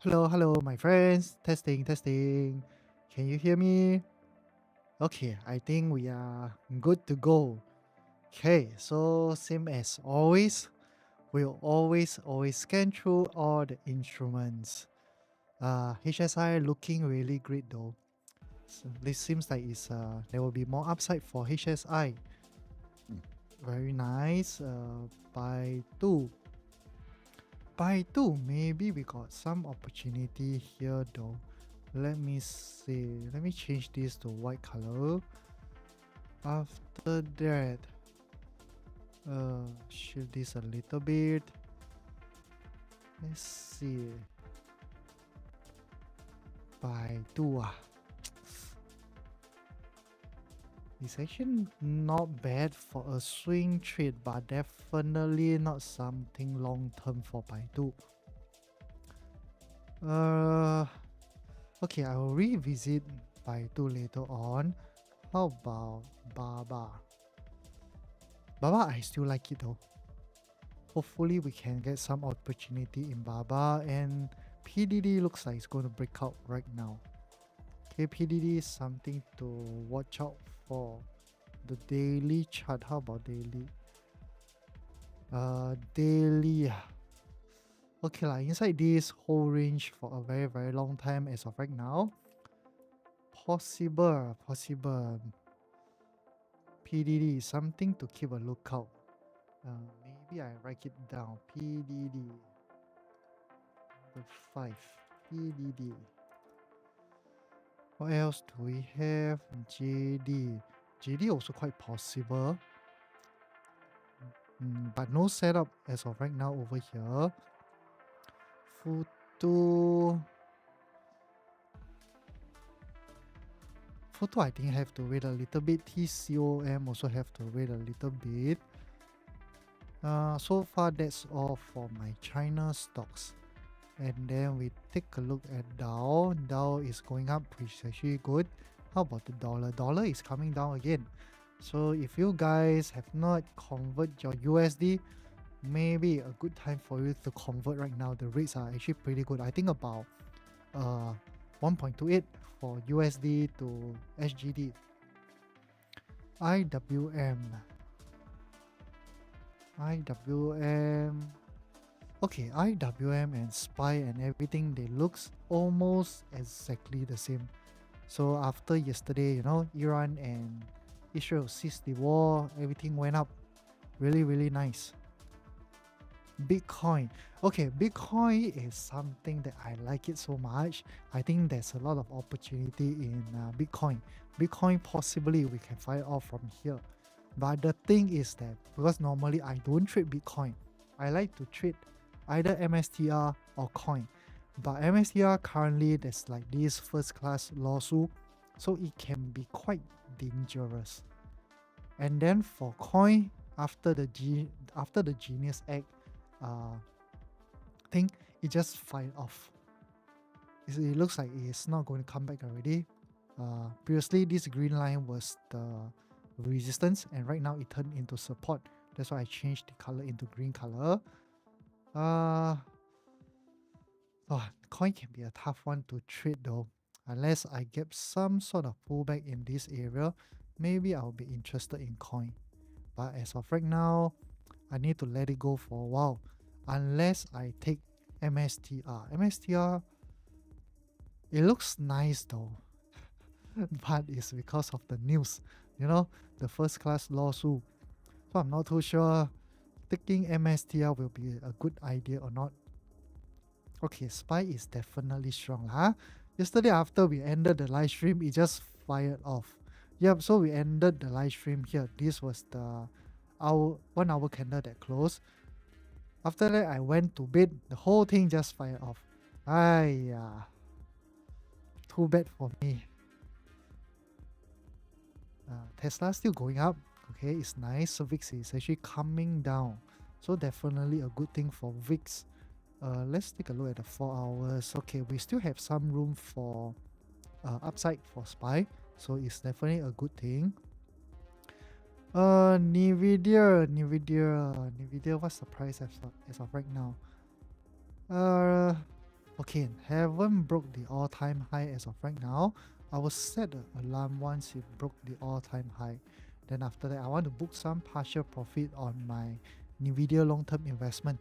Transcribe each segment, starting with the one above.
Hello, hello, my friends. Testing, testing. Can you hear me? Okay, I think we are good to go. Okay, so same as always, we'll always scan through all the instruments. HSI looking really great though. So this seems like there will be more upside for HSI. Very nice. By two, maybe we got some opportunity here though. Let me see. Let me change this to white color. After that, shift this a little bit. Let's see. By two. It's actually not bad for a swing trade, but definitely not something long term for Baidu. Okay, I will revisit Baidu later on. How about Baba? Baba, I still like it though. Hopefully, we can get some opportunity in Baba, and PDD looks like it's going to break out right now. Okay, PDD is something to watch out for. The daily chart, how about daily? Daily. Okay, inside this whole range for a very long time as of right now. Possible. PDD is something to keep a lookout. Maybe I write it down. PDD. The 5. PDD. What else do we have? JD. JD also quite possible. But no setup as of right now over here. Photo. Photo, I think have to wait a little bit. TCOM also have to wait a little bit. So far that's all for my China stocks. And then we take a look at Dow. Dow is going up, which is actually good. How about the dollar? Dollar is coming down again. So if you guys have not convert your USD, maybe a good time for you to convert right now. The rates are actually pretty good. I think about 1.28 for USD to SGD. IWM. Okay, IWM and SPY and everything, they looks almost exactly the same. So after yesterday, Iran and Israel ceased the war, everything went up. Really nice. Bitcoin. Okay, Bitcoin is something that I like it so much. I think there's a lot of opportunity in Bitcoin. Bitcoin, possibly we can find off from here. But the thing is that because normally I don't trade Bitcoin, I like to trade either MSTR or coin. But MSTR currently there's like this first class lawsuit, so it can be quite dangerous. And then for coin, after the Genius Act thing, it just fired off. It looks like it's not going to come back already. Previously, this green line was the resistance, and right now it turned into support. That's why I changed the color into green color. Coin can be a tough one to trade though. Unless I get some sort of pullback in this area, maybe I'll be interested in coin. But as of right now, I need to let it go for a while. Unless I take MSTR. MSTR, it looks nice though. But it's because of the news, the first class lawsuit. So I'm not too sure taking MSTR will be a good idea or not. Okay, SPY is definitely strong. Yesterday after we ended the live stream, it just fired off. Yep, so we ended the live stream here. This was our 1 hour candle that closed. After that, I went to bed. The whole thing just fired off. Too bad for me. Tesla still going up. Okay, it's nice. So VIX is actually coming down. So definitely a good thing for VIX. Let's take a look at the 4 hours. Okay, we still have some room for upside for SPY. So it's definitely a good thing. Nvidia, what's the price as of right now? Okay, haven't broke the all-time high as of right now. I will set an alarm once it broke the all-time high. Then after that, I want to book some partial profit on my NVIDIA long-term investment.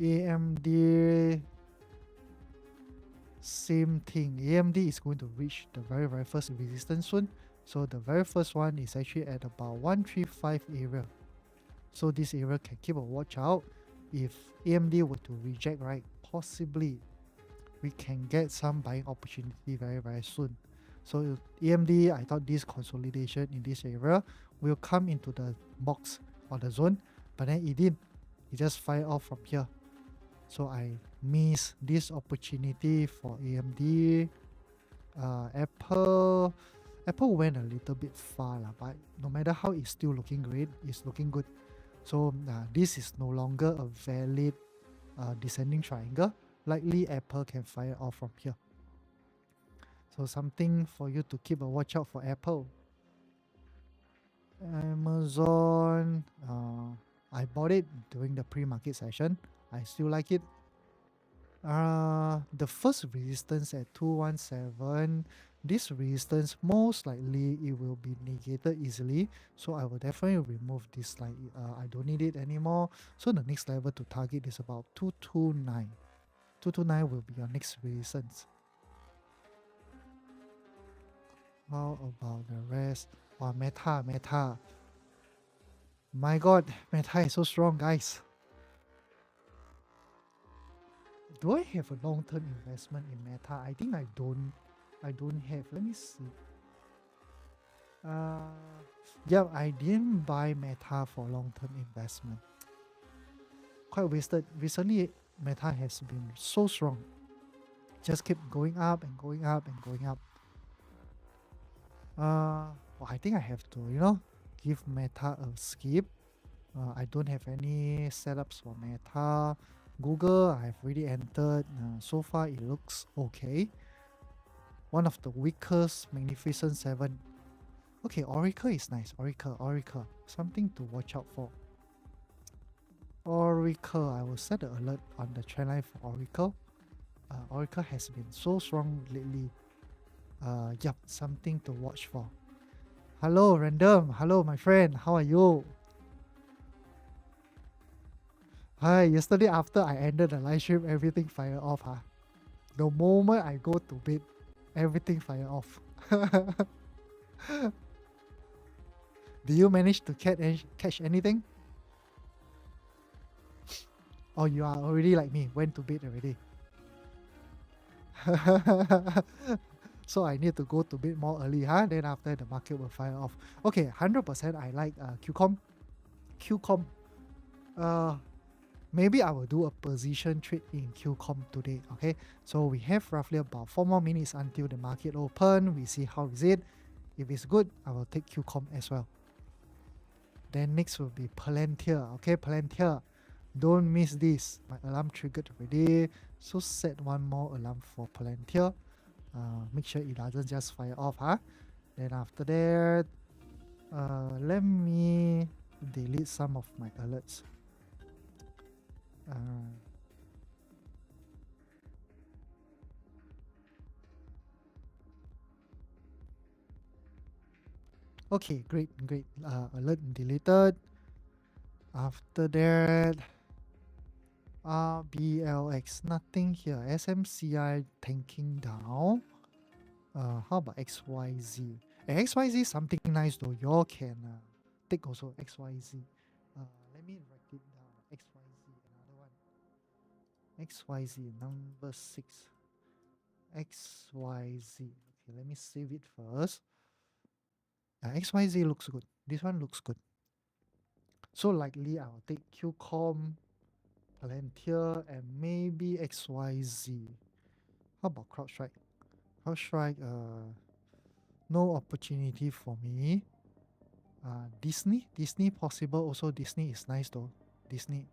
AMD, same thing. AMD is going to reach the very first resistance soon. So the very first one is actually at about 135 area. So this area can keep a watch out. If AMD were to reject, right, possibly we can get some buying opportunity very soon. So AMD, I thought this consolidation in this area will come into the box or the zone, but then it didn't. It just fired off from here. So I missed this opportunity for AMD. Apple went a little bit far, but no matter how, it's still looking great. It's looking good. So this is no longer a valid descending triangle. Likely Apple can fire off from here. So something for you to keep a watch out for Apple. Amazon, I bought it during the pre-market session. I still like it. The first resistance at 217, this resistance most likely it will be negated easily, so I will definitely remove this. I don't need it anymore. So the next level to target is about 229. 229 will be your next resistance. How about the rest? Oh, Meta. My god, Meta is so strong, guys. Do I have a long-term investment in Meta? I think I don't have. Let me see. Yeah, I didn't buy Meta for long-term investment. Quite wasted. Recently, Meta has been so strong. Just keep going up and going up and going up. Well, I think I have to, give Meta a skip. I don't have any setups for Meta. Google, I've already entered. So far, it looks okay. One of the weakest, Magnificent 7. Okay, Oracle is nice. Oracle. Something to watch out for. Oracle, I will set the alert on the trend line for Oracle. Oracle has been so strong lately. Yup, something to watch for. Hello, Random. Hello, my friend. How are you? Hi, yesterday after I ended the live stream, everything fired off. The moment I go to bed, everything fired off. Do you manage to catch anything? Or you are already like me, went to bed already? So I need to go to bed more early, then after the market will fire off. Okay, 100% I like QCOM. Maybe I will do a position trade in QCOM today. Okay, so we have roughly about 4 more minutes until the market open. We see how is it. If it's good, I will take QCOM as well. Then next will be Palantir. Okay, Palantir, don't miss this. My alarm triggered already, so set one more alarm for Palantir. Make sure it doesn't just fire off. Then after that, let me delete some of my alerts. Okay, great. Alert deleted. After that, RBLX, nothing here. SMCI tanking down. How about XYZ? XYZ something nice though. Y'all can take also XYZ. Let me write it down. XYZ, another one. XYZ number 6. XYZ. Okay, let me save it first. XYZ looks good. This one looks good. So likely I'll take QCOM, Palantir, and maybe XYZ. How about CrowdStrike? CrowdStrike, no opportunity for me. Disney possible. Also, Disney is nice though. Disney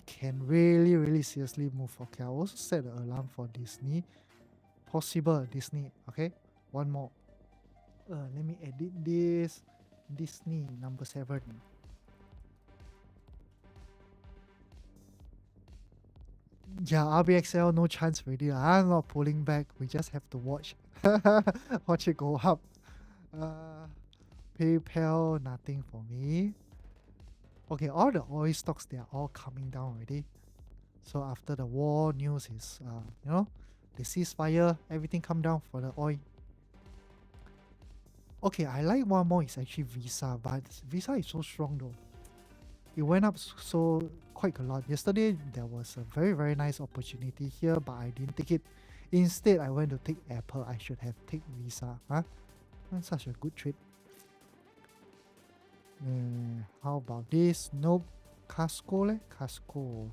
can really seriously move. Okay, I also set an alarm for Disney. Possible Disney. Okay, one more. Let me edit this. Disney number 7. Yeah, RBXL, no chance already. I'm not pulling back. We just have to watch. Watch it go up. Uh, PayPal, nothing for me. Okay, all the oil stocks, they are all coming down already. So after the war news is, the ceasefire, everything come down for the oil. Okay, I like one more is actually Visa, but Visa is so strong though. It went up so quite a lot. Yesterday there was a very very nice opportunity here, but I didn't take it. Instead, I went to take Apple. I should have take Visa. Huh? That's such a good trade. How about this? Nope. Casco leh? Casco.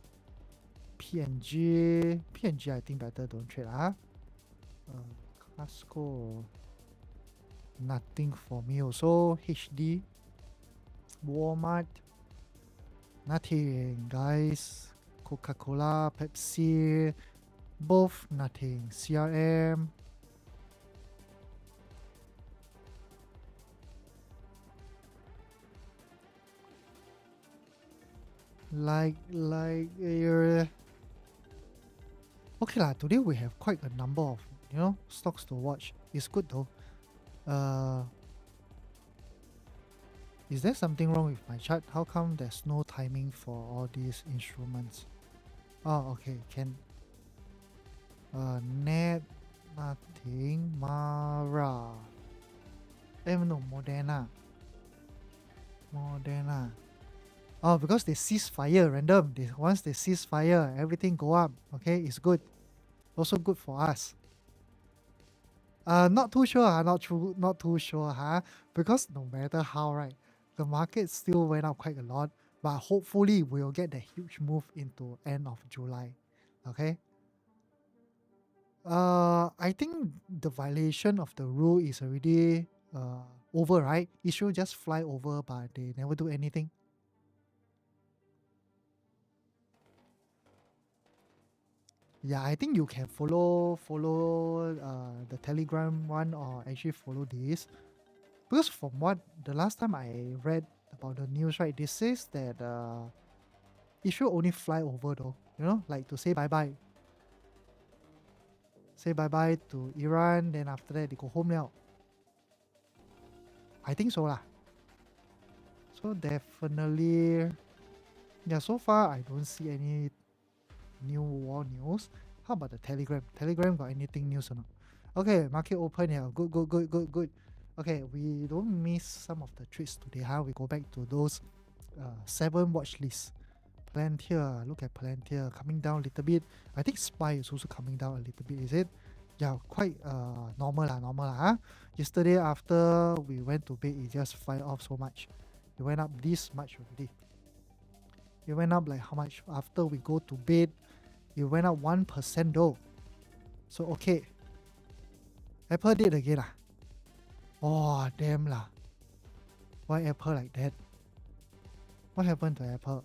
PNG. PNG I think better don't trade. Casco. Nothing for me also. HD. Walmart. Nothing, guys. Coca-Cola, Pepsi, both nothing. CRM. Okay lah. Today we have quite a number of stocks to watch. It's good though. Is there something wrong with my chart? How come there's no timing for all these instruments? Oh, okay. Can net nothing. Mara. No, Moderna. Oh, because they cease fire random. Once they cease fire, everything go up. Okay, it's good. Also good for us. Not too sure. Not too sure. Because no matter how, right, the market still went up quite a lot. But hopefully, we'll get the huge move into end of July. Okay. I think the violation of the rule is already over, right? It should just fly over, but they never do anything. Yeah, I think you can follow the Telegram one or actually follow this. Because from what the last time I read about the news, right, this says that it should only fly over though. Like to say bye bye. Say bye bye to Iran, then after that they go home now. I think so lah. So definitely, yeah. So far I don't see any new war news. How about the Telegram? Telegram got anything news or not? Okay, market open here. Good. Okay, we don't miss some of the trades today. We go back to those 7 watch lists. Palantir, look at Palantir coming down a little bit. I think SPY is also coming down a little bit, is it? Yeah, quite normal lah. Yesterday after we went to bed, it just fly off so much. It went up this much already. It went up like how much? After we go to bed, it went up 1% though. So okay. Apple did again lah. Oh damn lah. Why Apple like that? What happened to Apple?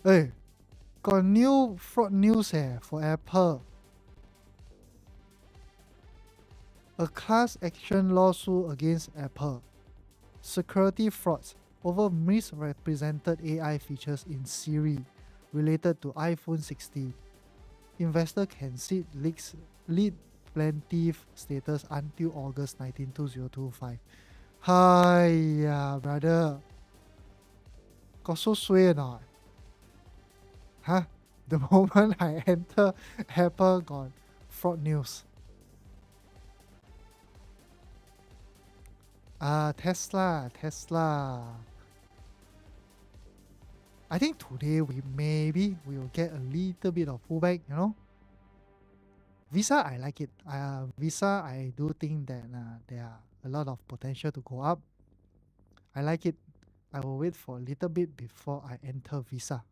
Hey, got new fraud news for Apple. A class action lawsuit against Apple. Security frauds over misrepresented AI features in Siri related to iPhone 16. Investor can seek lead plaintiff status until August 19, 2025. Hiya, brother. Got so suay or not? Huh? The moment I enter, Apple got fraud news. Tesla. I think today we will get a little bit of pullback, Visa, I like it. Visa, I do think that there are a lot of potential to go up. I like it. I will wait for a little bit before I enter Visa.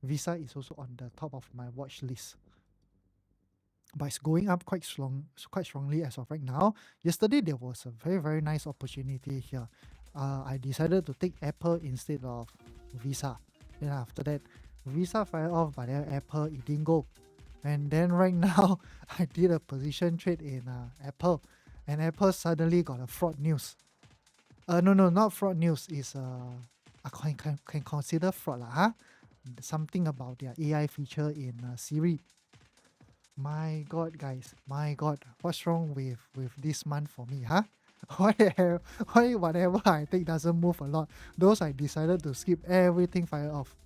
Visa is also on the top of my watch list. But it's going up quite strongly as of right now. Yesterday there was a very very nice opportunity here. I decided to take Apple instead of Visa. Then after that, Visa fired off, but then Apple it didn't go. And then right now, I did a position trade in Apple, and Apple suddenly got a fraud news. No, not fraud news. It's I can consider fraud lah. something about their AI feature in Siri. My God, guys, my God, what's wrong with this month for me, huh? Why whatever I take doesn't move a lot? Those I decided to skip everything fire off.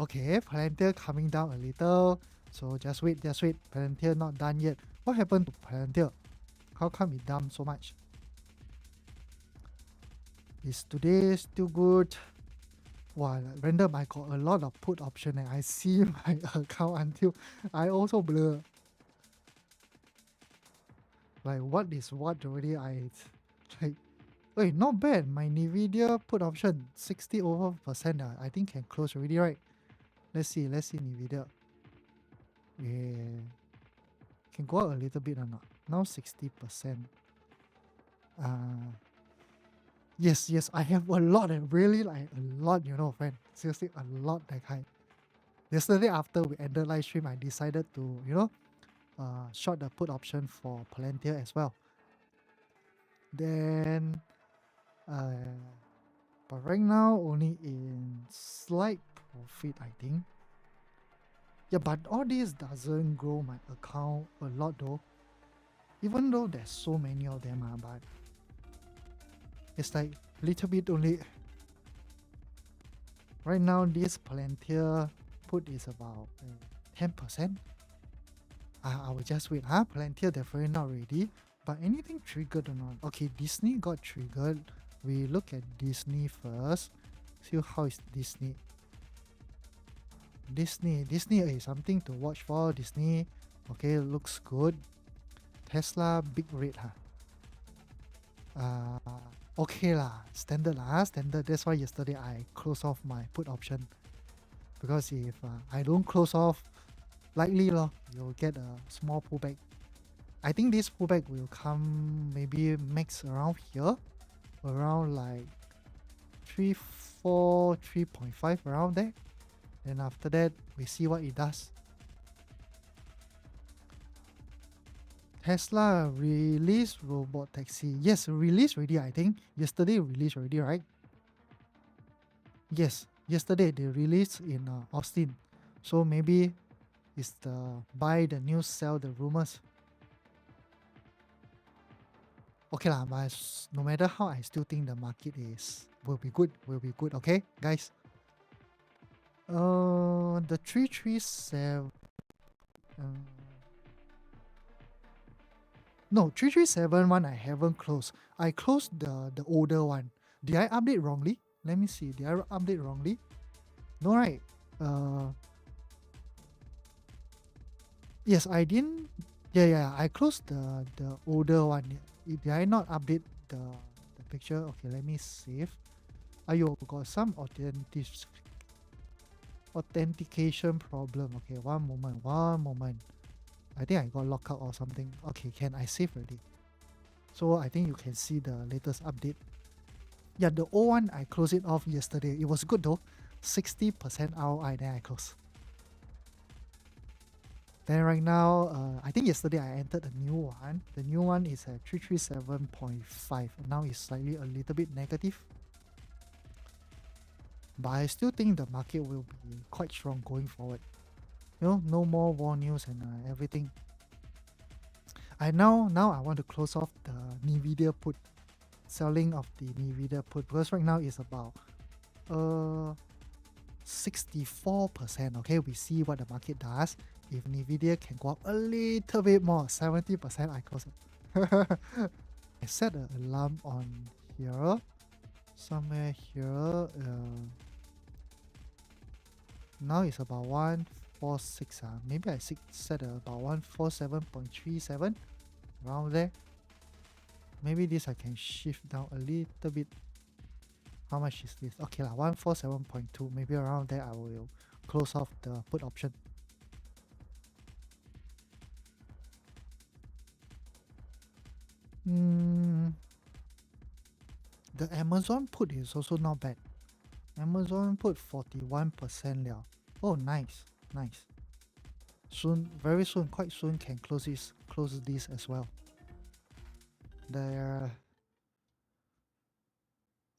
Okay, Palantir coming down a little. So just wait, just wait. Palantir not done yet. What happened to Palantir? How come it dumped so much? Is today still good? Wow, random, I got a lot of put option and I see my account until I also blur. Like what is what already? Like, wait, not bad. My Nvidia put option 60 over percent. I think can close already, right? Let's see Nvidia. Yeah, can go out a little bit or not? Now 60%. Yes, I have a lot and really like a lot, friend. Seriously, a lot that kind. Yesterday after we ended live stream, I decided to, short the put option for Palantir as well. Then, uh, but right now only in slight profit, I think. Yeah, but all this doesn't grow my account a lot though. Even though there's so many of them, but it's like little bit only. Right now, this Palantir put is about 10%. I will just wait. Palantir definitely not ready. But anything triggered or not? Okay, Disney got triggered. We look at Disney first. See how is Disney. Disney is something to watch for. Disney, okay, looks good. Tesla, big rate, okay lah, standard lah, standard. That's why yesterday I closed off my put option. Because if I don't close off, likely you'll get a small pullback. I think this pullback will come maybe max around here, around like 3.4, 3.5 around there. And after that, we see what it does. Tesla released robot taxi. Yes, released already, I think. Yesterday released already, right? Yes, yesterday they released in Austin. So maybe it's the buy the news, sell the rumors. Okay lah, but no matter how, I still think the market will be good, okay, guys? The 337... no, 337 one I haven't closed. I closed the older one. Did I update wrongly? Let me see. Did I update wrongly? No, right? Yes, I didn't. Yeah. I closed the older one. Did I not update the picture? Okay, let me save. Ayo, got some authentication problem. Okay, one moment. I think I got locked out or something. Okay, I save already. So I think you can see the latest update. Yeah, the old one I closed it off yesterday. It was good though. 60% ROI, then I closed. Then right now, I think yesterday I entered the new one. The new one is at 337.5. Now it's slightly a little bit negative. But I still think the market will be quite strong going forward. No more war news and everything. Now I want to close off the Nvidia put. Selling of the Nvidia put, because right now it's about 64%. Okay, we see what the market does. If Nvidia can go up a little bit more, 70%, I close it. I set an alarm on here, somewhere here. Now it's about 146. Maybe I set about 147.37 around there. Maybe this I can shift down a little bit. How much is this? Okay, 147.2. Maybe around there I will close off the put option. The Amazon put is also not bad. Amazon put 41% liao. Oh, nice. Soon, very soon, quite soon can close this as well. There.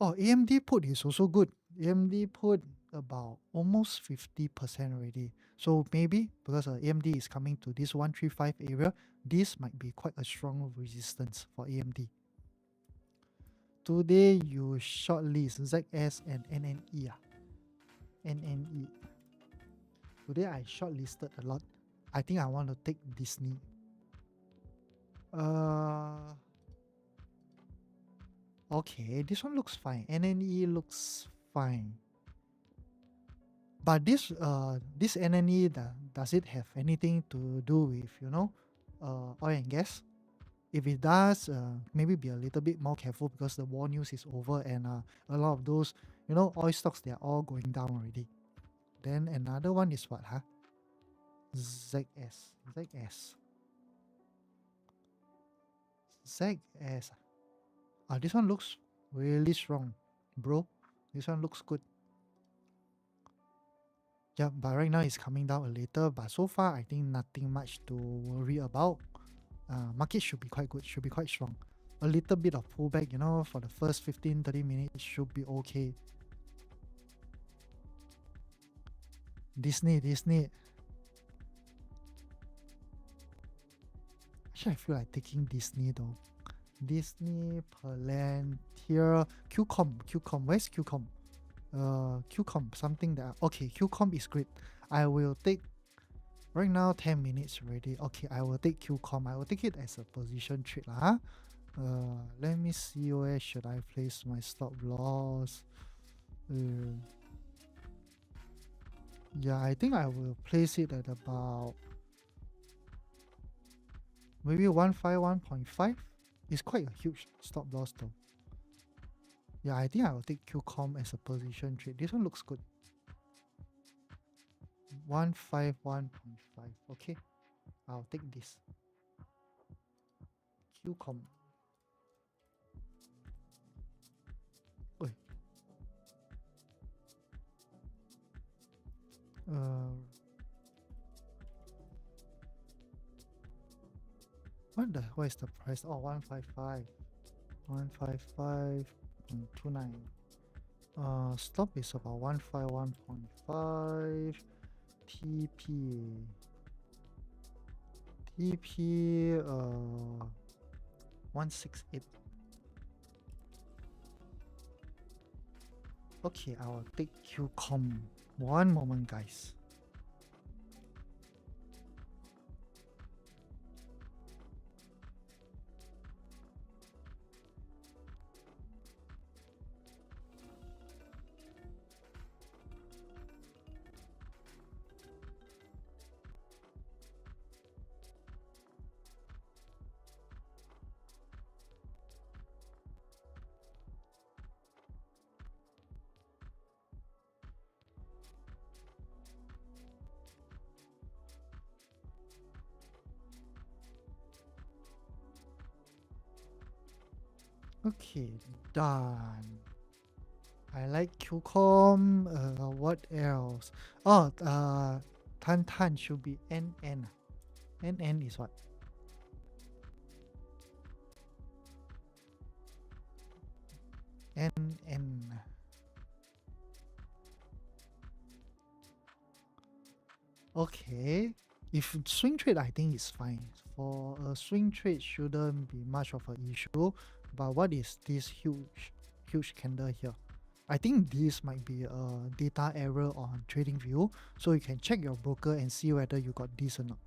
Oh, AMD put is also good. AMD put about almost 50% already. So maybe because AMD is coming to this 135 area, this might be quite a strong resistance for AMD. Today you shortlist ZS and NNE. NNE. Today I shortlisted a lot. I think I want to take Disney. Uh, okay, this one looks fine. NNE looks fine. But this NNE, does it have anything to do with, oil and gas? If it does, maybe be a little bit more careful because the war news is over and a lot of those, oil stocks, they're all going down already. Then another one is what, huh? ZS. ZS. ZS. This one looks really strong, bro. This one looks good. Yeah, but right now it's coming down a little. But so far, I think nothing much to worry about. Market should be quite good, should be quite strong. A little bit of pullback, for the first 15-30 minutes should be okay. Disney. Actually, I feel like taking Disney though. Disney, Palantir, QCOM. Where's QCOM? QCOM, something that. Okay, QCOM is great. I will take. Right now, 10 minutes already. Okay, I will take QCOM. I will take it as a position trade. Huh? Let me see where should I place my stop loss. Yeah, I think I will place it at about maybe 151.5. It's quite a huge stop loss though. Yeah, I think I will take QCOM as a position trade. This one looks good. 151.5. Okay, I'll take this. QCOM. Wait. What is the price? Oh, 155. 155.29. Stop is about 151.5. TP. TP 168. Okay, I will take QCOM. One moment, guys. Okay, done. I like QCOM. What else? Oh, Tan should be NN. NN is what? NN. Okay. If swing trade, I think it's fine. For a swing trade, shouldn't be much of an issue. But what is this huge candle here? I think this might be a data error on TradingView, so you can check your broker and see whether you got this or not.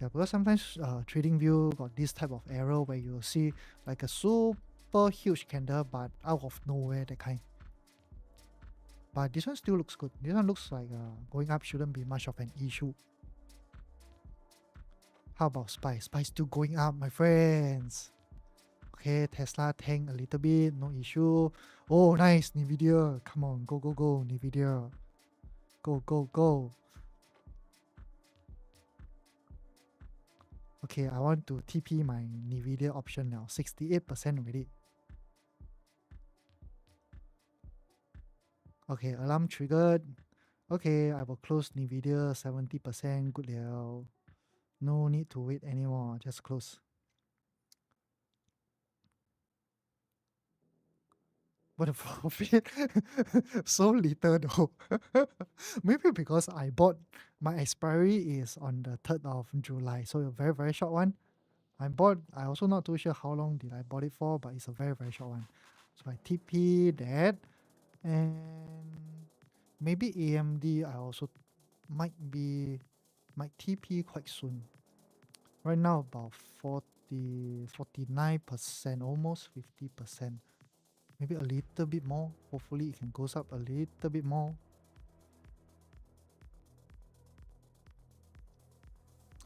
Yeah, because sometimes TradingView got this type of error where you see like a super huge candle but out of nowhere, that kind. But this one still looks good. This one looks like going up shouldn't be much of an issue. How about SPY? SPY still going up, my friends. Okay, Tesla tank a little bit, no issue. Oh, nice, NVIDIA. Come on, go, NVIDIA. Go. Okay, I want to TP my NVIDIA option now. 68% already. Okay, alarm triggered. Okay, I will close NVIDIA 70%. Good liao. No need to wait anymore. Just close. but the profit so little though. Maybe because I bought my expiry is on the 3rd of July, so a very very short one. I also not too sure how long did I bought it for, but it's a very very short one. So I TP that, and maybe AMD I also might be might TP quite soon. Right now about 49%, almost 50%. Maybe a little bit more. Hopefully it can goes up a little bit more.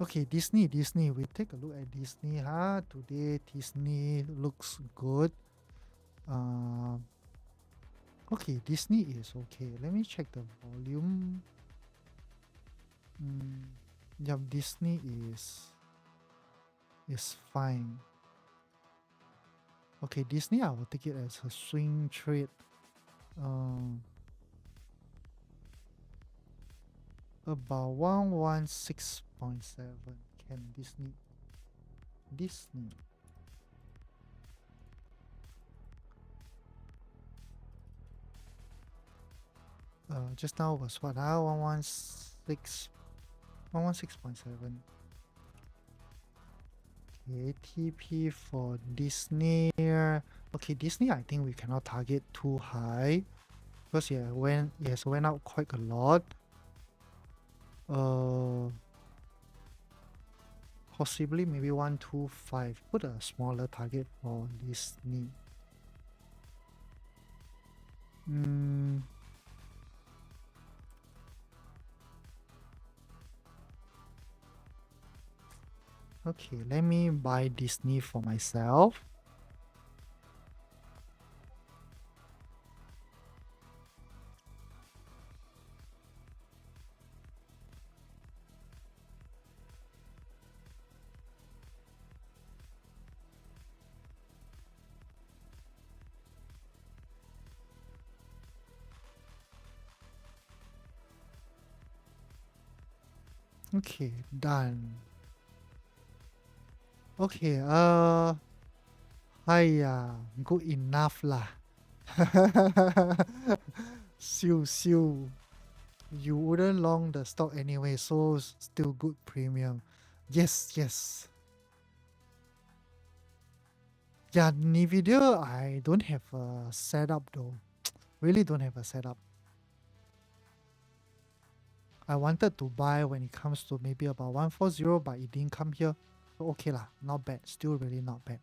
Okay, Disney. We take a look at Disney. Today Disney looks good. Uh, okay, Disney is okay. Let me check the volume. Mm, yeah, Disney is fine. Okay, Disney I will take it as a swing trade. Um, about 116.7. Can Disney. Just now was what? 116.7. Okay, TP for Disney. Okay, Disney I think we cannot target too high because it has went up quite a lot. Uh Possibly maybe 125. Put a smaller target for Disney. Mm, okay, let me buy Disney for myself. Okay, done. Okay, good enough lah. Siu. You wouldn't long the stock anyway, so still good premium. Yes. Yeah, Nvidia, I don't have a setup though. Really don't have a setup. I wanted to buy when it comes to maybe about 140, but it didn't come here. So okay lah, not bad. Still really not bad.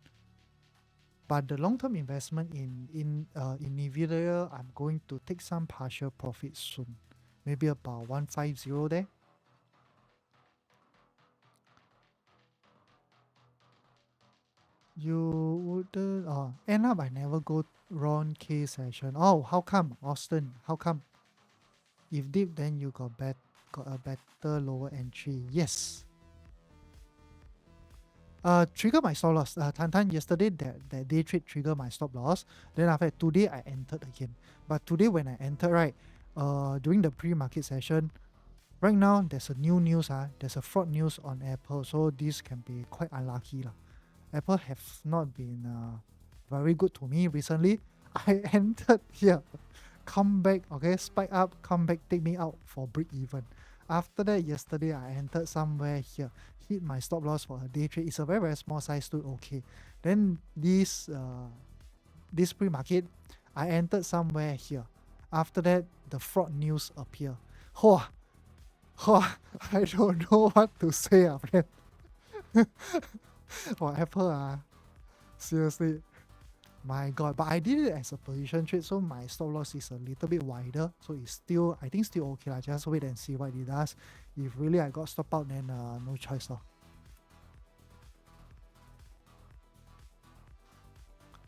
But the long-term investment in Nvidia, I'm going to take some partial profit soon. Maybe about 150 there. You wouldn't end up I never go Ron K session. Oh, how come? Austin, how come? If deep then you got a better lower entry. Yes. Trigger my stop loss. Tan yesterday that day trade trigger my stop loss. Then after that, today I entered again. But today when I entered, right, during the pre-market session, right now there's a new news. There's a fraud news on Apple, so this can be quite unlucky lah. Apple have not been very good to me recently. I entered here, come back, okay, spike up, come back, take me out for break even. After that, yesterday I entered somewhere here, hit my stop loss for a day trade. It's a very very small size, stood okay. Then this pre-market, I entered somewhere here. After that, the fraud news appear. Whoa, I don't know what to say, friend. For Apple, seriously, my god. But I did it as a position trade, so my stop loss is a little bit wider. So it's still, I think still okay lah. Just wait and see what it does. If really I got stop out, then no choice lor.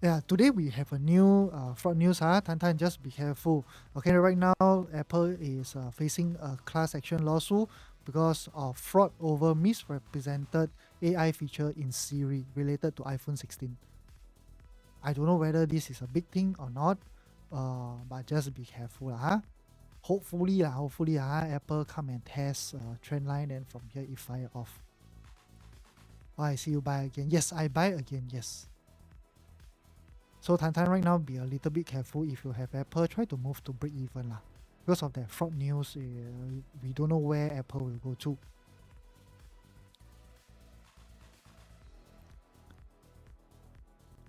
Yeah, today we have a new fraud news. Tan, just be careful. Okay, right now Apple is facing a class action lawsuit because of fraud over misrepresented AI feature in Siri related to iPhone 16. I don't know whether this is a big thing or not, but just be careful Hopefully Apple come and test trend line, and from here it fire off. Oh, I see you buy again. Yes, I buy again. Yes. So Tantan right now, be a little bit careful. If you have Apple, try to move to break even lah. Because of that fraud news, we don't know where Apple will go to.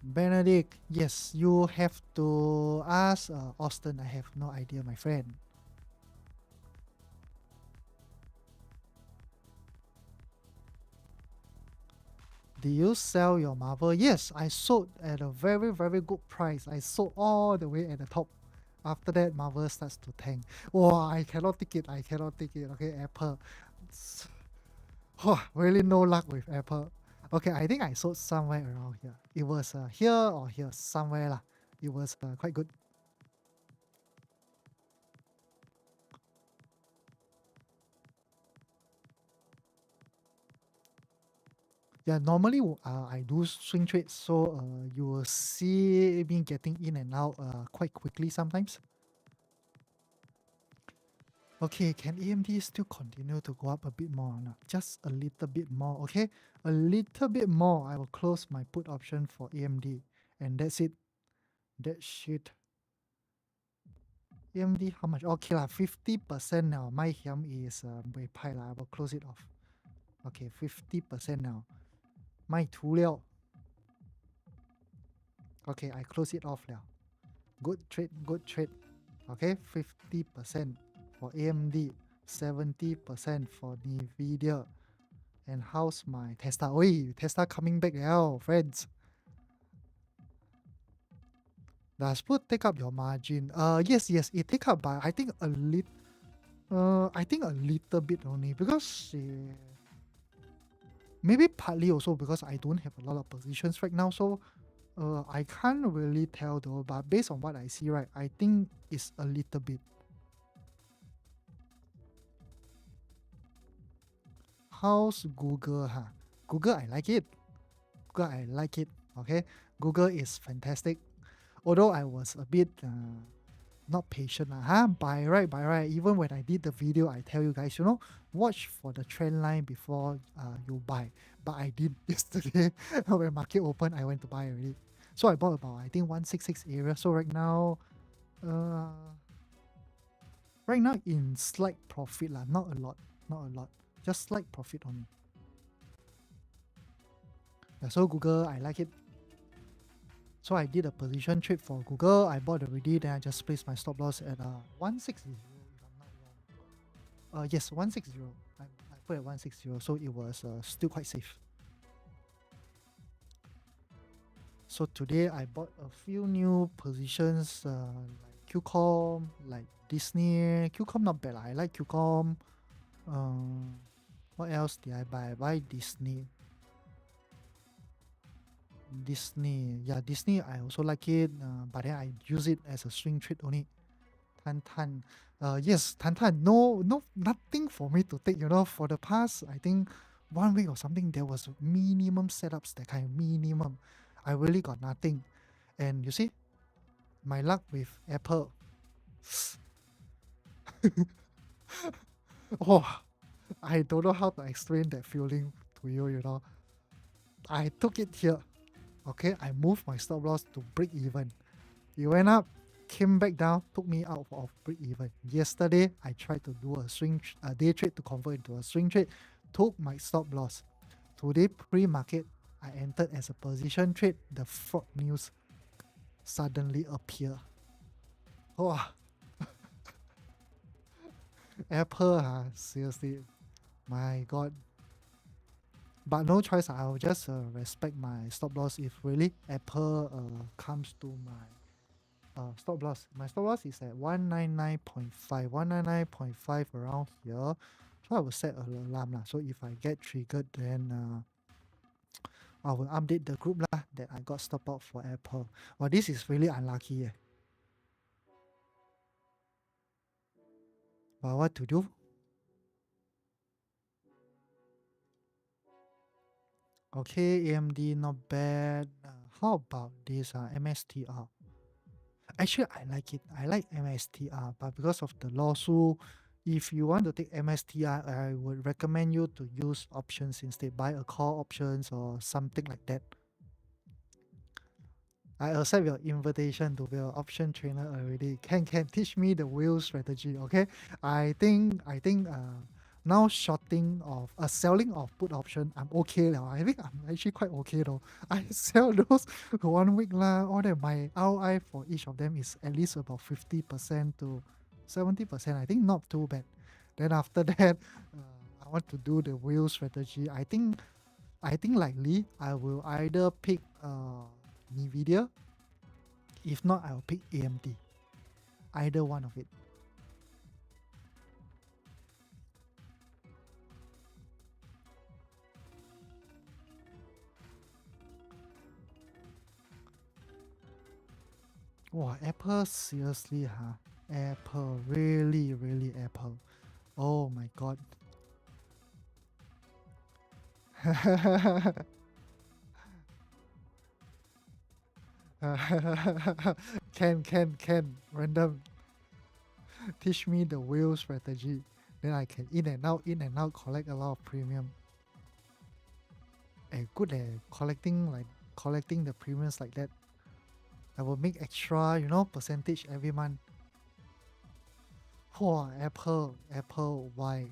Benedict, yes, you have to ask Austin. I have no idea, my friend. Did you sell your Marvel? Yes, I sold at a very, very good price. I sold all the way at the top. After that, Marvel starts to tank. Oh, I cannot take it. I cannot take it. Okay, Apple. Oh, really no luck with Apple. Okay, I think I sold somewhere around here. It was here or here, somewhere lah. It was quite good. Yeah, normally I do swing trades, so you will see me getting in and out quite quickly sometimes. Okay, can AMD still continue to go up a bit more or not? Just a little bit more, okay? A little bit more. I will close my put option for AMD, and that's it. That shit. AMD, how much? Okay lah, 50% now. My hiam is very high lah. I will close it off. Okay, 50% now. My 图了. Okay, I close it off now. Good trade, good trade. Okay, 50% for AMD, 70% for NVIDIA. And how's my Tesla? Oi, Tesla coming back now, friends. Does put take up your margin? Yes, it take up, but I think a little. I think a little bit only because maybe partly also because I don't have a lot of positions right now, so I can't really tell though. But based on what I see, right, I think it's a little bit. How's Google? Huh? Google, I like it. Google, I like it. Okay, Google is fantastic. Although I was a bit not patient, buy right. Even when I did the video, I tell you guys, watch for the trend line before you buy. But I did yesterday when market open, I went to buy already. So I bought about I think 166 area. So uh, right now in slight profit lah, not a lot, just slight profit only. Yeah, so Google, I like it. So I did a position trade for Google. I bought already. Then I just placed my stop loss at 160 if I'm not wrong. Yes, 160. I put at 160, so it was still quite safe. So today I bought a few new positions like QCOM, like Disney. QCOM not bad. I like QCOM. What else did I buy? I buy Disney. Yeah, Disney. I also like it, but then I use it as a swing trade only. Tantan, yes, Tantan. No, nothing for me to take. For the past, I think 1 week or something, there was minimum setups. That kind of minimum. I really got nothing, and you see, my luck with Apple. Oh, I don't know how to explain that feeling to you. I took it here. Okay, I moved my stop loss to break even. It went up, came back down, took me out of break even. Yesterday, I tried to do a day trade to convert into a swing trade, took my stop loss. Today, pre-market, I entered as a position trade. The fraud news suddenly appear. Oh, Apple, seriously, my God. But no choice, I'll just respect my stop loss if really Apple comes to my stop loss. My stop loss is at 199.5, 199.5 around here. So I will set an alarm lah. So if I get triggered, then I will update the group lah that I got stop out for Apple. Well, this is really unlucky. But what to do? Okay, AMD not bad. How about this MSTR? Actually, I like it. I like MSTR, but because of the lawsuit, if you want to take MSTR, I would recommend you to use options instead. Buy a call options or something like that. I accept your invitation to be an option trainer already. Can teach me the wheel strategy, okay? I think now shorting of selling of put option, I'm okay now. I think I'm actually quite okay though. I sell those 1 week lah. All that my ROI for each of them is at least about 50% to 70%. I think not too bad. Then after that, I want to do the wheel strategy. I think likely I will either pick NVIDIA. If not, I'll pick AMD. Either one of it. Wow, Apple seriously, huh? Apple, really, really Apple. Oh my god. Can random teach me the wheel strategy. Then I can in and out, collect a lot of premium. Good collecting the premiums like that. I will make extra, percentage every month. Wow, Apple, why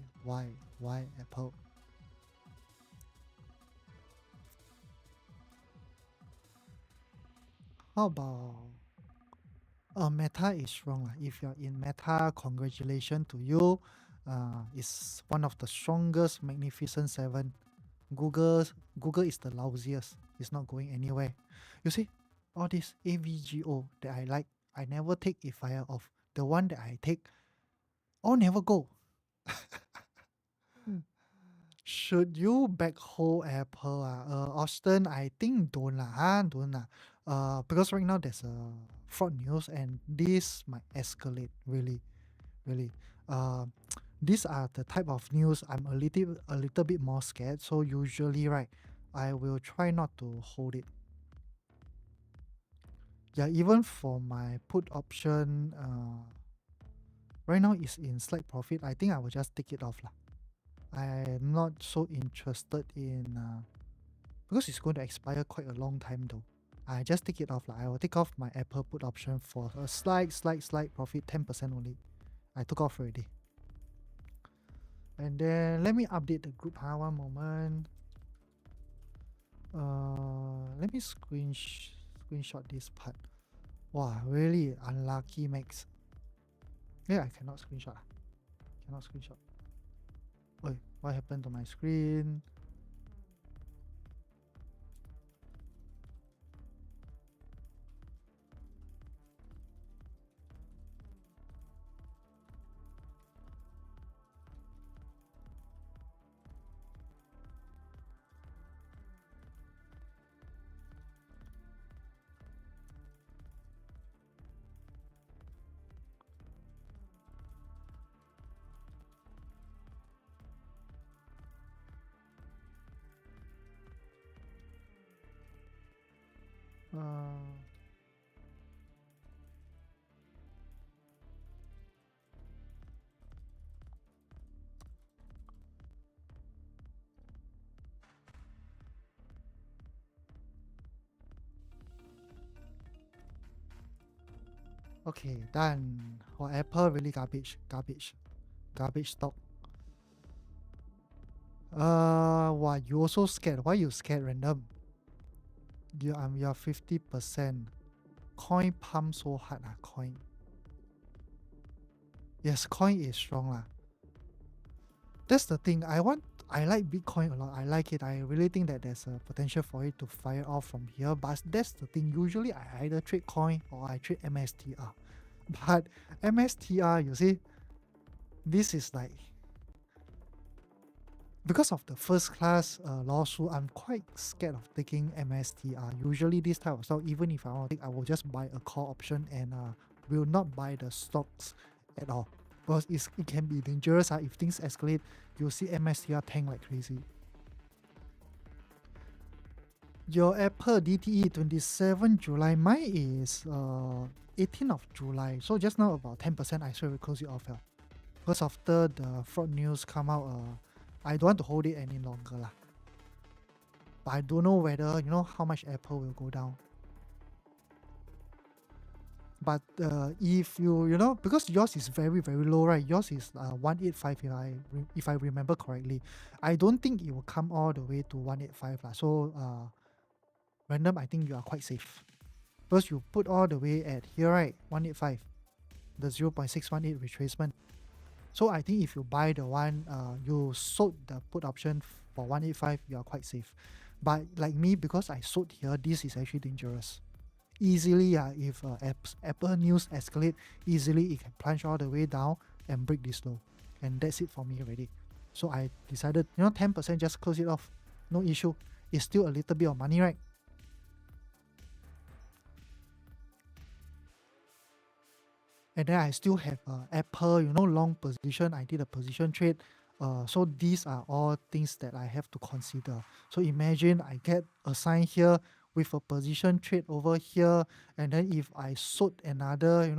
Apple? How about Meta is strong lah. If you're in Meta, congratulations to you. It's one of the strongest Magnificent Seven. Google is the lousiest. It's not going anywhere. You see, all this AVGO that I like, I never take if fire off. The one that I take, all never go. Should you backhold Apple? Austin, I think don't lah, don't lah. Because right now there's a fraud news and this might escalate really, really. These are the type of news I'm a little bit more scared. So usually, right, I will try not to hold it. Yeah, even for my put option, right now is in slight profit. I think I will just take it off lah. I'm not so interested in because it's going to expire quite a long time though. I just take it off lah. I will take off my Apple put option for a slight profit, 10% only. I took off already. And then let me update the group. One moment. Let me screenshot this part. Wow, really unlucky Max. Yeah, I cannot screenshot. Cannot screenshot. Wait, what happened to my screen? Uh, okay, done. For Apple, really garbage stock. Why you also scared? Why you scared, random? You're 50%. Coin pump so hard, coin. Yes, coin is strong lah. That's the thing. I like Bitcoin a lot. I like it. I really think that there's a potential for it to fire off from here. But that's the thing. Usually I either trade coin or I trade MSTR. But MSTR, you see, this is like because of the first class lawsuit, I'm quite scared of taking MSTR. Usually this type of stock, even if I want to take, I will just buy a call option and will not buy the stocks at all. Because it can be dangerous. If things escalate, you'll see MSTR tank like crazy. Your Apple DTE 27 July, mine is 18th of July. So just now about 10%, I swear will close it off. Because after the fraud news come out, I don't want to hold it any longer lah. But I don't know whether, how much Apple will go down. But if you know, because yours is very very low, right? Yours is 185 if I remember correctly. I don't think it will come all the way to 185 lah. So random, I think you are quite safe. First, you put all the way at here, right? 185, the 0.618 retracement. So I think if you buy the one, you sold the put option for 185, you are quite safe. But like me, because I sold here, this is actually dangerous. Easily, if Apple news escalate, easily it can plunge all the way down and break this low. And that's it for me already. So I decided, 10% just close it off. No issue. It's still a little bit of money, right? And then I still have Apple, long position. I did a position trade. So these are all things that I have to consider. So imagine I get assigned here with a position trade over here, and then if I sold another,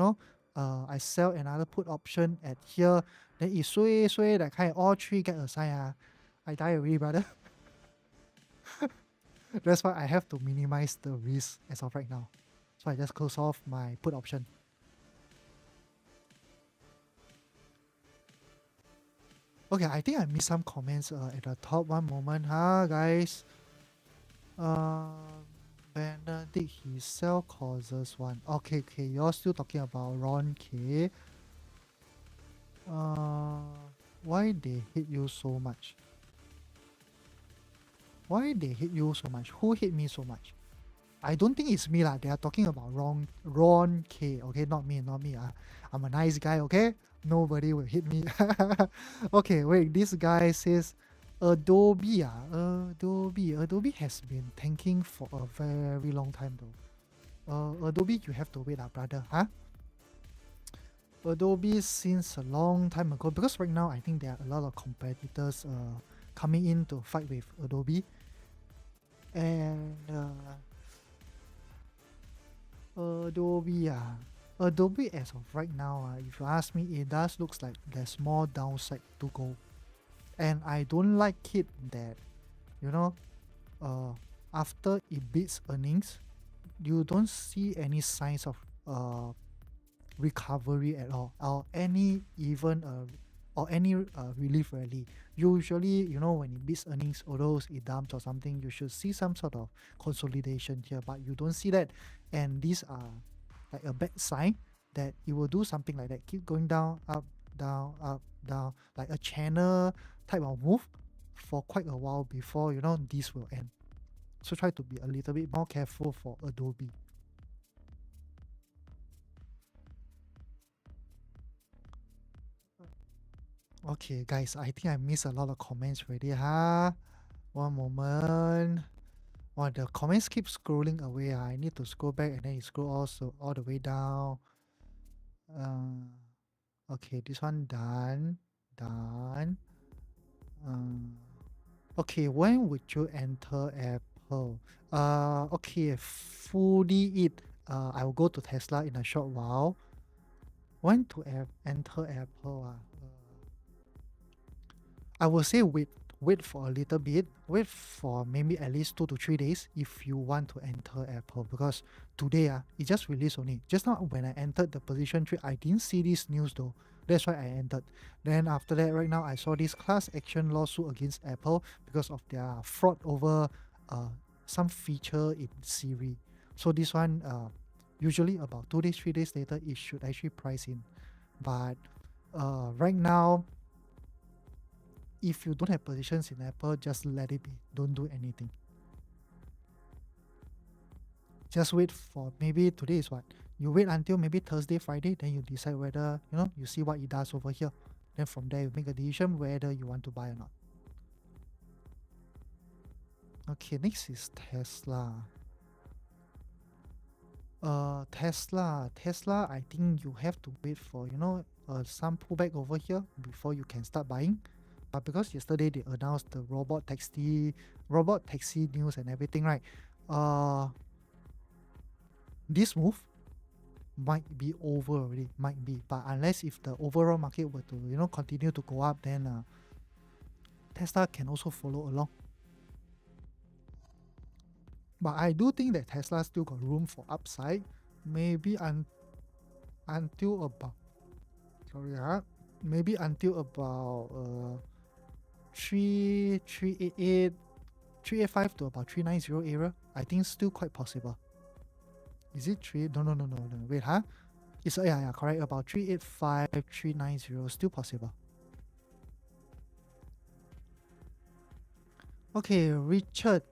I sell another put option at here, then it sway that kind. All three get assigned. I die already, brother. That's why I have to minimize the risk as of right now. So I just close off my put option. Okay, I think I missed some comments at the top. One moment, guys. Uh, Benedict, he sell causes one. Okay, you're still talking about Ron K. Uh, why they hate you so much? Why they hate you so much? Who hate me so much? I don't think it's me lah. They are talking about Ron K. Okay, not me. I'm a nice guy. Okay, nobody will hit me. Okay, wait. This guy says Adobe. Adobe has been tanking for a very long time though. Adobe, you have to wait, brother. Huh? Adobe since a long time ago, because right now I think there are a lot of competitors coming in to fight with Adobe, and Adobe as of right now, if you ask me, it does looks like there's more downside to go, and I don't like it that, you know, after it beats earnings, you don't see any signs of recovery at all, or any even or any relief rally. Usually, when it beats earnings, although it dumps or something, you should see some sort of consolidation here, but you don't see that, and these are like a bad sign that it will do something like that, keep going down, up, down, like a channel type of move for quite a while before this will end. So try to be a little bit more careful for Adobe. Okay, guys, I think I missed a lot of comments already, huh? One moment. Oh, the comments keep scrolling away. I need to scroll back and then it scroll also all the way down. Okay, this one done. Done. Okay, when would you enter Apple? Okay, fully it. I will go to Tesla in a short while. When to enter Apple? I will say wait for a little bit. Wait for maybe at least 2 to 3 days if you want to enter Apple, because today it just released only. Just now when I entered the position trade, I didn't see this news though. That's why I entered. Then after that, right now I saw this class action lawsuit against Apple because of their fraud over some feature in Siri. So this one usually about 2 days, 3 days later, it should actually price in. But right now, if you don't have positions in Apple, just let it be. Don't do anything. Just wait for, maybe today is what? You wait until maybe Thursday, Friday, then you decide whether, you see what it does over here. Then from there, you make a decision whether you want to buy or not. Okay, next is Tesla. Tesla, I think you have to wait for, some pullback over here before you can start buying. But because yesterday they announced the robot taxi news and everything, right? This move might be over already, might be. But unless if the overall market were to, continue to go up, then Tesla can also follow along. But I do think that Tesla still got room for upside. Maybe until about, sorry, maybe until about 388, 385 to about 390 area. I think still quite possible. Is it 3? No, no, no, no, no. Wait, It's, yeah, correct. About 385, 390, still possible. Okay, Richard.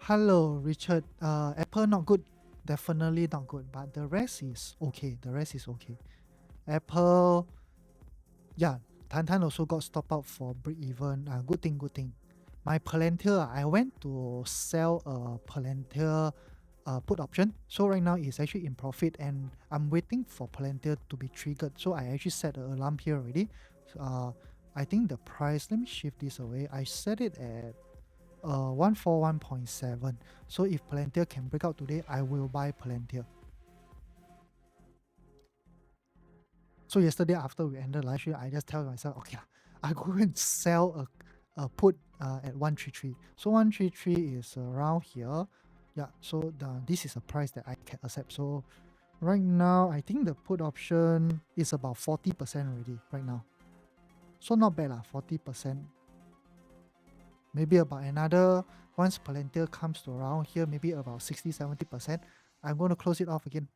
Hello, Richard. Apple not good. Definitely not good. But the rest is okay. The rest is okay. Apple, yeah. Tan also got stopped out for break even. Good thing, good thing. My Palantir, I went to sell a Palantir put option. So right now it's actually in profit and I'm waiting for Palantir to be triggered. So I actually set an alarm here already. I think the price, let me shift this away. I set it at 141.7. So if Palantir can break out today, I will buy Palantir. So yesterday after we ended live stream, I just tell myself, okay, I go and sell a put at 133. So 133 is around here. Yeah, so this is a price that I can accept. So right now, I think the put option is about 40% already right now. So not bad lah, 40%. Maybe about another, once Palantir comes to around here, maybe about 60-70%, I'm going to close it off again.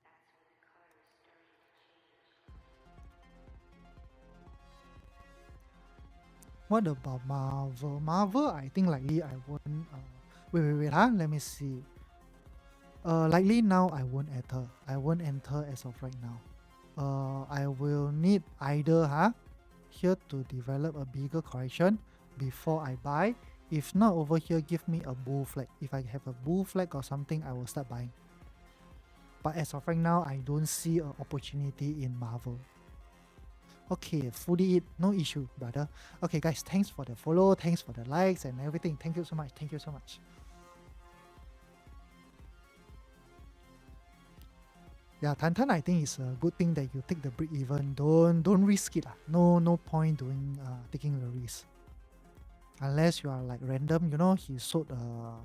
What about Marvel? Marvel, I think likely I won't. Wait, let me see. Likely now I won't enter. I won't enter as of right now. I will need either here to develop a bigger correction before I buy. If not, over here, give me a bull flag. If I have a bull flag or something, I will start buying. But as of right now, I don't see an opportunity in Marvel. Okay, fully it, no issue, brother. Okay, guys, thanks for the follow, thanks for the likes and everything. Thank you so much. Thank you so much. Yeah, Tan, I think it's a good thing that you take the break even. Don't risk it. No point doing taking the risk. Unless you are like random, he sold a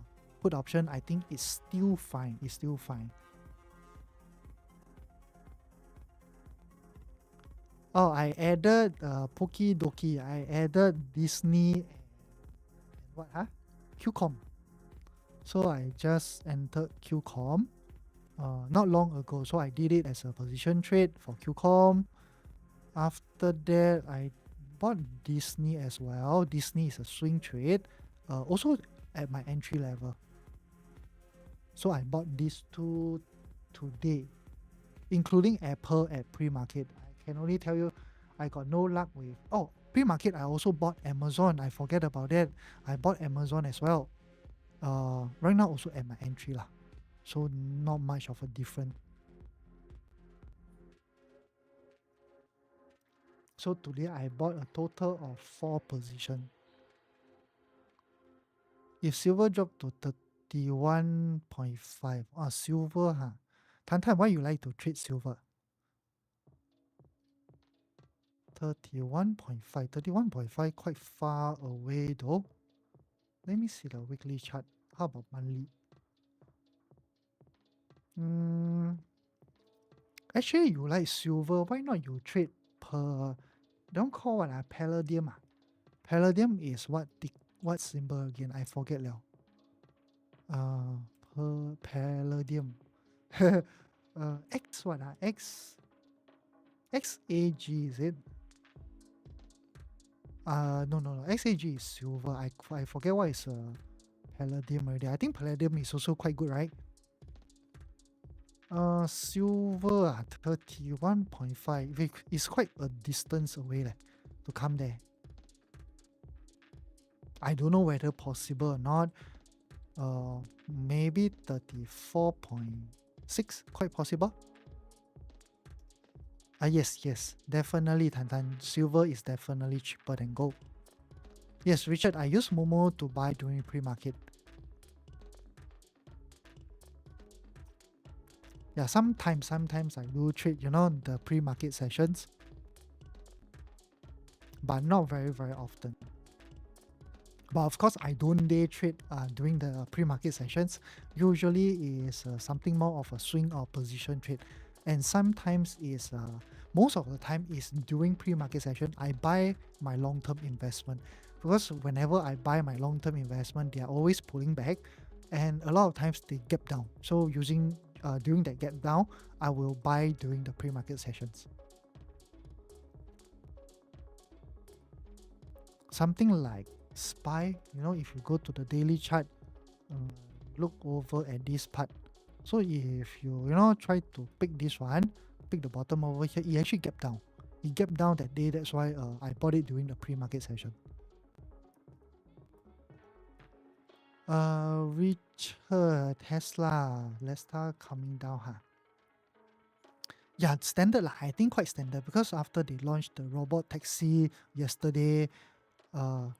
put option. I think it's still fine. It's still fine. Oh, I added Poki Doki. I added Disney and what? QCOM. So I just entered QCOM not long ago. So I did it as a position trade for QCOM. After that, I bought Disney as well. Disney is a swing trade. Also at my entry level. So I bought these two today, including Apple at pre-market. I can only tell you I got no luck with... Oh, pre-market, I also bought Amazon. I forget about that. I bought Amazon as well. Right now also at my entry lah. So not much of a difference. So today I bought a total of 4 positions. If silver dropped to 31.5, silver, Tan, why you like to trade silver? 31.5, 31.5 quite far away though. Let me see the weekly chart. How about monthly? Actually, you like silver. Why not you trade per... Don't call what palladium. Palladium is what symbol again? I forget now. Per palladium. X what? XAG is it? No. XAG is silver. I forget what is palladium already. I think palladium is also quite good, right? Silver 31.5. It's quite a distance away to come there. I don't know whether possible or not. Maybe 34.6, quite possible. Yes, definitely, Tan. Silver is definitely cheaper than gold. Yes, Richard, I use Momo to buy during pre-market. Yeah, sometimes I do trade, the pre-market sessions. But not very, very often. But of course, I don't day trade during the pre-market sessions. Usually is something more of a swing or position trade. And sometimes is most of the time is during pre-market session, I buy my long-term investment. Because whenever I buy my long-term investment, they are always pulling back, and a lot of times they gap down. So using during that gap down, I will buy during the pre-market sessions. Something like SPY, if you go to the daily chart, uh, look over at this part. So if you try to pick this one, pick the bottom over here, it actually gap down. It gap down that day. That's why I bought it during the pre-market session. Richard Tesla, let's start coming down, huh? Yeah, standard lah. I think quite standard because after they launched the robot taxi yesterday,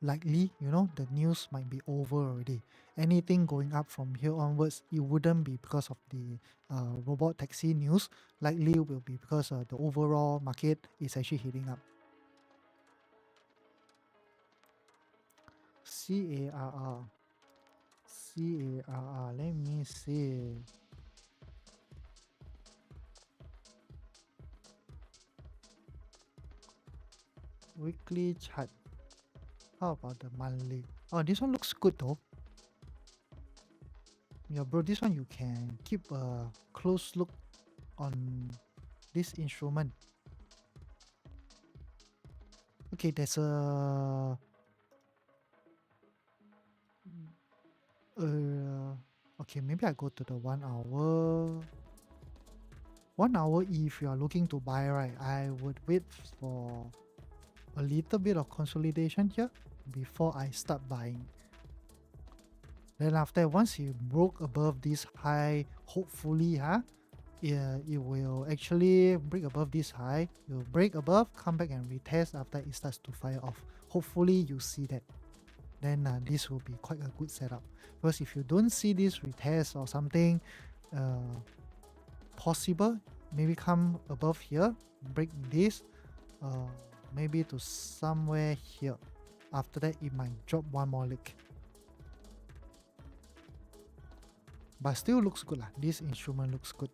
likely, the news might be over already. Anything going up from here onwards, it wouldn't be because of the robot taxi news. Likely will be because the overall market is actually heating up. CARR. CARR. Let me see. Weekly chart. How about the monthly? Oh, this one looks good though. Yeah, bro, this one you can keep a close look on this instrument. Okay, there's a okay, maybe I go to the 1 hour. 1 hour, if you are looking to buy, right, I would wait for a little bit of consolidation here before I start buying. Then after, once you broke above this high, hopefully, it will actually break above this high. It will break above, come back and retest after it starts to fire off. Hopefully you see that. Then this will be quite a good setup. Because if you don't see this retest or something possible, maybe come above here, break this, maybe to somewhere here. After that, it might drop one more leg. But still looks good lah. This instrument looks good.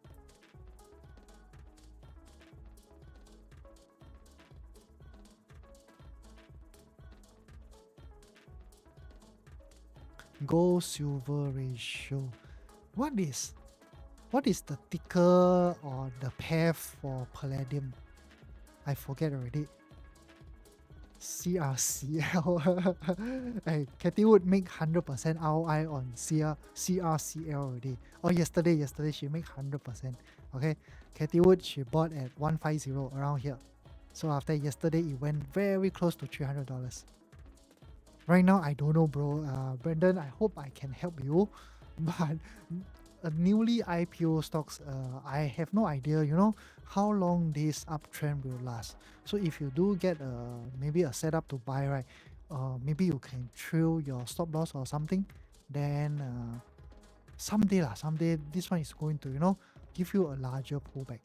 Gold silver ratio. What is the ticker or the pair for palladium? I forget already. CRCL. Hey, Katie Wood make 100% ROI on CRCL already. Oh, yesterday she make 100%. Okay, Katie Wood, she bought at 150 around here. So after yesterday, it went very close to $300. Right now, I don't know, bro. Brandon, I hope I can help you. But newly IPO stocks, I have no idea, how long this uptrend will last. So if you do get maybe a setup to buy, right, maybe you can trill your stop loss or something. Then someday this one is going to, give you a larger pullback.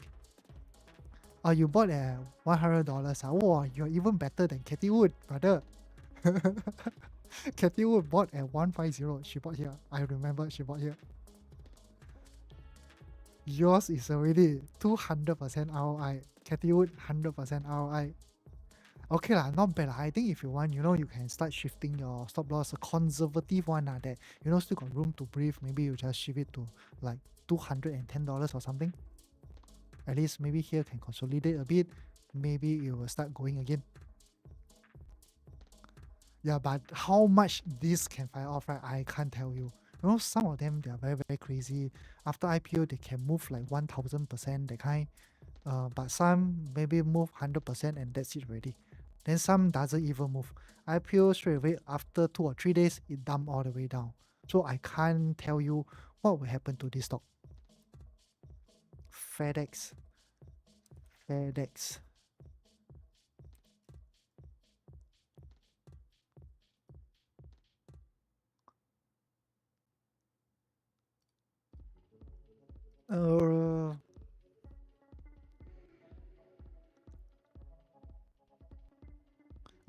You bought at $100. Wow, you're even better than Katie Wood, brother. Katie Wood bought at 150. She bought here. I remember she bought here. Yours is already 200% ROI. Katie Wood 100% ROI. Okay lah, not bad lah. I think if you want, you can start shifting your stop loss, a conservative one that still got room to breathe. Maybe you just shift it to like $210 or something. At least maybe here can consolidate a bit. Maybe it will start going again. Yeah, but how much this can fire off, right? I can't tell you. Some of them, they are very, very crazy. After IPO, they can move like 1000%, that kind. But some maybe move 100% and that's it already. Then some doesn't even move. IPO straight away, after 2 or 3 days, it dumped all the way down. So I can't tell you what will happen to this stock. FedEx.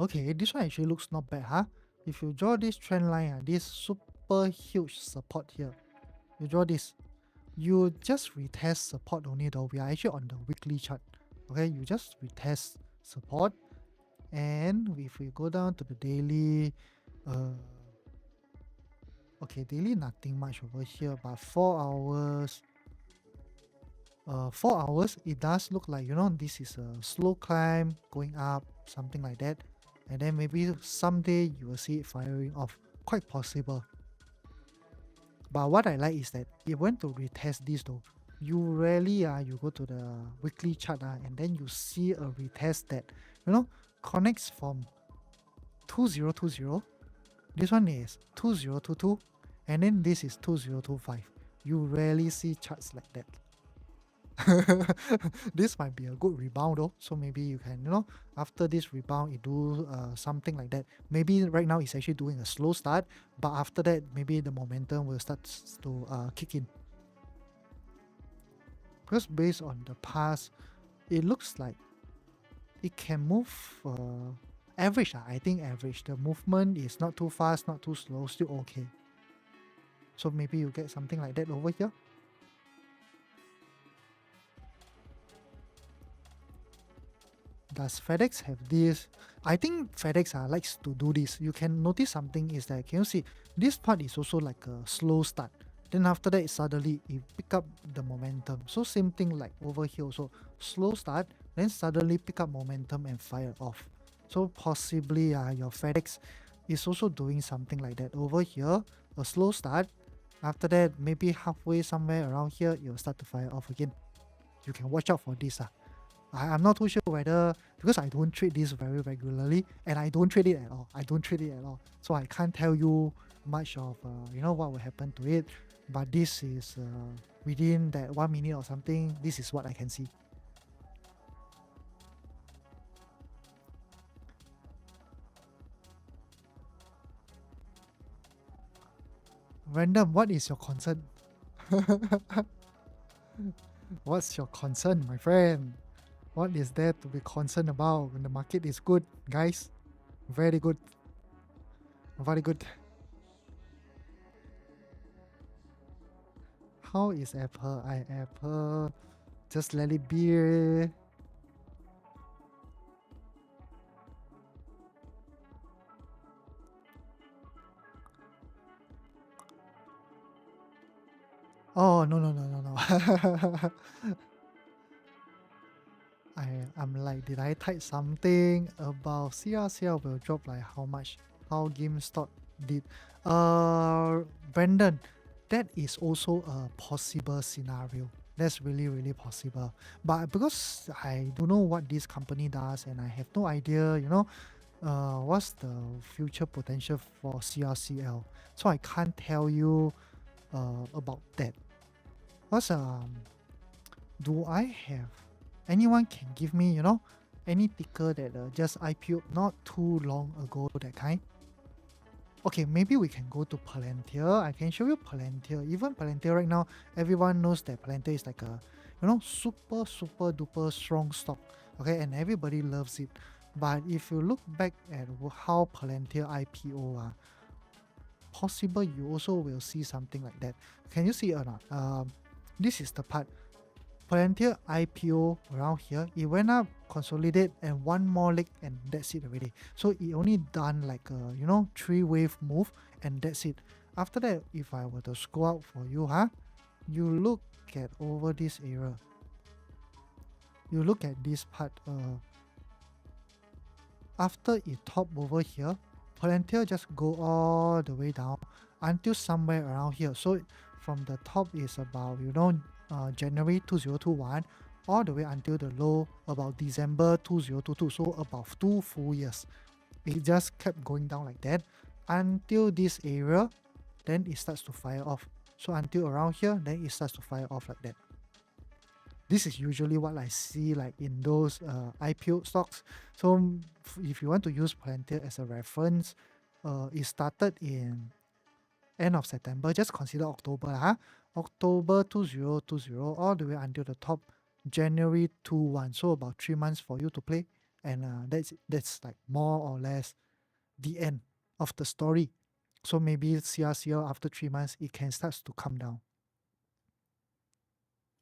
Okay, this one actually looks not bad, huh? If you draw this trend line, this super huge support here, you draw this, you just retest support only though. We are actually on the weekly chart. Okay, you just retest support, and if we go down to the daily, uh, okay, daily nothing much over here, but 4 hours. 4 hours, it does look like, this is a slow climb going up, something like that. And then maybe someday you will see it firing off. Quite possible. But what I like is that if you want to retest this though, you rarely you go to the weekly chart and then you see a retest that connects from 2020. This one is 2022, and then this is 2025. You rarely see charts like that. This might be a good rebound though, so maybe you can after this rebound you do something like that. Maybe right now it's actually doing a slow start, but after that maybe the momentum will start to kick in, because based on the past it looks like it can move average. I think average, the movement is not too fast, not too slow, still okay. So maybe you get something like that over here. Does FedEx have this? I think FedEx likes to do this. You can notice something is that, can you see this part is also like a slow start. Then after that, suddenly it pick up the momentum. So same thing like over here also. Slow start, then suddenly pick up momentum and fire off. So possibly your FedEx is also doing something like that. Over here, a slow start. After that, maybe halfway somewhere around here, it will start to fire off again. You can watch out for this. I'm not too sure whether, because I don't trade this very regularly and I don't trade it at all. I don't trade it at all. So I can't tell you much of what will happen to it. But this is within that 1 minute or something. This is what I can see. Random, what is your concern? What's your concern, my friend? What is there to be concerned about when the market is good, guys? Very good. Very good. How is Apple? Apple. Just let it be. Oh, no, no, no, no, no. I'm like, did I type something about CRCL will drop like how much? How GameStop did? Brandon, that is also a possible scenario. That's really, really possible. But because I don't know what this company does and I have no idea, what's the future potential for CRCL. So I can't tell you about that. What's do I have anyone can give me, any ticker that just IPO not too long ago, that kind? Okay, maybe we can go to Palantir. I can show you Palantir. Even Palantir right now, everyone knows that Palantir is like a, super, super duper strong stock. Okay, and everybody loves it. But if you look back at how Palantir IPO possible you also will see something like that. Can you see or not? This is the part. Palantir IPO around here, it went up, consolidate, and one more leg, and that's it already. So it only done like a 3-wave move, and that's it. After that, if I were to scroll out for you, you look at over this area. You look at this part. After it top over here, Palantir just go all the way down until somewhere around here. So from the top is about January 2021 all the way until the low about December 2022. So about 2 full years. It just kept going down like that until this area, then it starts to fire off. So until around here, then it starts to fire off like that. This is usually what I see like in those IPO stocks. So if you want to use Palantir as a reference, it started in end of September. Just consider October, October 2020 all the way until the top January 21. So about 3 months for you to play, and that's like more or less the end of the story. So maybe CRCL after 3 months it can start to come down.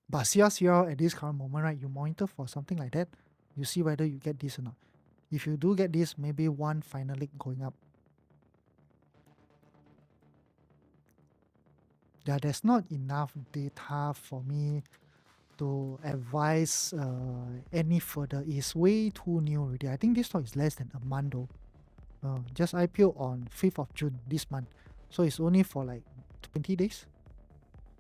But CRCR at this current moment, right, you monitor for something like that, you see whether you get this or not. If you do get this, maybe one final leg going up. Yeah, there's not enough data for me to advise any further. It's way too new already. I think this stock is less than a month though. Just IPO on 5th of June this month. So it's only for like 20 days.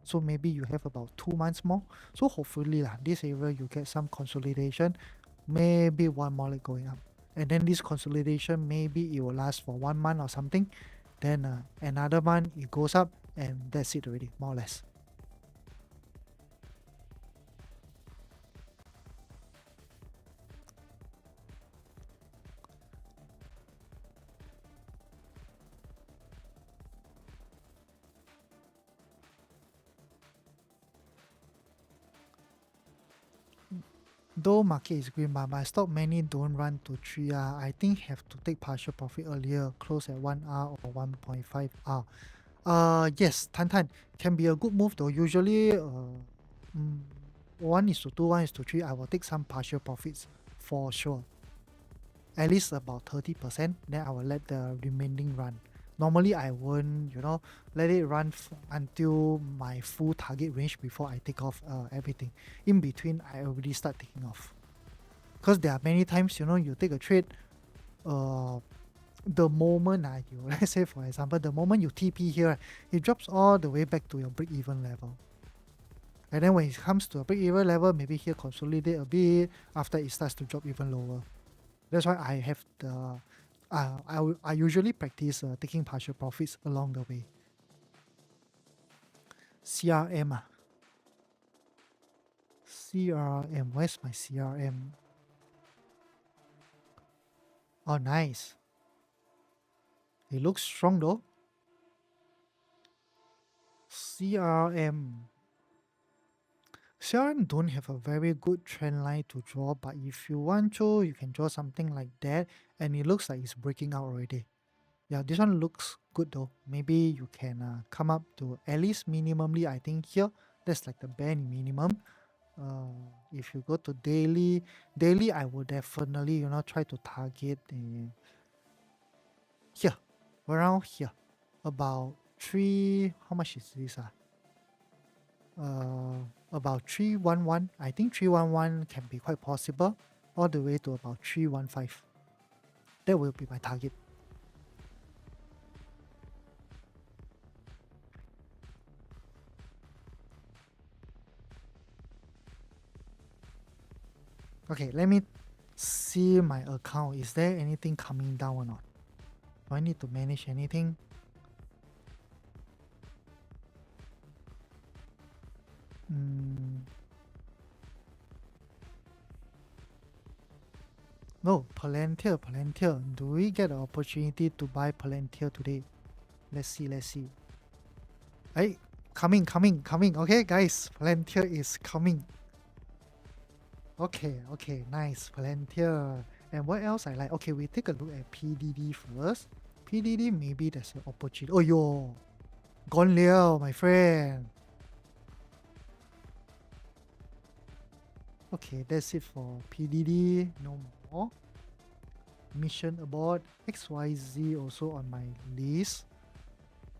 So maybe you have about 2 months more. So hopefully this area you get some consolidation, maybe one more leg going up. And then this consolidation, maybe it will last for 1 month or something. Then another month it goes up and that's it already, more or less. Though market is green, but my stock many don't run to 3R. I think have to take partial profit earlier, close at 1R or 1.5R. Yes, Tan can be a good move though. Usually, mm, 1:2, 1:3, I will take some partial profits for sure. At least about 30%. Then I will let the remaining run. Normally, I won't, let it run until my full target range before I take off everything. In between, I already start taking off. Because there are many times, you take a trade, uh, the moment let's say for example, the moment you TP here, it drops all the way back to your break-even level. And then when it comes to a break-even level, maybe here consolidate a bit, after it starts to drop even lower. That's why I have the I usually practice taking partial profits along the way. CRM CRM, where's my CRM? Oh, nice. It looks strong though. CRM don't have a very good trend line to draw, but if you want to, you can draw something like that, and it looks like it's breaking out already. Yeah, this one looks good though. Maybe you can come up to at least minimally, I think here, that's like the bare minimum. If you go to daily, I will definitely, try to target here, around here, about three, how much is this? About 311. I think 311 can be quite possible, all the way to about 315. That will be my target. Okay, let me see my account. Is there anything coming down or not? Do I need to manage anything? No, Palantir. Do we get an opportunity to buy Palantir today? Let's see. Hey, coming. Okay, guys, Palantir is coming. Okay, nice, Palantir. And what else I like? Okay, we take a look at PDD first. PDD, maybe there's an opportunity. Oh, yo, gone liao, my friend. Okay, that's it for PDD. No more. Mission abort. XYZ also on my list.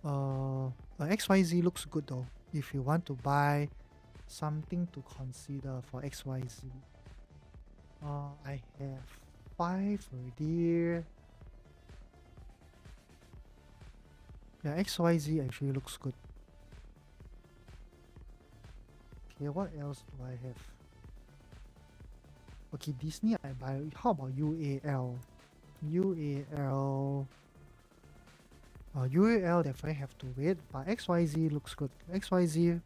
XYZ looks good though. If you want to buy something to consider for XYZ. I have 5 already. Yeah, XYZ actually looks good. Okay, what else do I have? Okay, Disney I buy. How about UAL? UAL definitely have to wait, but XYZ looks good. XYZ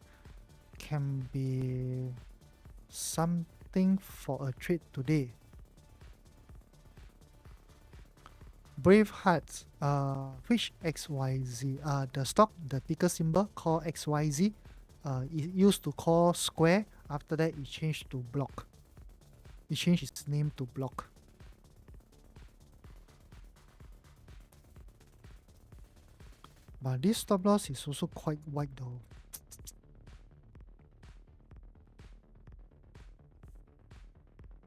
can be something for a trade today. Braveheart, which XYZ? The stock, the ticker symbol called XYZ. It used to call Square. After that, it changed to Block. It changed its name to Block. But this stop loss is also quite wide though.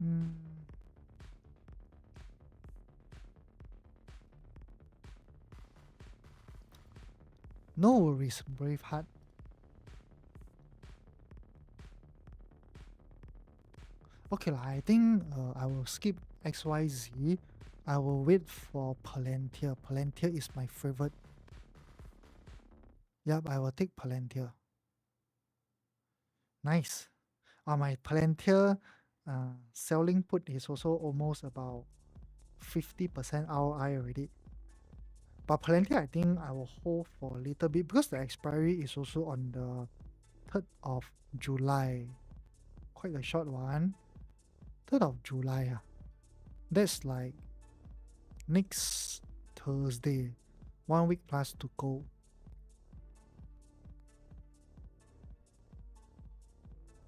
Mm, no worries, Braveheart. Okay lah, I think I will skip XYZ. I will wait for Palantir. Palantir is my favorite. Yep, I will take Palantir. Nice. My Palantir selling put is also almost about 50% ROI already. But Palantir, I think I will hold for a little bit because the expiry is also on the 3rd of July. Quite a short one. 3rd of July. That's like next Thursday. 1 week plus to go.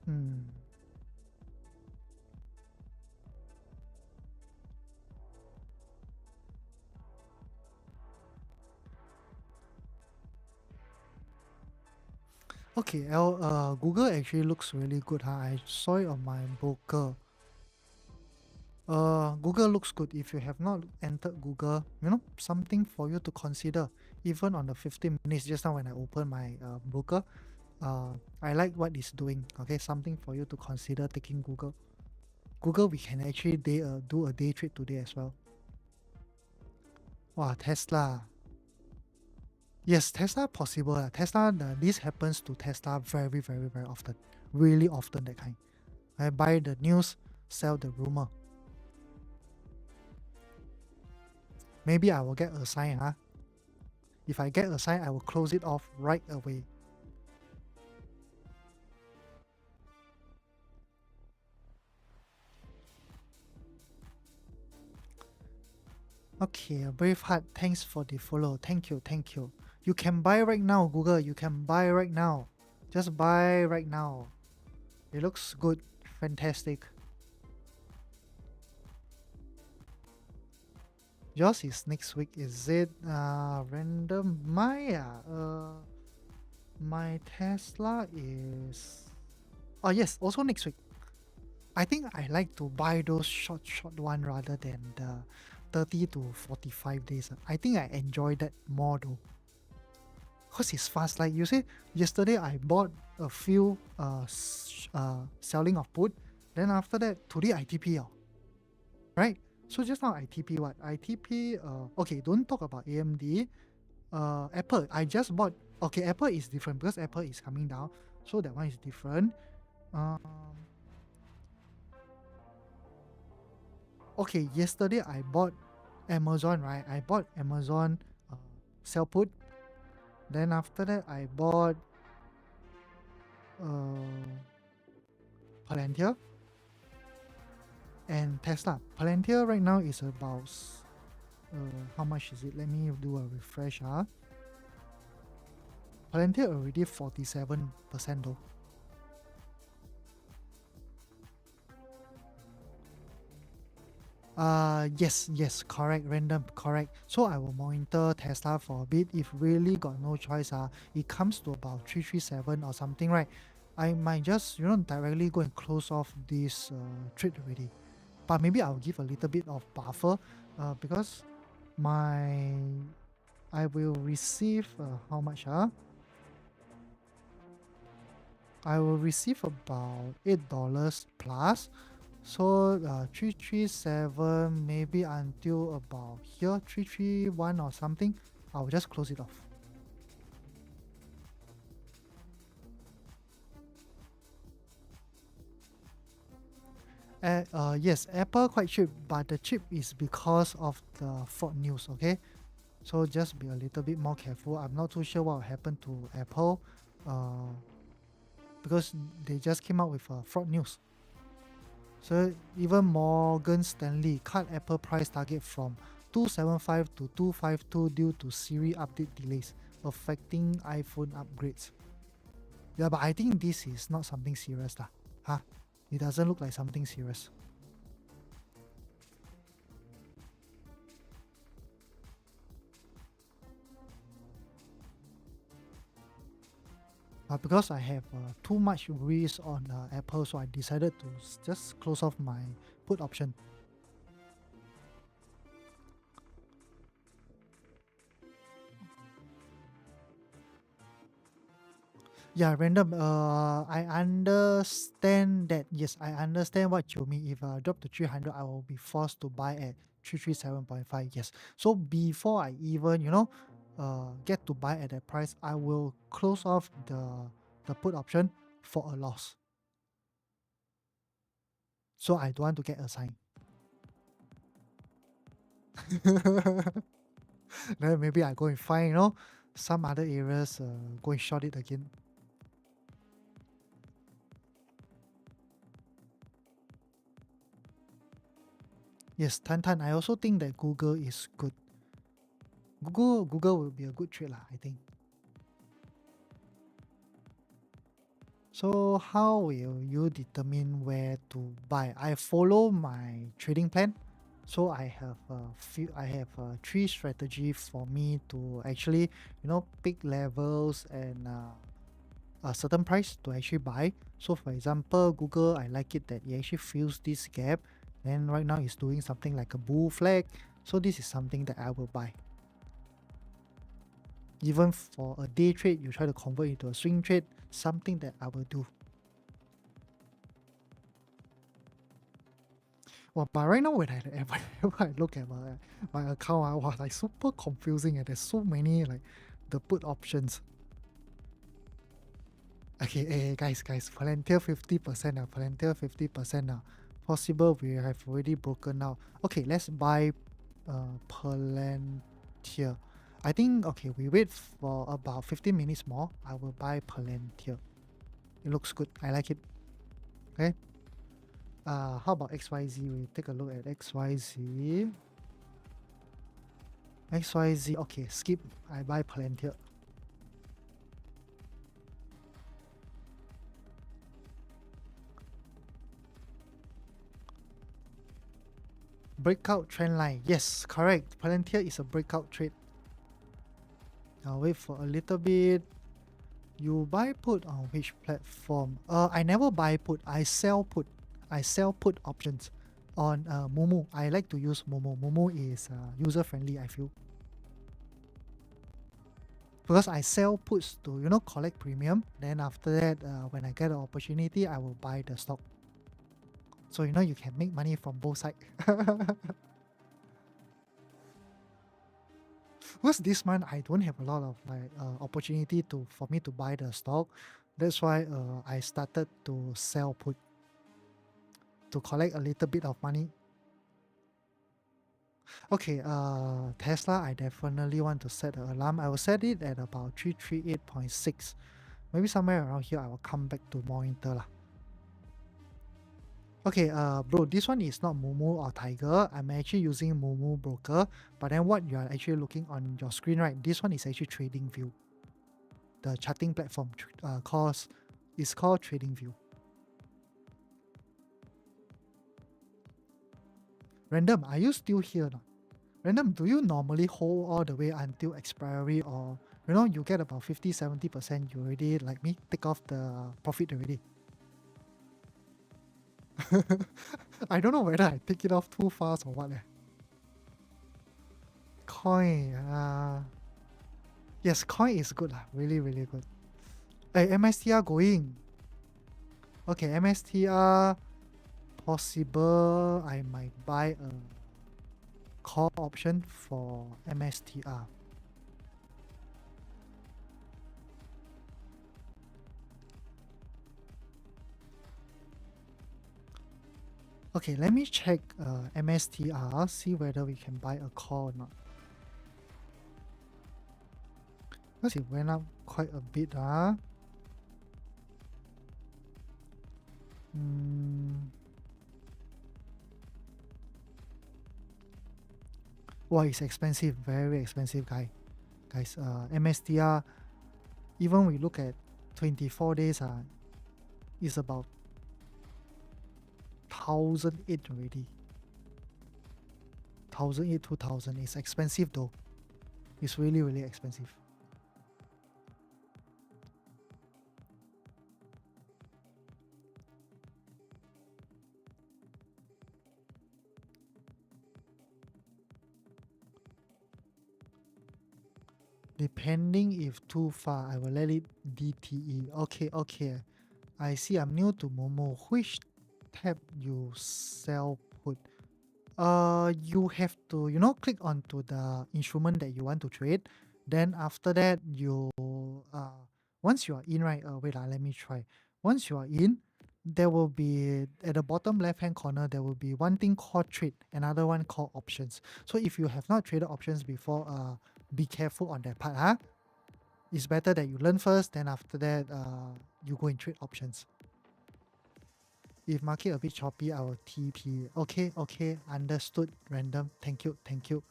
Hmm. Okay, Google actually looks really good. I saw it on my broker. Google looks good. If you have not entered Google, something for you to consider. Even on the 15 minutes just now when I opened my broker, I like what it's doing. Okay, something for you to consider taking Google. Google, we can actually do a day trade today as well. Wow, Tesla. Yes, Tesla possible. Tesla, this happens to Tesla very, very, very often. Really often, that kind. I buy the news, sell the rumor. Maybe I will get a sign, huh? If I get a sign, I will close it off right away. Okay, Braveheart, thanks for the follow. Thank you, thank you. You can buy right now, Google. You can buy right now. Just buy right now. It looks good. Fantastic. Yours is next week, is it? Random. My Tesla is. Oh yes, also next week. I think I like to buy those short one rather than the 30 to 45 days. I think I enjoy that more though. Because it's fast. Like you say, yesterday I bought a few selling of put. Then after that, today I TP. Right? So just now I TP what? I TP, okay, don't talk about AMD. Apple, I just bought, okay, Apple is different because Apple is coming down. So that one is different. Um, okay, yesterday I bought Amazon, right? I bought Amazon sell put. Then after that, I bought Palantir and Tesla. Palantir right now is about how much is it? Let me do a refresh. Palantir already 47% though. Yes, correct, random, correct. So I will monitor Tesla for a bit. If really got no choice, it comes to about 337 or something, right? I might just, directly go and close off this trade already. But maybe I'll give a little bit of buffer because I will receive how much? I will receive about $8 plus. So 337 maybe until about here 331 or something. I'll just close it off. Yes, Apple quite cheap, but the cheap is because of the fraud news. Okay, so just be a little bit more careful. I'm not too sure what will happen to Apple, because they just came out with fraud news. So even Morgan Stanley cut Apple price target from 275 to 252 due to Siri update delays affecting iPhone upgrades. Yeah, but I think this is not something serious lah. Huh? It doesn't look like something serious. But because I have too much risk on Apple, so I decided to just close off my put option. Yeah, random. I understand that. Yes, I understand what you mean. If I drop to 300, I will be forced to buy at 337.5. Yes. So before I even, get to buy at that price, I will close off the put option for a loss. So I don't want to get assigned. Then maybe I go and find, some other areas, go and short it again. Yes, Tan, I also think that Google is good. Google will be a good trade lah, I think. So how will you determine where to buy? I follow my trading plan. So I have three strategy for me to actually, pick levels and a certain price to actually buy. So for example, Google, I like it that it actually fills this gap. Then right now it's doing something like a bull flag. So this is something that I will buy. Even for a day trade, you try to convert into a swing trade, something that I will do. Well, but right now when whenever I look at my account, was like super confusing and there's so many like the put options. Okay, guys, Palantir 50% now, Palantir 50% now. Possible we have already broken out. Okay, let's buy Palantir. I think, okay, we wait for about 15 minutes more. I will buy Palantir. It looks good. I like it. Okay. How about XYZ? We take a look at XYZ. XYZ. Okay, skip. I buy Palantir. Breakout trend line. Yes, correct. Palantir is a breakout trade. I'll wait for a little bit. You buy put on which platform? I never buy put. I sell put. I sell put options on Momo. I like to use Momo. Momo is user friendly, I feel. Because I sell puts to collect premium. Then after that, when I get an opportunity, I will buy the stock. So you can make money from both sides. Because this month I don't have a lot of like opportunity for me to buy the stock. That's why I started to sell put to collect a little bit of money. Okay, Tesla, I definitely want to set an alarm. I will set it at about 338.6. Maybe somewhere around here I will come back to monitor lah. Okay, bro, this one is not Momo or Tiger. I'm actually using Momo Broker. But then what you are actually looking on your screen, right? This one is actually TradingView. The charting platform is called TradingView. Random, are you still here now? Random, do you normally hold all the way until expiry, or you get about 50-70%, you already like me take off the profit already? I don't know whether I take it off too fast or what. Coin, yes, coin is good lah. Really, really good. Hey, MSTR going. Okay, MSTR possible. I might buy a call option for MSTR. Okay, let me check MSTR, see whether we can buy a call or not. Because it went up quite a bit. Wow, it's expensive, very expensive, guys. MSTR, even we look at 24 days, is about 1,008 already. 1,008, 2,000. It's expensive though. It's really, really expensive. Depending if too far, I will let it DTE. Okay, okay. I see. I'm new to Momo. Which tab you sell put? You have to, click onto the instrument that you want to trade. Then after that, once you are in, right? Wait, let me try. Once you are in, there will be at the bottom left hand corner, there will be one thing called trade, another one called options. So if you have not traded options before, be careful on that part, huh? It's better that you learn first, then after that, you go and trade options. If market a bit choppy, I will TP. Okay, okay, understood. Random. Thank you, thank you.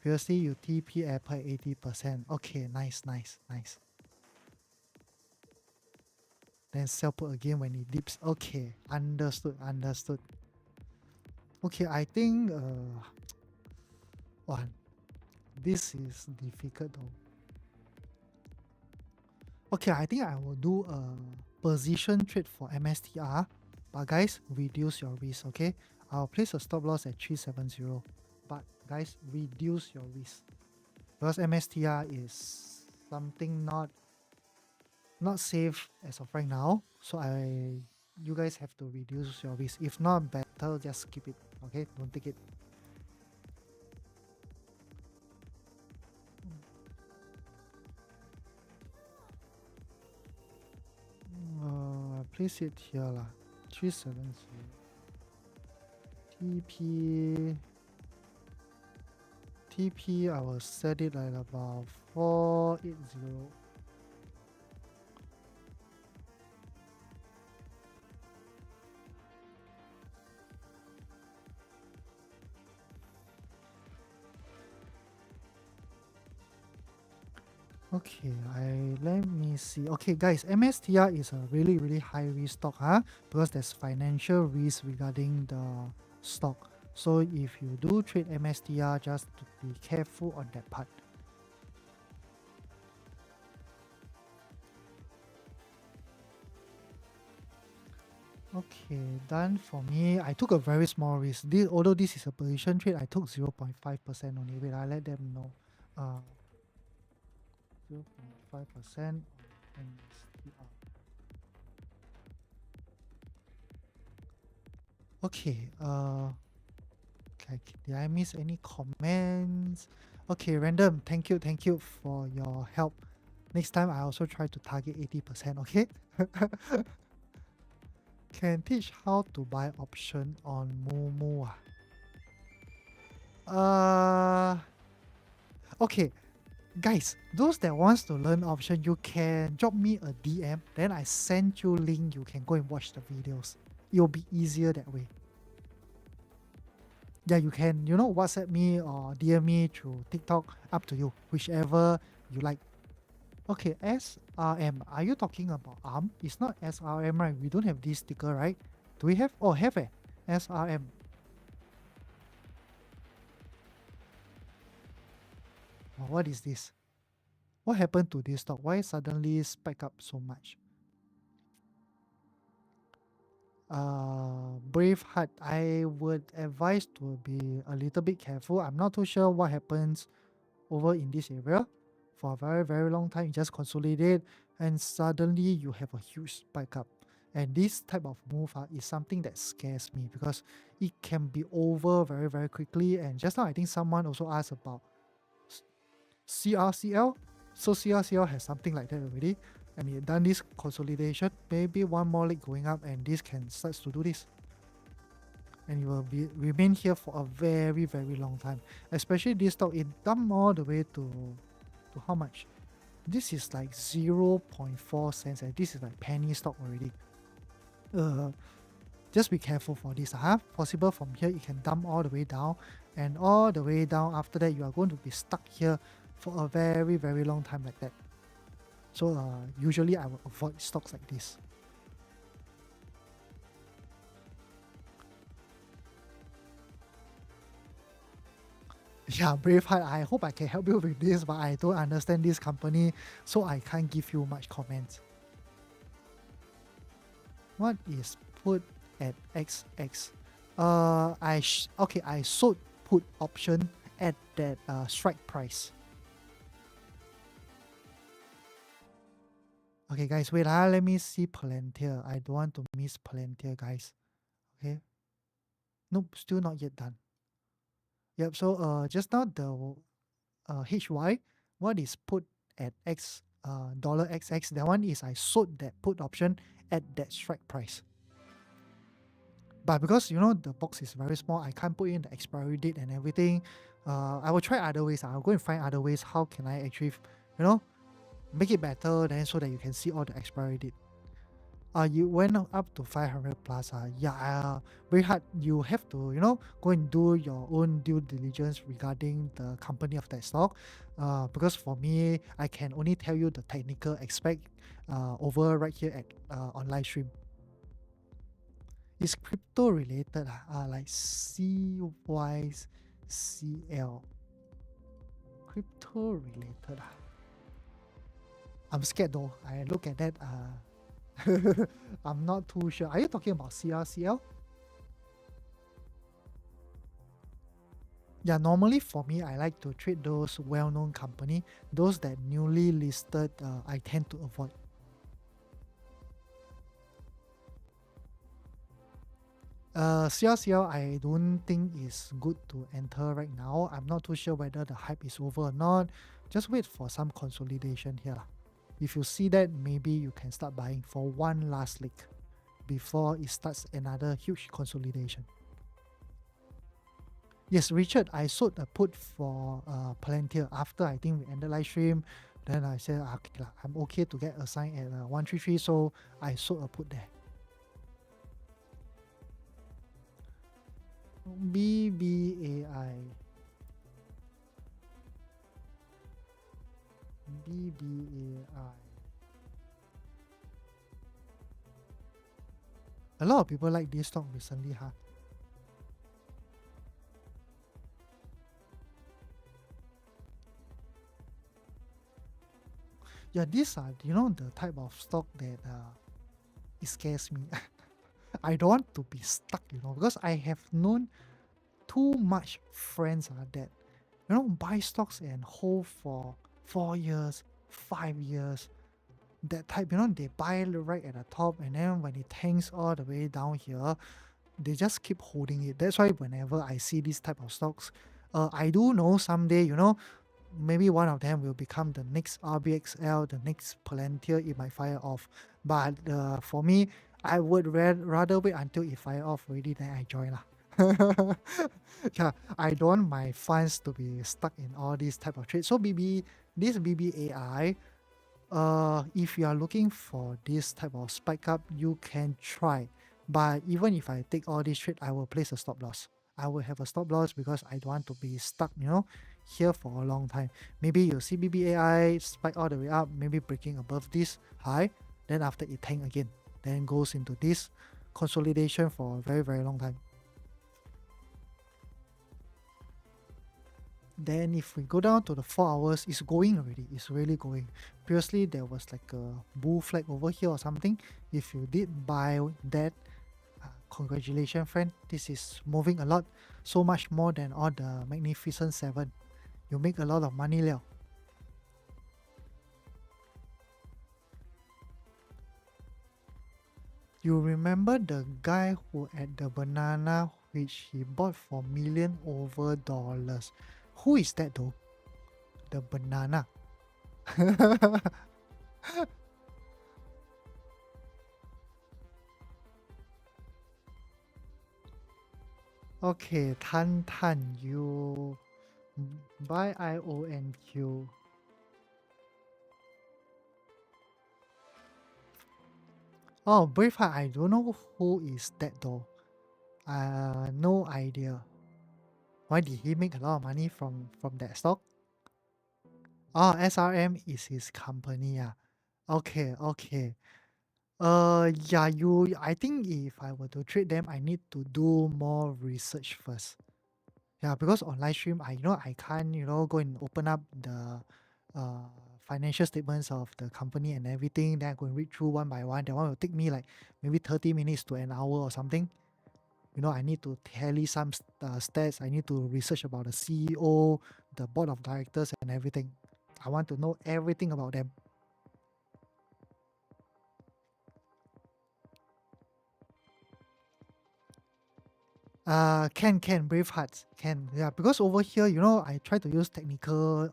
Previously, you TP Apple at 80%. Okay, nice, nice, nice. Then sell put again when it dips. Okay, understood, understood. Okay, I think one. This is difficult though. Okay, I think I will do a position trade for MSTR. But guys, reduce your risk, okay? I'll place a stop loss at 370. But guys, reduce your risk. Because MSTR is something not safe as of right now. So you guys have to reduce your risk. If not better, just skip it. Okay? Don't take it. Place it here lah. 370. TP I will set it at about 480. Okay, let me see. Okay, guys, MSTR is a really, really high risk stock, because there's financial risk regarding the stock. So if you do trade MSTR, just to be careful on that part. Okay, done for me. I took a very small risk. Although this is a position trade, I took 0.5% only. Wait, I let them know. 0.5% on MSTR. Okay, did I miss any comments? Okay, random. Thank you for your help. Next time I also try to target 80%, okay? Can teach how to buy option on Momo. Okay, guys, those that wants to learn option, you can drop me a DM, then I send you link, you can go and watch the videos. It'll be easier that way. Yeah, you can, WhatsApp me or DM me through TikTok, up to you, whichever you like. Okay, SRM. Are you talking about ARM? It's not SRM, right? We don't have this sticker, right? Do we have? Oh, have eh? SRM. Oh, what is this? What happened to this stock? Why suddenly spike up so much? Braveheart. I would advise to be a little bit careful. I'm not too sure what happens over in this area. For a very, very long time, you just consolidate and suddenly you have a huge spike up. And this type of move is something that scares me because it can be over very, very quickly. And just now, I think someone also asked about CRCL. So CRCL has something like that already. And it done this consolidation, maybe one more leg going up and this can start to do this. And it will remain here for a very, very long time. Especially this stock, it dumped all the way to how much? This is like 0.4 cents and this is like penny stock already. Just be careful for this. Possible from here it can dump all the way down and all the way down. After that, you are going to be stuck here for a very, very long time like that. So usually I will avoid stocks like this. Yeah, Braveheart, I hope I can help you with this, but I don't understand this company, so I can't give you much comments. What is put at XX? I sold put option at that strike price. Okay, guys, wait. Let me see Palantir. I don't want to miss Palantir, guys. Okay. Nope, still not yet done. Yep. So just now the HY, what is put at X dollar XX? That one is I sold that put option at that strike price. But because the box is very small, I can't put in the expiry date and everything. I will try other ways. I'll go and find other ways. How can I actually, you know, make it better then so that you can see all the expiry date. You went up to 500 plus. Yeah, very hard. You have to, go and do your own due diligence regarding the company of that stock. Because for me, I can only tell you the technical aspect over right here at on live stream. It's crypto related, like CYCL. Crypto related. I'm scared though. I look at that. I'm not too sure. Are you talking about CRCL? Yeah, normally for me, I like to trade those well-known company. Those that newly listed, I tend to avoid. CRCL, I don't think is good to enter right now. I'm not too sure whether the hype is over or not. Just wait for some consolidation here. If you see that, maybe you can start buying for one last leg before it starts another huge consolidation. Yes, Richard, I sold a put for Palantir after I think we ended live stream. Then I said, okay, I'm okay to get assigned at 133, so I sold a put there. BBAI. BBAI. A lot of people like this stock recently, huh? Yeah, these are, the type of stock that it scares me. I don't want to be stuck, because I have known too much friends that, buy stocks and hold for 4 years, 5 years. That type, they buy right at the top, and then when it tanks all the way down here, they just keep holding it. That's why whenever I see this type of stocks, I do know someday, maybe one of them will become the next RBXL, the next Palantir, it might fire off. But for me, I would rather wait until it fire off already, then I join lah. Yeah, I don't want my funds to be stuck in all these type of trades. So this BBAI, if you are looking for this type of spike up, you can try. But even if I take all this trade, I will place a stop loss. I will have a stop loss because I don't want to be stuck, here for a long time. Maybe you see BBAI spike all the way up, maybe breaking above this high, then after it tank again, then goes into this consolidation for a very, very long time. Then if we go down to the 4 hours, it's going already. It's really going. Previously, there was like a bull flag over here or something. If you did buy that, congratulations, friend. This is moving a lot. So much more than all the Magnificent 7. You make a lot of money, Leo. You remember the guy who had the banana which he bought for million over dollars? Who is that though? The banana. Okay, Tan Tan, you buy IONQ. Oh, Braveheart, I don't know who is that though. No idea. Why did he make a lot of money from that stock? Oh, SRM is his company. Okay, okay. Yeah, I think if I were to trade them, I need to do more research first. Yeah, because on live stream, I can't, go and open up the uh, financial statements of the company and everything. Then I go and read through one by one. That one will take me like maybe 30 minutes to an hour or something. I need to tally some stats. I need to research about the CEO, the board of directors, and everything. I want to know everything about them. Can brave hearts can, yeah, because over here, I try to use technical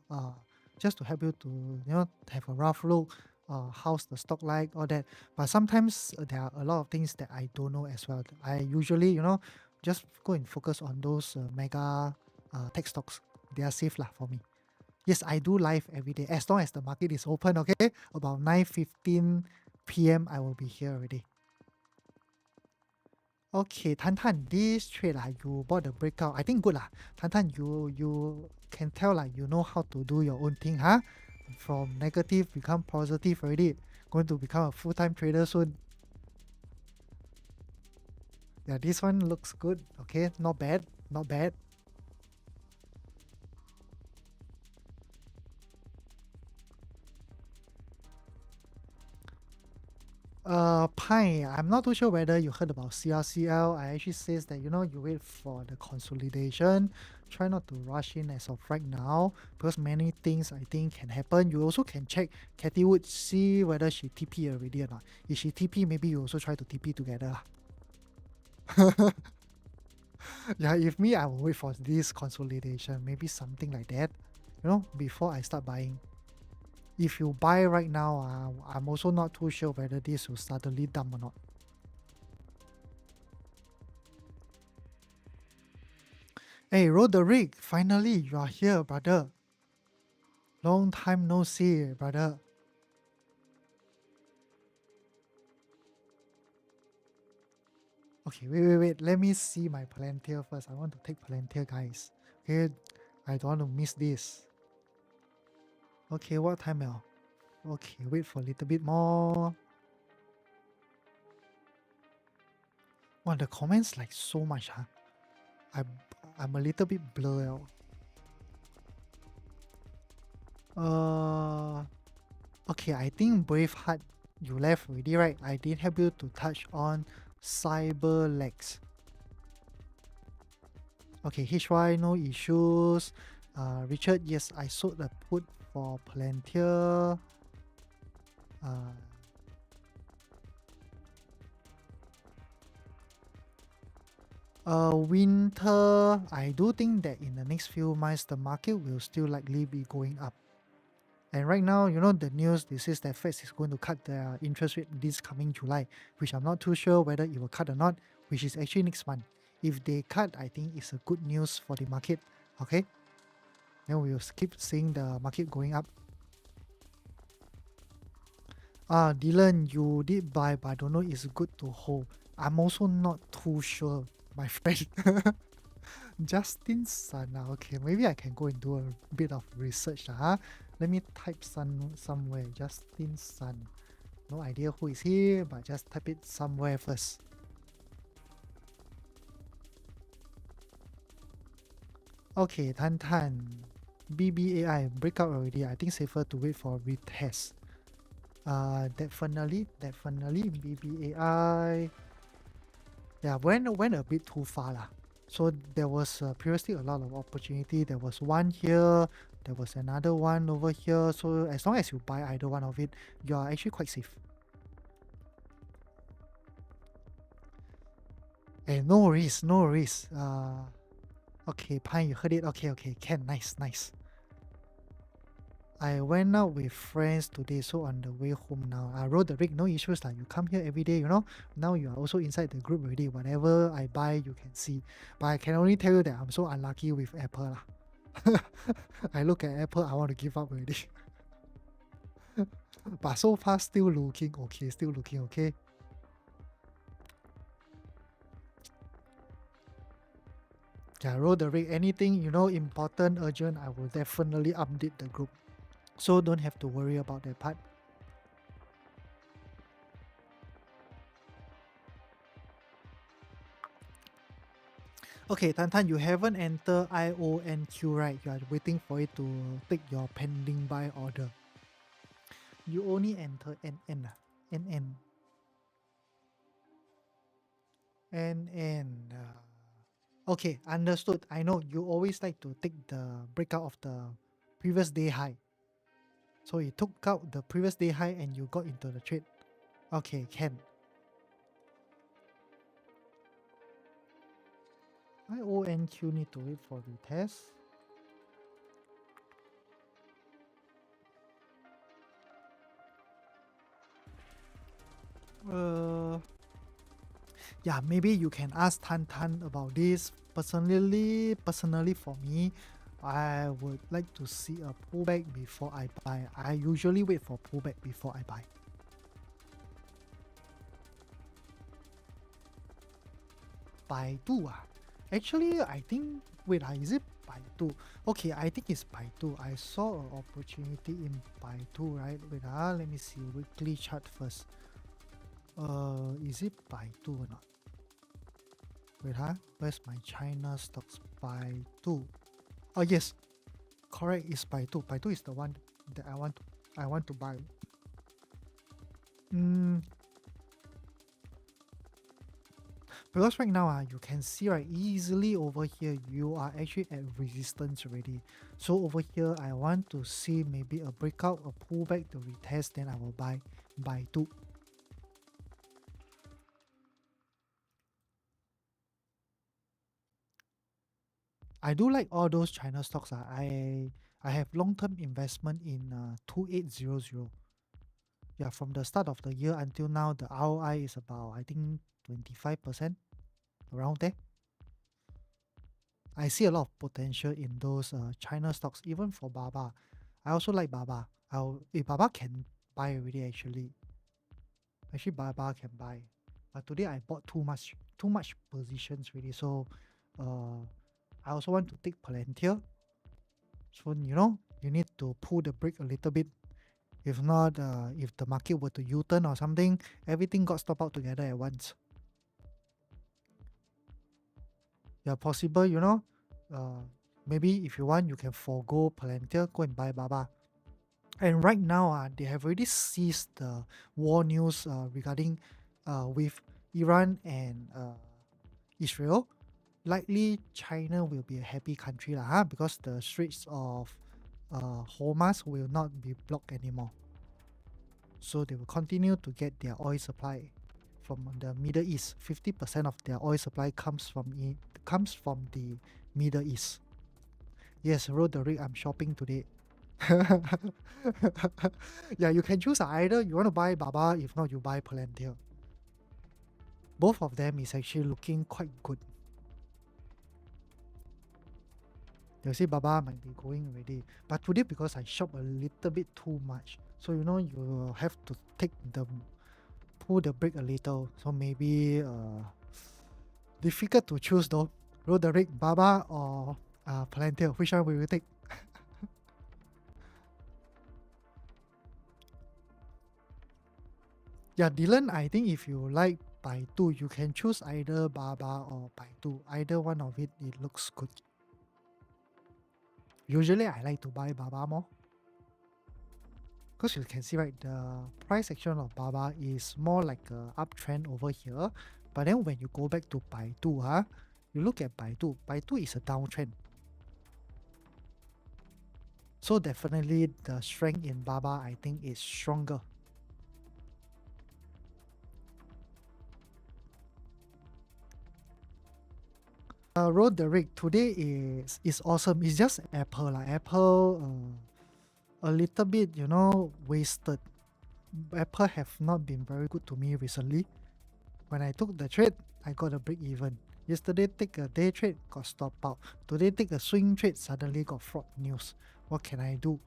just to help you to have a rough look, how's the stock like, all that. But sometimes there are a lot of things that I don't know as well. I usually just go and focus on those mega tech stocks. They are safe lah for me. Yes, I do live every day as long as the market is open. Okay, about 9:15 p.m. I will be here already. Okay, Tan Tan, this trade you bought the breakout. I think good lah. Tan Tan, you can tell you know how to do your own thing, huh? From negative become positive already. Going to become a full-time trader soon. Yeah, this one looks good. Okay, not bad, not bad. Pine, I'm not too sure whether you heard about CRCL. I actually says that you wait for the consolidation. Try not to rush in as of right now because many things I think can happen. You also can check Cathy Wood, see whether she TP already or not. If she TP, maybe you also try to TP together. Yeah, if me, I will wait for this consolidation, maybe something like that, before I start buying. If you buy right now, I'm also not too sure whether this will suddenly dump or not. Hey, Roderick, finally you are here, brother. Long time no see, brother. Okay, wait. Let me see my Palantir first. I want to take Palantir, guys. Okay, I don't want to miss this. Okay, what time now? Okay, wait for a little bit more. Wow, the comments like so much, huh? I'm a little bit blurred out. Okay, I think Braveheart you left already, right? I didn't help you to touch on Cyberlex. Okay, HY, no issues. Richard, yes, I sold the put for Palantir. Winter, I do think that in the next few months, the market will still likely be going up. And right now, the news, this is that Fed is going to cut their interest rate this coming July, which I'm not too sure whether it will cut or not, which is actually next month. If they cut, I think it's a good news for the market. Okay? Then we'll keep seeing the market going up. Dylan, you did buy, but I don't know it's good to hold. I'm also not too sure, my friend. Justin Sun. Okay, maybe I can go and do a bit of research. Let me type Sun somewhere. Justin Sun. No idea who is he, but just type it somewhere first. Okay, Tan Tan. BBAI breakout already. I think safer to wait for retest. Definitely BBAI. Yeah, went a bit too far lah. So there was previously a lot of opportunity. There was one here, there was another one over here. So as long as you buy either one of it, you are actually quite safe. Hey, no worries, no worries. Okay, Pine, you heard it. Okay, can nice. I went out with friends today, so on the way home now. I rode the rig, no issues. Like you come here every day, Now you are also inside the group already. Whatever I buy, you can see. But I can only tell you that I'm so unlucky with Apple. I look at Apple, I want to give up already. But so far, still looking okay. Yeah, roll the rig. Anything, important, urgent, I will definitely update the group. So don't have to worry about that part. Okay, Tan, you haven't entered IONQ, right? You are waiting for it to take your pending buy order. You only enter NN. NN. NN. Okay, understood. I know you always like to take the breakout of the previous day high. So you took out the previous day high and you got into the trade. Okay, can. IONQ need to wait for retest. Uh, yeah, maybe you can ask Tan Tan about this. Personally for me, I would like to see a pullback before I buy. I usually wait for pullback before I buy. Baidu ah. Actually, I think wait is it Baidu? Okay, I think it's Baidu. I saw an opportunity in Baidu, right? Wait let me see weekly chart first. Is it Baidu or not? Wait where's my China stocks? Baidu. Oh yes, correct. It's Baidu. Baidu is the one that I want to buy. Mm, because right now you can see right easily over here you are actually at resistance already. So over here I want to see maybe a breakout, a pullback to retest, then I will buy Baidu. I do like all those China stocks. I have long-term investment in 2800. Yeah, from the start of the year until now, the ROI is about, I think, 25%, around there. I see a lot of potential in those China stocks, even for Baba. I also like Baba. If Baba can buy already, actually Baba can buy. But today I bought too much positions already. So uh, I also want to take Palantir. So you need to pull the brake a little bit. If not, if the market were to U-turn or something, everything got stopped out together at once. Yeah, possible, maybe if you want, you can forego Palantir, go and buy Baba. And right now, they have already seized the war news regarding with Iran and Israel. Likely, China will be a happy country because the Straits of Hormuz will not be blocked anymore. So they will continue to get their oil supply from the Middle East. 50% of their oil supply comes from the Middle East. Yes, Roderick, I'm shopping today. Yeah, you can choose either you want to buy Baba, if not you buy Palantir. Both of them is actually looking quite good. You see Baba might be going already. But today because I shop a little bit too much. So you have to pull the brake a little. So maybe difficult to choose though. Roderick, Baba or Palantir. Which one will you take? Yeah, Dylan, I think if you like Baidu, you can choose either Baba or Baidu. Either one of it looks good. Usually I like to buy Baba more. Because you can see right, the price action of Baba is more like a uptrend over here. But then when you go back to Baidu, you look at Baidu is a downtrend. So definitely the strength in Baba I think is stronger. Roderick, today is awesome. It's just Apple. Like Apple a little bit, wasted. Apple have not been very good to me recently. When I took the trade, I got a break even. Yesterday take a day trade, got stop out. Today take a swing trade, suddenly got fraud news. What can I do?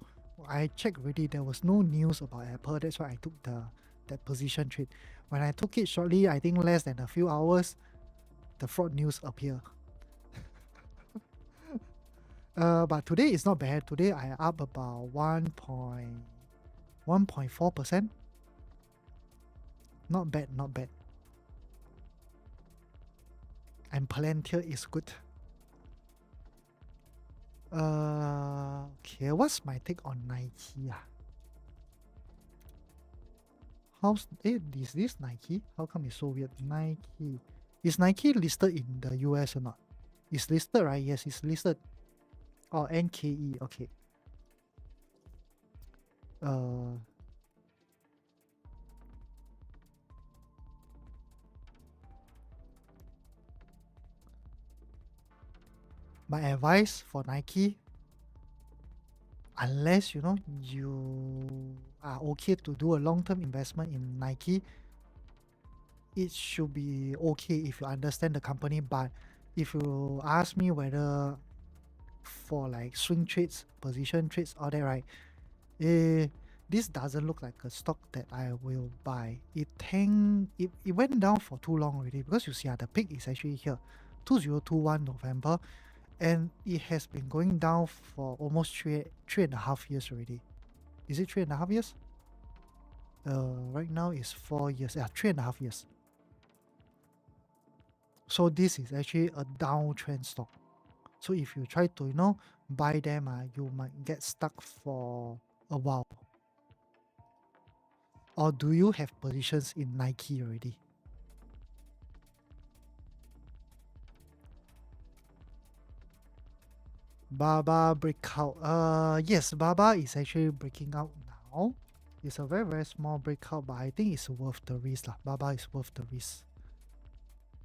I checked already, there was no news about Apple. That's why I took that position trade. When I took it shortly, I think less than a few hours, the fraud news appear. But today is not bad. Today I up about 1.4%. Not bad, not bad. And Palantir is good. Okay, what's my take on Nike? Is this Nike? How come it's so weird? Nike. Is Nike listed in the US or not? It's listed, right? Yes, it's listed. Oh, NKE, okay. My advice for Nike, unless you are okay to do a long-term investment in Nike, it should be okay if you understand the company. But if you ask me whether for like swing trades, position trades, all that, right? Eh, this doesn't look like a stock that I will buy. It went down for too long already because you see, the peak is actually here, 2021 November, and it has been going down for almost three and a half years already. Is it 3.5 years? Right now it's 4 years. Yeah, 3.5 years. So this is actually a downtrend stock. So if you try to buy them, you might get stuck for a while. Or do you have positions in Nike already? Baba breakout. Yes, Baba is actually breaking out now. It's a very, very small breakout, but I think it's worth the risk. Baba is worth the risk.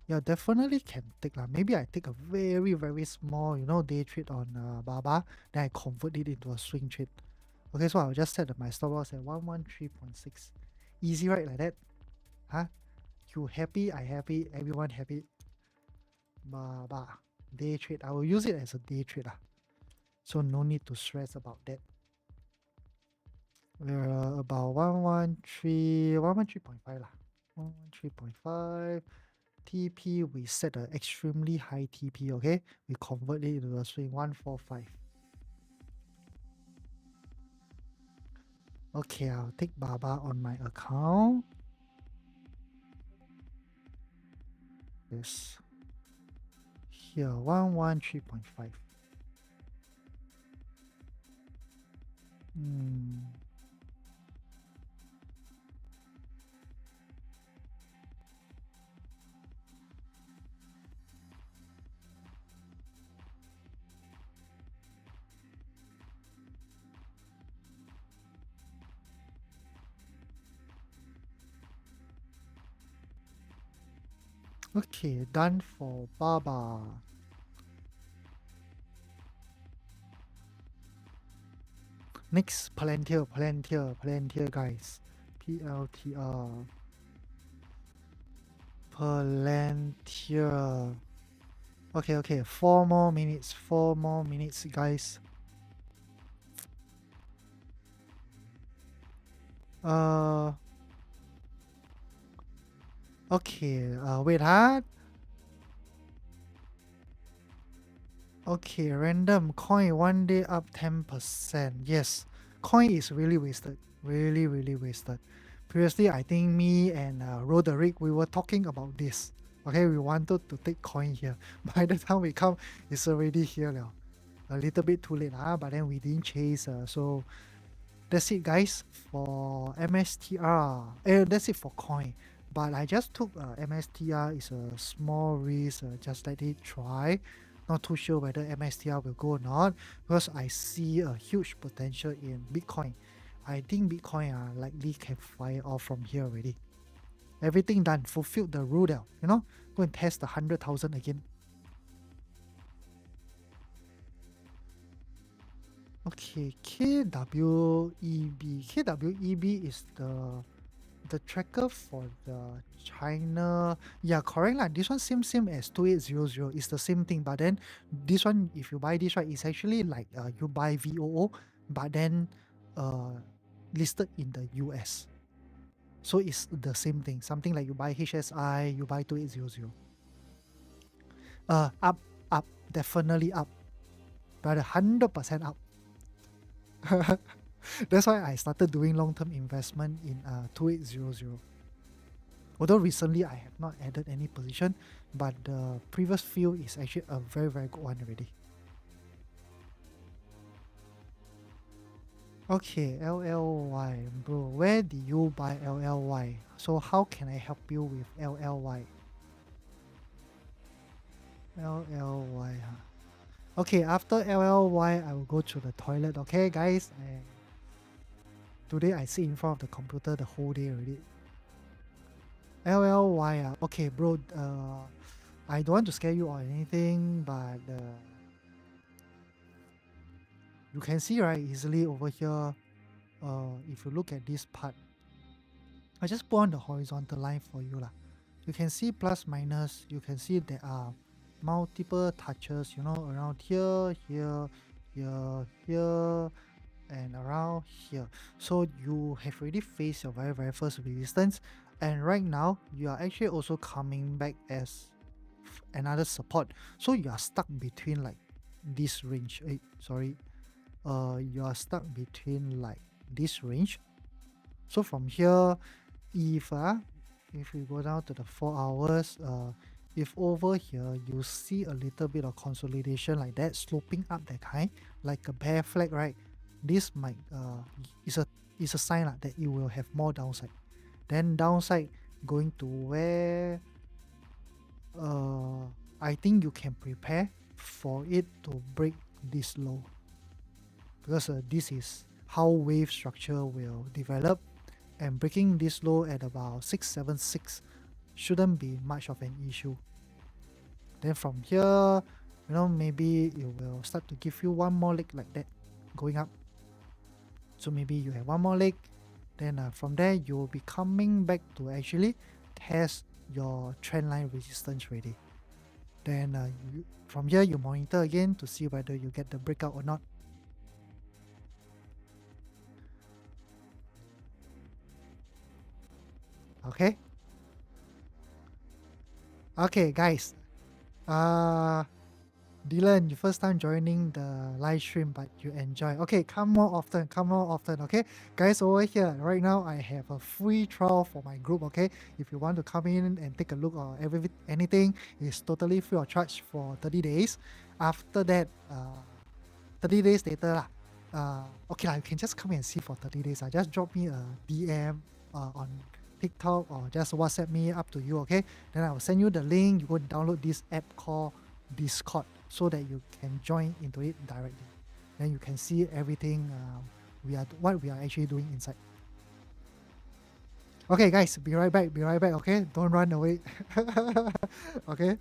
Yeah, definitely can take. Maybe I take a very, very small, day trade on Baba, then I convert it into a swing trade. Okay, so I'll just set my stop loss at 113.6. Easy, right? Like that. Huh? You happy, I happy, everyone happy. Baba. Day trade. I will use it as a day trade. So no need to stress about that. We're about 113.5 lah. 113.5. TP, we set an extremely high TP, okay? We convert it into a swing 145. Okay, I'll take Baba on my account. Yes. Here, 113.5. Okay, done for Baba. Next, Palantir, guys. PLTR. Palantir. Okay, 4 more minutes, guys. Okay, wait, Okay, random coin 1 day up 10%. Yes, coin is really wasted. Really, really wasted. Previously, I think me and Roderick, we were talking about this. Okay, we wanted to take coin here. By the time we come, it's already here now. A little bit too late, but then we didn't chase. So that's it, guys, for MSTR. That's it for coin. But I just took MSTR. It's a small risk. Just let it try. Not too sure whether MSTR will go or not because I see a huge potential in Bitcoin. I think Bitcoin likely can fire off from here already. Everything done, fulfilled the rule now. Go and test the 100,000 again. Okay, KWEB. KWEB is the tracker for the China. Yeah, correct lah. This one same as 2800. It's the same thing, but then this one, if you buy this, right, it's actually like you buy VOO, but then listed in the US. So it's the same thing. Something like you buy HSI, you buy 2800. Up, definitely up. But 100% up. That's why I started doing long-term investment in 2800. Although recently I have not added any position, but the previous few is actually a very, very good one already. Okay, LLY, bro. Where did you buy LLY? So how can I help you with LLY? LLY, Okay, after LLY, I will go to the toilet. Okay, guys. Today I sit in front of the computer the whole day already. LLY, okay, bro. I don't want to scare you or anything, but You can see right easily over here. If you look at this part, I just put on the horizontal line for you lah. You can see plus minus. You can see there are multiple touches. Around here, here, here, here, and around here. So you have already faced your very very first resistance, and right now you are actually also coming back as another support. So you are stuck between like this range. Sorry, you are stuck between like this range. So from here, if if we go down to the 4 hours, if over here you see a little bit of consolidation like that, sloping up that kind, like a bear flag, right? This might is a sign that it will have more downside. Then downside going to where uh I think you can prepare for it to break this low, because this is how wave structure will develop, and breaking this low at about 676 shouldn't be much of an issue. Then from here, maybe it will start to give you one more leg like that going up. So maybe you have one more leg, then from there you will be coming back to actually test your trend line resistance ready. Then from here you monitor again to see whether you get the breakout or not. Okay. Okay, guys. Uh Dylan, you first time joining the live stream, but you enjoy. Okay, come more often. Come more often. Okay, guys, over here right now, I have a free trial for my group. Okay, if you want to come in and take a look or anything, it's totally free of charge for 30 days. After that, 30 days later lah. Okay lah, you can just come and see for 30 days. Just drop me a DM on TikTok or just WhatsApp me, up to you. Okay, then I will send you the link. You go download this app called Discord so that you can join into it directly. Then you can see everything what we are actually doing inside. Okay, guys, be right back. Be right back. Okay, don't run away. Okay.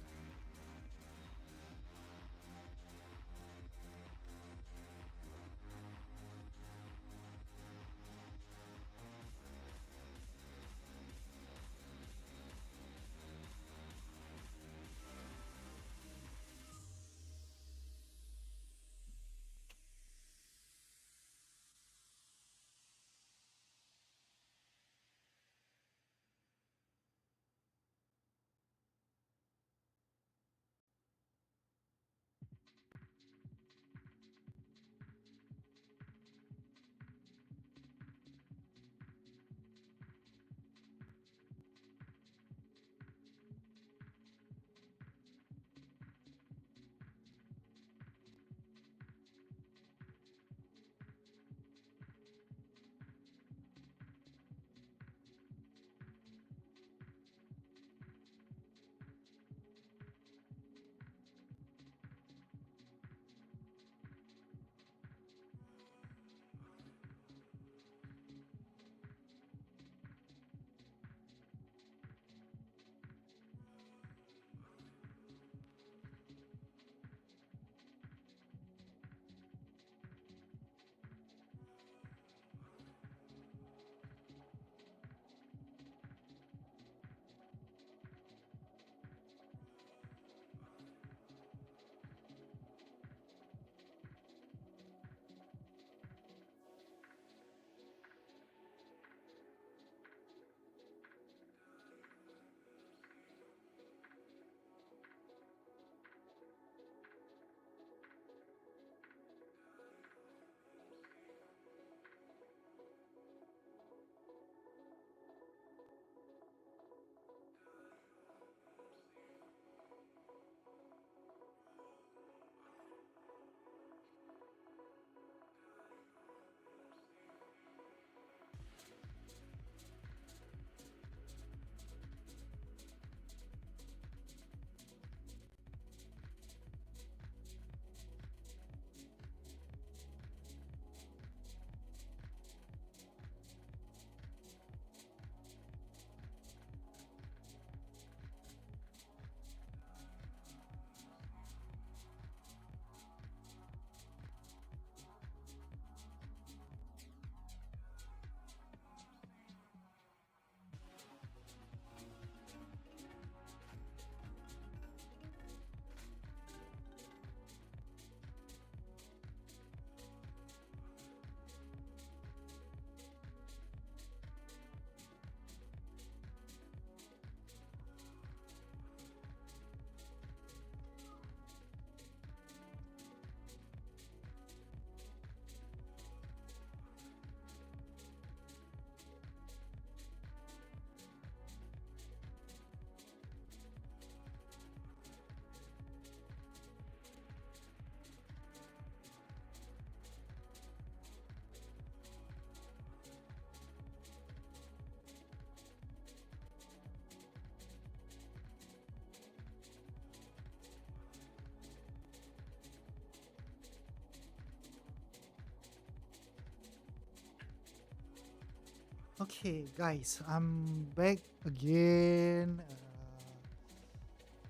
Okay, guys, I'm back again.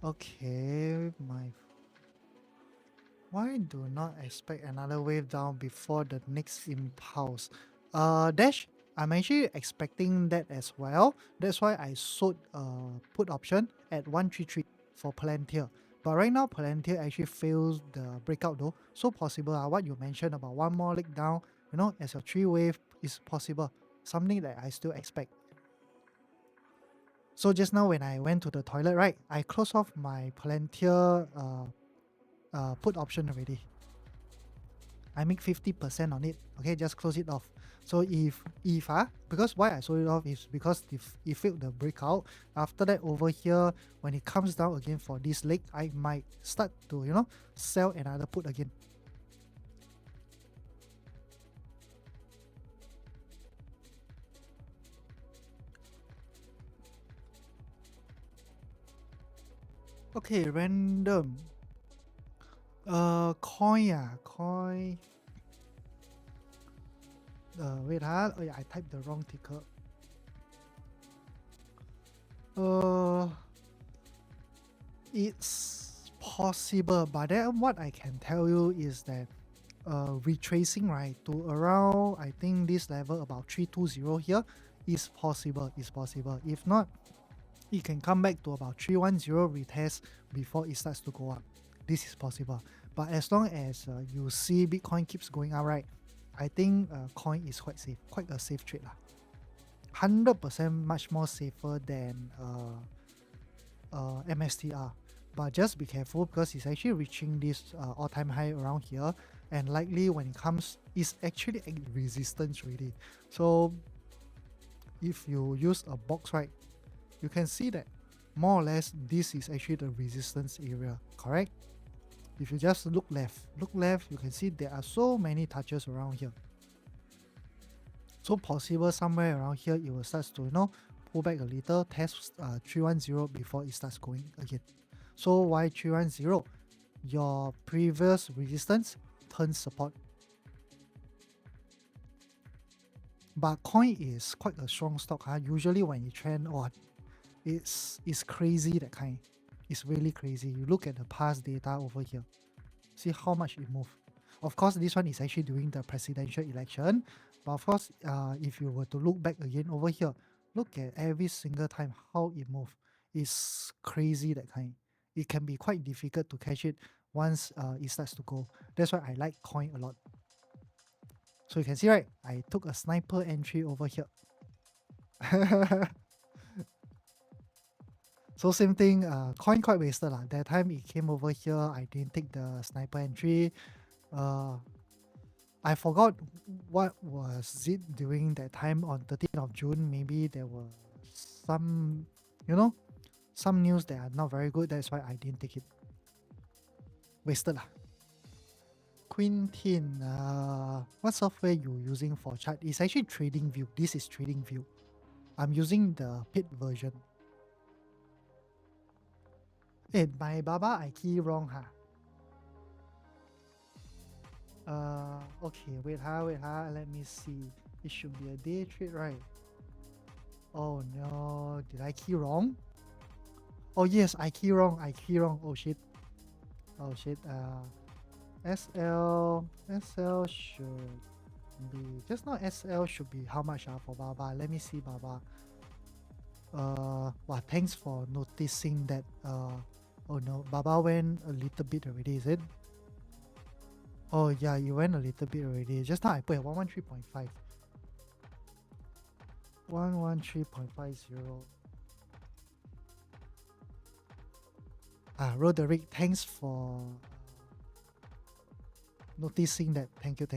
Okay, my why do not expect another wave down before the next impulse? Dash, I'm actually expecting that as well. That's why I sold put option at 133 for Palantir. But right now, Palantir actually fails the breakout though. So possible, what you mentioned about one more leg down, as a three wave is possible. Something that I still expect. So just now when I went to the toilet, right, I closed off my Palantir put option already. I make 50% on it. Okay, just close it off. So if because why I sold it off is because if it failed the breakout. After that, over here, when it comes down again for this leg, I might start to sell another put again. Okay, random. Coin. Wait, oh yeah, I typed the wrong ticker. It's possible, but then what I can tell you is that retracing right to around, I think this level about 320 here is possible. If not, it can come back to about 310 retest before it starts to go up. This is possible, but as long as you see Bitcoin keeps going up, right, I think coin is quite a safe trade lah. 100% much more safer than MSTR. But just be careful because it's actually reaching this all-time high around here, and likely when it comes, it's actually a resistance already. So if you use a box, right, you can see that more or less this is actually the resistance area, correct? If you just look left, you can see there are so many touches around here. So possible somewhere around here it will start to pull back a little, test 310 before it starts going again. So why 310? Your previous resistance turns support. But coin is quite a strong stock. Usually when you trend, it's crazy that kind. It's really crazy. You look at the past data over here. See how much it moved. Of course, this one is actually during the presidential election. But of course, if you were to look back again over here, look at every single time how it moved. It's crazy that kind. It can be quite difficult to catch it once it starts to go. That's why I like coin a lot. So you can see, right? I took a sniper entry over here. So same thing, coin quite wasted lah. That time it came over here, I didn't take the sniper entry. I forgot what was it during that time on 13th of June. Maybe there were some, some news that are not very good. That's why I didn't take it. Wasted lah. Quintin, what software you using for chart? It's actually TradingView. This is TradingView. I'm using the paid version. My Baba I key wrong okay, wait let me see. It should be a day trade, right? Oh no, did I key wrong? Oh yes, I key wrong. Oh shit. SL should be just now. SL should be how much for Baba? Let me see Baba. Thanks for noticing that. Oh no, Baba went a little bit already, is it? Oh yeah, you went a little bit already. Just now I put at 113.5. 113.50. Roderick, thanks for noticing that. Thank you.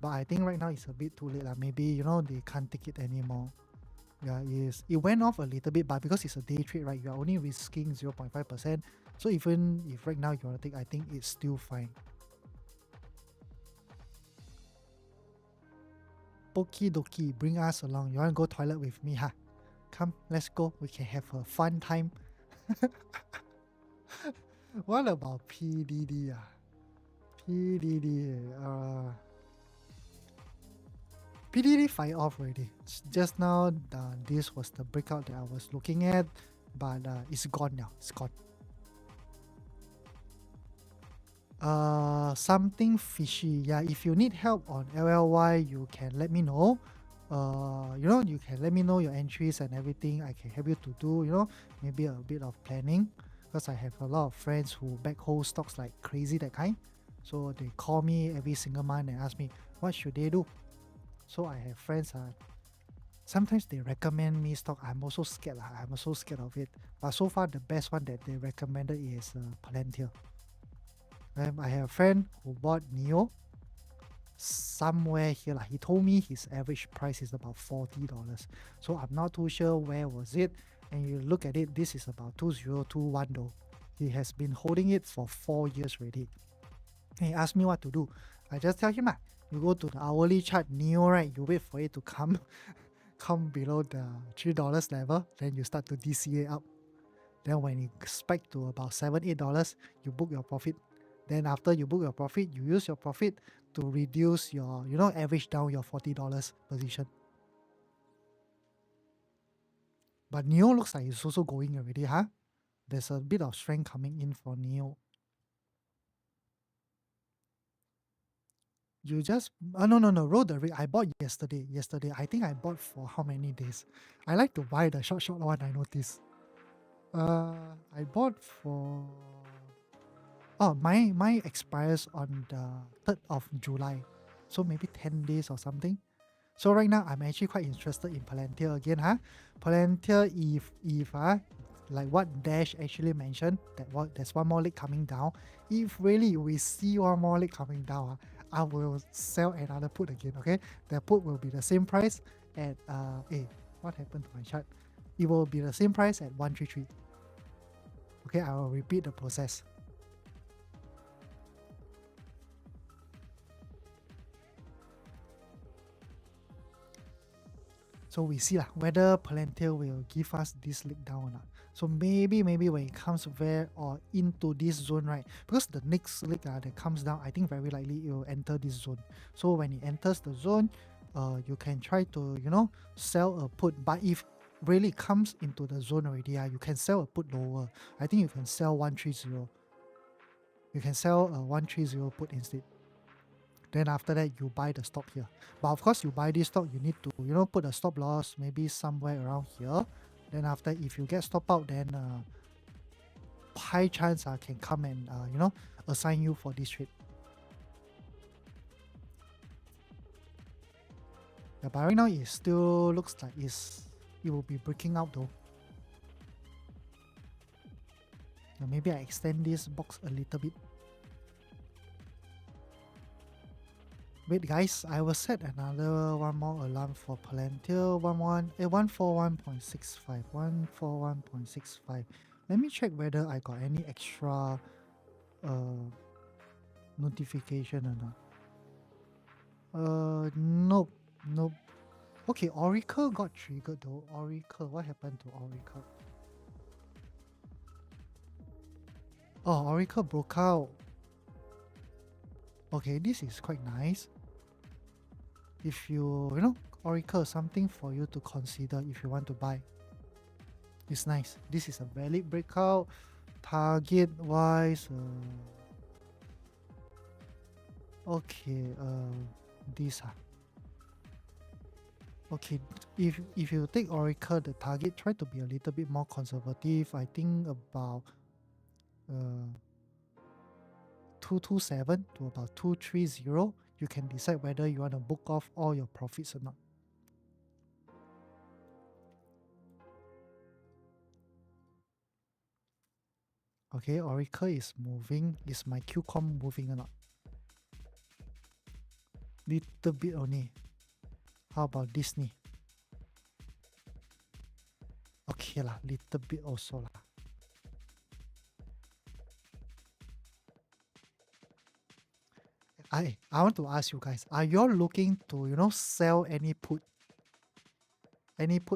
But I think right now it's a bit too late. Maybe they can't take it anymore. Yeah, it went off a little bit, but because it's a day trade, right, you are only risking 0.5%. So even if right now you want to take, I think it's still fine. Okie dokie, bring us along. You want to go toilet with me, huh? Come, let's go. We can have a fun time. What about PDD? PDD. PDD fire off already. Just now, this was the breakout that I was looking at, but it's gone now. It's gone. Something fishy. Yeah, if you need help on LLY, you can let me know. You can let me know your entries and everything. I can help you to do, maybe a bit of planning, because I have a lot of friends who backhold stocks like crazy, that kind. So they call me every single month and ask me what should they do. So I have friends. Sometimes they recommend me stock. I'm also scared. I'm also scared of it. But so far, the best one that they recommended is Palantir. I have a friend who bought Neo somewhere here. He told me his average price is about $40. So I'm not too sure where was it. And you look at it, this is about 2021 though. He has been holding it for 4 years already. And he asked me what to do. I just tell him, you go to the hourly chart, Neo, right? You wait for it to come below the $3 level, then you start to DCA up. Then when it spikes to about $7, $8, you book your profit. Then after you book your profit, you use your profit to reduce your, average down your $40 position. But Neo looks like it's also going already, huh? There's a bit of strength coming in for Neo. You just, no, roll the rate. I bought yesterday. I think I bought for how many days? I like to buy the short one, I noticed. I bought for, my expires on the 3rd of July. So maybe 10 days or something. So right now, I'm actually quite interested in Palantir again, huh? Palantir, if like what Dash actually mentioned, there's one more leg coming down. If really we see one more leg coming down, I will sell another put again, okay? The put will be the same price at, what happened to my chart? It will be the same price at 133. Okay, I will repeat the process. So we see whether Palantir will give us this leg down or not. So maybe when it comes where or into this zone, right? Because the next leg that comes down, I think very likely it will enter this zone. So when it enters the zone, you can try to, sell a put. But if really comes into the zone already, you can sell a put lower. I think you can sell 130. You can sell a 130 put instead. Then after that, you buy the stock here. But of course, you buy this stock, you need to, put a stop loss maybe somewhere around here. Then after, if you get stop out, then high chance I can come and, assign you for this trade. Yeah, but right now, it still looks like it will be breaking out though. Now maybe I extend this box a little bit. Wait guys, I will set another one more alarm for Palantir 141.65. 141.65. Let me check whether I got any extra notification or not. Nope. Okay, Oracle got triggered though. Oracle, what happened to Oracle? Oh, Oracle broke out. Okay, this is quite nice. If you Oracle, something for you to consider if you want to buy. It's nice. This is a valid breakout. Target wise, okay, this okay, if you take Oracle, the target, try to be a little bit more conservative. I think about 227 to about 230. You can decide whether you want to book off all your profits or not. Okay, Oracle is moving. Is my QCOM moving or not? Little bit only. How about Disney? Okay lah, little bit also lah. I want to ask you guys, are you all looking to sell any put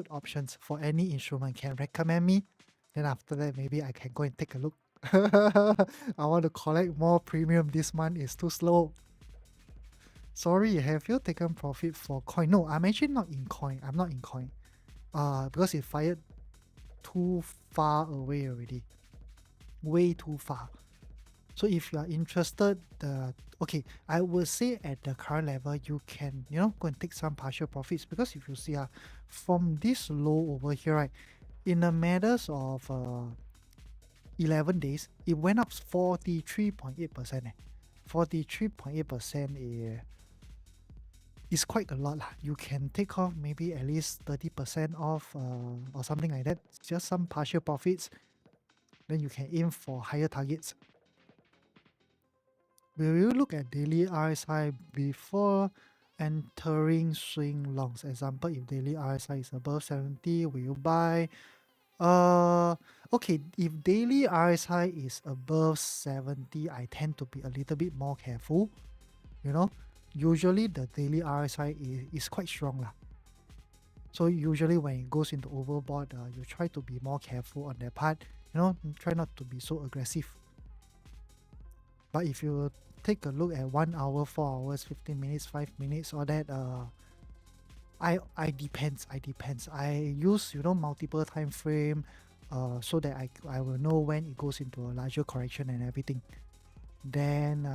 options for any instrument? Can recommend me? Then after that, maybe I can go and take a look. I want to collect more premium this month. It's too slow. Sorry, have you taken profit for coin? No, I'm actually not in coin. I'm not in coin. Because it fired too far away already. Way too far. So if you are interested, okay, I would say at the current level, you can, go and take some partial profits, because if you see, from this low over here, right, in a matters of 11 days, it went up 43.8%. 43.8% is quite a lot. You can take off maybe at least 30% off or something like that. Just some partial profits. Then you can aim for higher targets. Will you look at daily RSI before entering swing longs? Example, if daily RSI is above 70, will you buy? Okay, if daily RSI is above 70, I tend to be a little bit more careful. Usually the daily RSI is quite strong lah. So usually when it goes into overbought, you try to be more careful on that part. Try not to be so aggressive. But if you take a look at 1 hour, 4 hours, 15 minutes, 5 minutes, all that, I depends. I use multiple time frame, so that I will know when it goes into a larger correction and everything. Then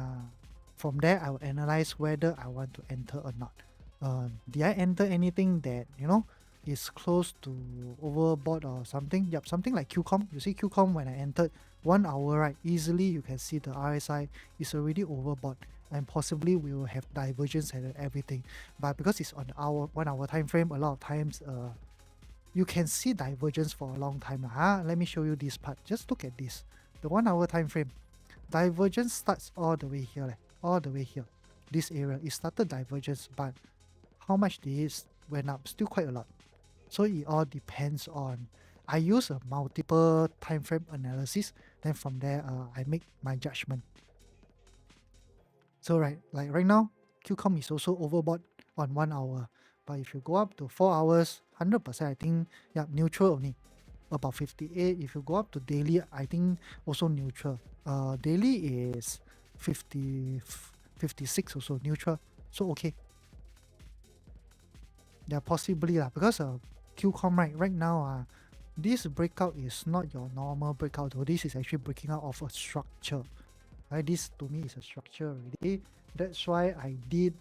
from there, I will analyze whether I want to enter or not. Did I enter anything that is close to overbought or something? Yep, something like QCOM. You see QCOM, when I entered 1 hour, right, easily you can see the RSI is already overbought, and possibly we will have divergence and everything. But because it's on the 1 hour time frame, a lot of times you can see divergence for a long time. Let me show you this part. Just look at this. The 1 hour time frame. Divergence starts all the way here. All the way here. This area. It started divergence, but how much this went up? Still quite a lot. So it all depends on, I use a multiple time frame analysis. Then from there, I make my judgment. So like right now, QCOM is also overbought on 1 hour. But if you go up to 4 hours, 100%, I think, yeah, neutral only. About 58. If you go up to daily, I think also neutral. Daily is 56 also neutral. So okay. Yeah, possibly lah, because QCOM right now, this breakout is not your normal breakout though. This is actually breaking out of a structure. Right? This to me is a structure already. That's why I did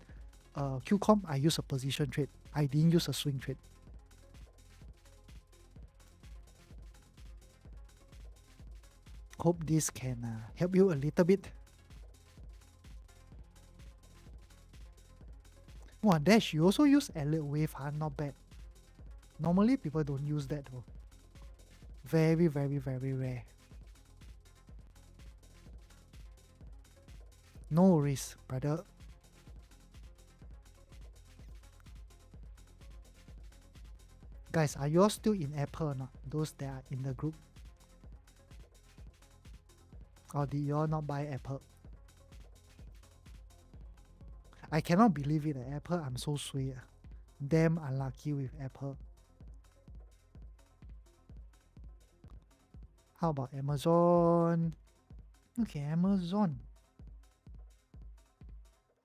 QCOM, I use a position trade. I didn't use a swing trade. Hope this can help you a little bit. Wow, Dash, you also use Elliott Wave, not bad. Normally people don't use that though. Very, very, very rare. No worries, brother. Guys, are you all still in Apple or not? Those that are in the group? Or did you all not buy Apple? I cannot believe it. Apple, I'm so sweet. Damn unlucky with Apple. How about Amazon? Okay, Amazon.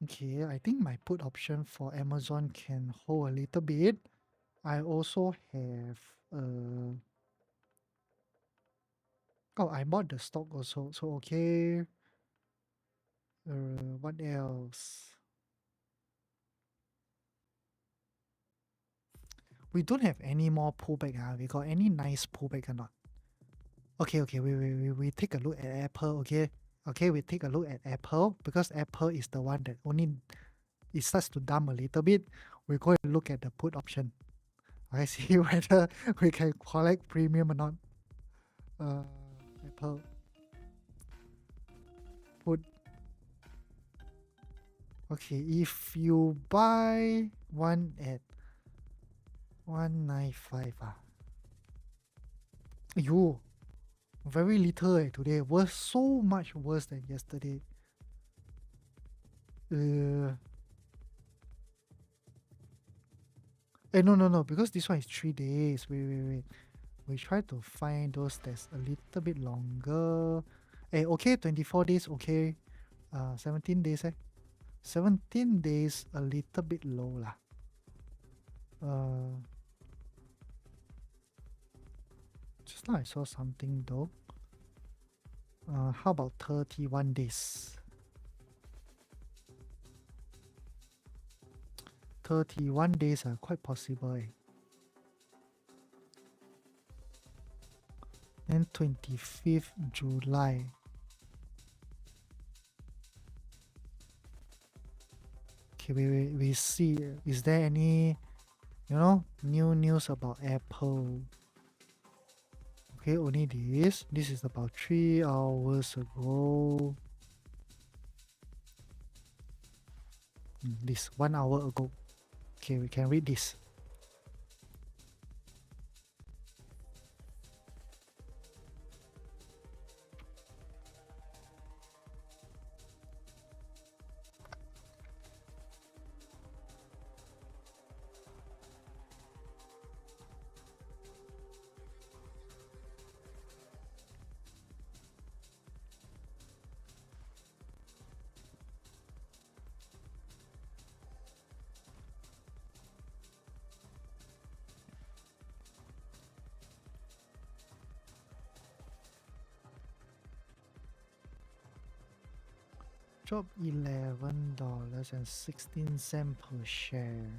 Okay, I think my put option for Amazon can hold a little bit. I also have oh, I bought the stock also. So okay. What else? We don't have any more pullback. We got any nice pullback or not? Okay, we take a look at Apple. Okay, we take a look at Apple, because Apple is the one that only it starts to dump a little bit. We go and look at the put option. I see whether we can collect premium or not. Apple put. Okay, if you buy one at 195, you very little today. Was so much worse than yesterday. No, because this one is 3 days. Wait. We try to find those that's a little bit longer. Okay, 24 days, okay. 17 days, 17 days a little bit low lah. Uh, just now I saw something though. How about 31 days? 31 days are quite possible. Then 25th July. Okay, we see. Is there any, new news about Apple? Okay, only this. This is about 3 hours ago. This 1 hour ago. Okay, we can read this. Drop $11.16 per share.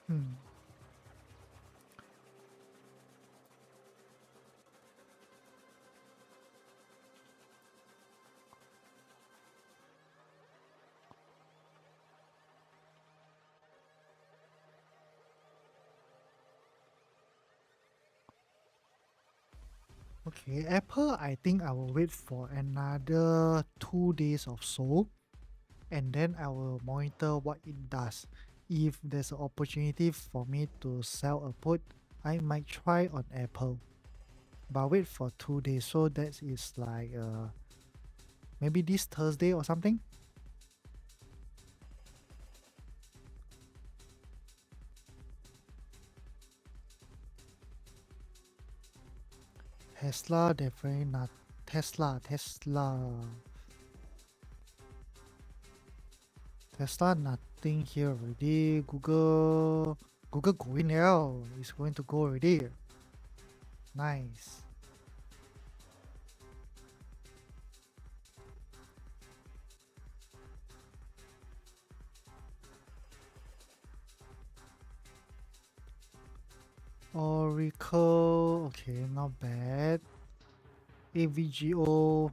Hmm. Okay, Apple, I think I will wait for another 2 days or so, and then I will monitor what it does. If there's an opportunity for me to sell a put, I might try on Apple. But wait for 2 days, so that is like maybe this Thursday or something. Tesla, definitely not. Tesla, nothing here already. Google going now. It's going to go already. Nice. Oracle, okay, not bad. AVGO,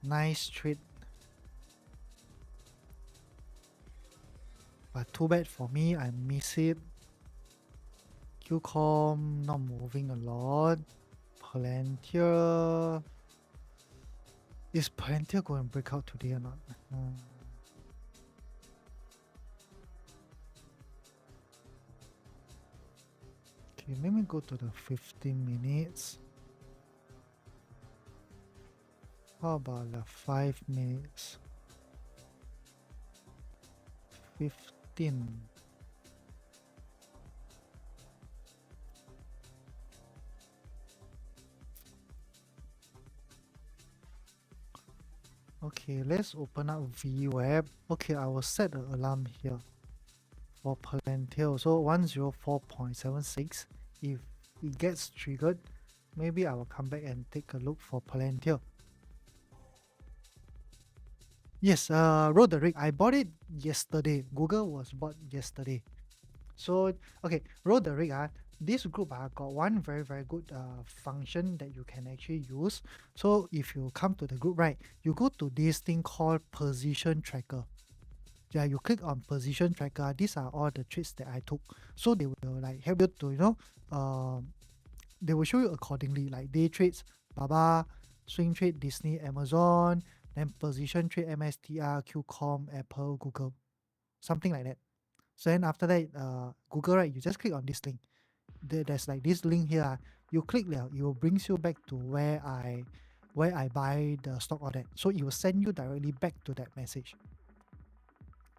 nice trade. But too bad for me, I miss it. QCOM not moving a lot. Palantir. Is Palantir going to break out today or not? Okay, let me go to the 15 minutes. How about the 5 minutes? 15. Okay, let's open up VWeb. Okay, I will set an alarm here for Palantir. So 104.76. If it gets triggered, maybe I will come back and take a look for Palantir. Yes, Roderick, I bought it yesterday. Google was bought yesterday. So, okay, Roderick, this group got one very, very good function that you can actually use. So, if you come to the group, right, you go to this thing called position tracker. Yeah, you click on position tracker. These are all the trades that I took. So, they will like help you to, they will show you accordingly, like day trades, Baba, swing trade, Disney, Amazon, then position trade, MSTR, QCOM, Apple, Google, something like that. So then after that, Google, right, you just click on this link. there's like this link here. You click there, it will brings you back to where I buy the stock or that. So it will send you directly back to that message.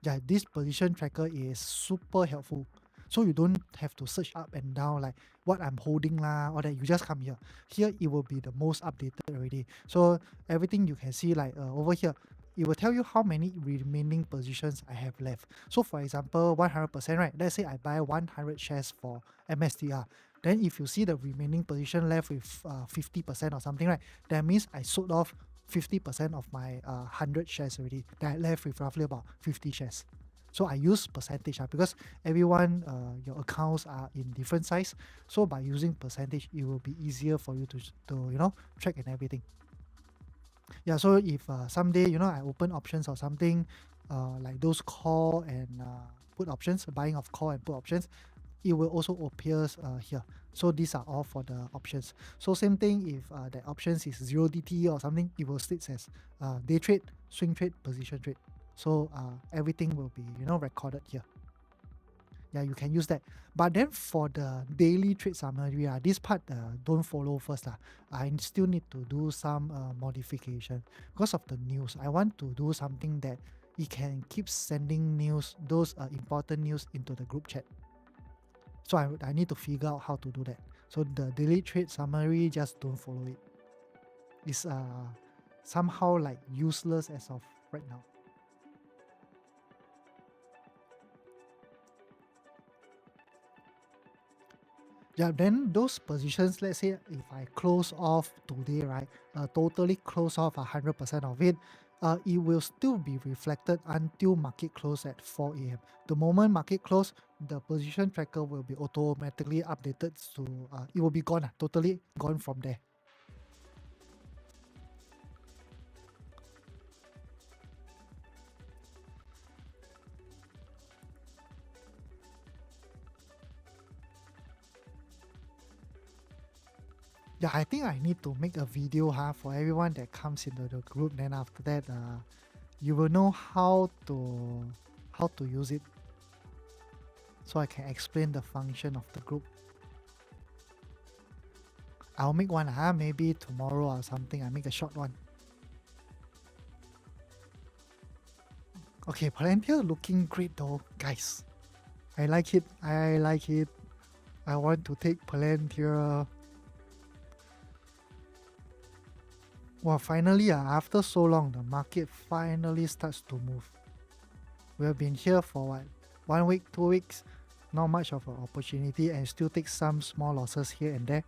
Yeah, this position tracker is super helpful. So you don't have to search up and down like what I'm holding lah, or that you just come here. Here it will be the most updated already. So everything you can see like over here, it will tell you how many remaining positions I have left. So for example, 100%, right? Let's say I buy 100 shares for MSTR. Then if you see the remaining position left with 50% or something, right? That means I sold off 50% of my 100 shares already. Then I left with roughly about 50 shares. So I use percentage because everyone, your accounts are in different size. So by using percentage, it will be easier for you to track and everything. Yeah, so if someday, I open options or something, like those call and put options, buying of call and put options, it will also appears here. So these are all for the options. So same thing if the options is 0DT or something, it will state as day trade, swing trade, position trade. So everything will be recorded here. Yeah, you can use that. But then for the daily trade summary, this part don't follow first. I still need to do some modification because of the news. I want to do something that it can keep sending news, those important news into the group chat. So I need to figure out how to do that. So the daily trade summary, just don't follow it. It's somehow like useless as of right now. Yeah, then those positions, let's say if I close off today, right, totally close off 100% of it, it will still be reflected until market close at 4 a.m. The moment market close, the position tracker will be automatically updated to, it will be gone, totally gone from there. Yeah, I think I need to make a video for everyone that comes into the group. Then after that, you will know how to use it. So I can explain the function of the group. I'll make one, maybe tomorrow or something. I make a short one. Okay, Palantir looking great though, guys. I like it. I like it. I want to take Palantir. Well, finally, after so long, the market finally starts to move. We have been here for what? 1 week, 2 weeks? Not much of an opportunity and still take some small losses here and there.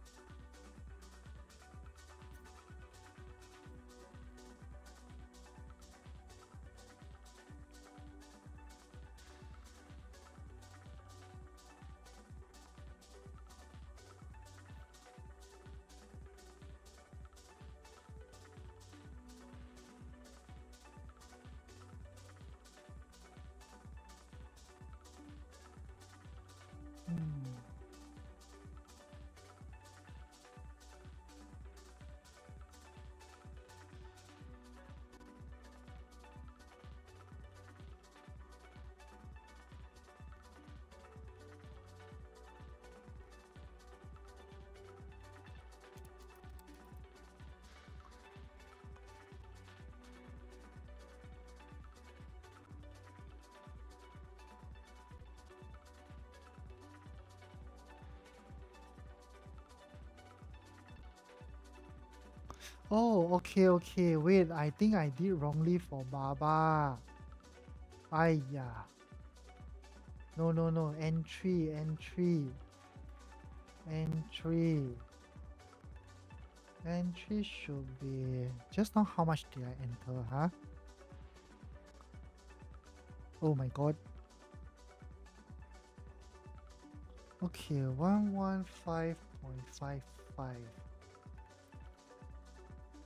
Hmm. Oh, okay. Wait, I think I did wrongly for Baba. Aiya. No. Entry. Entry should be... Just now, how much did I enter, Oh my god. Okay, 115.55.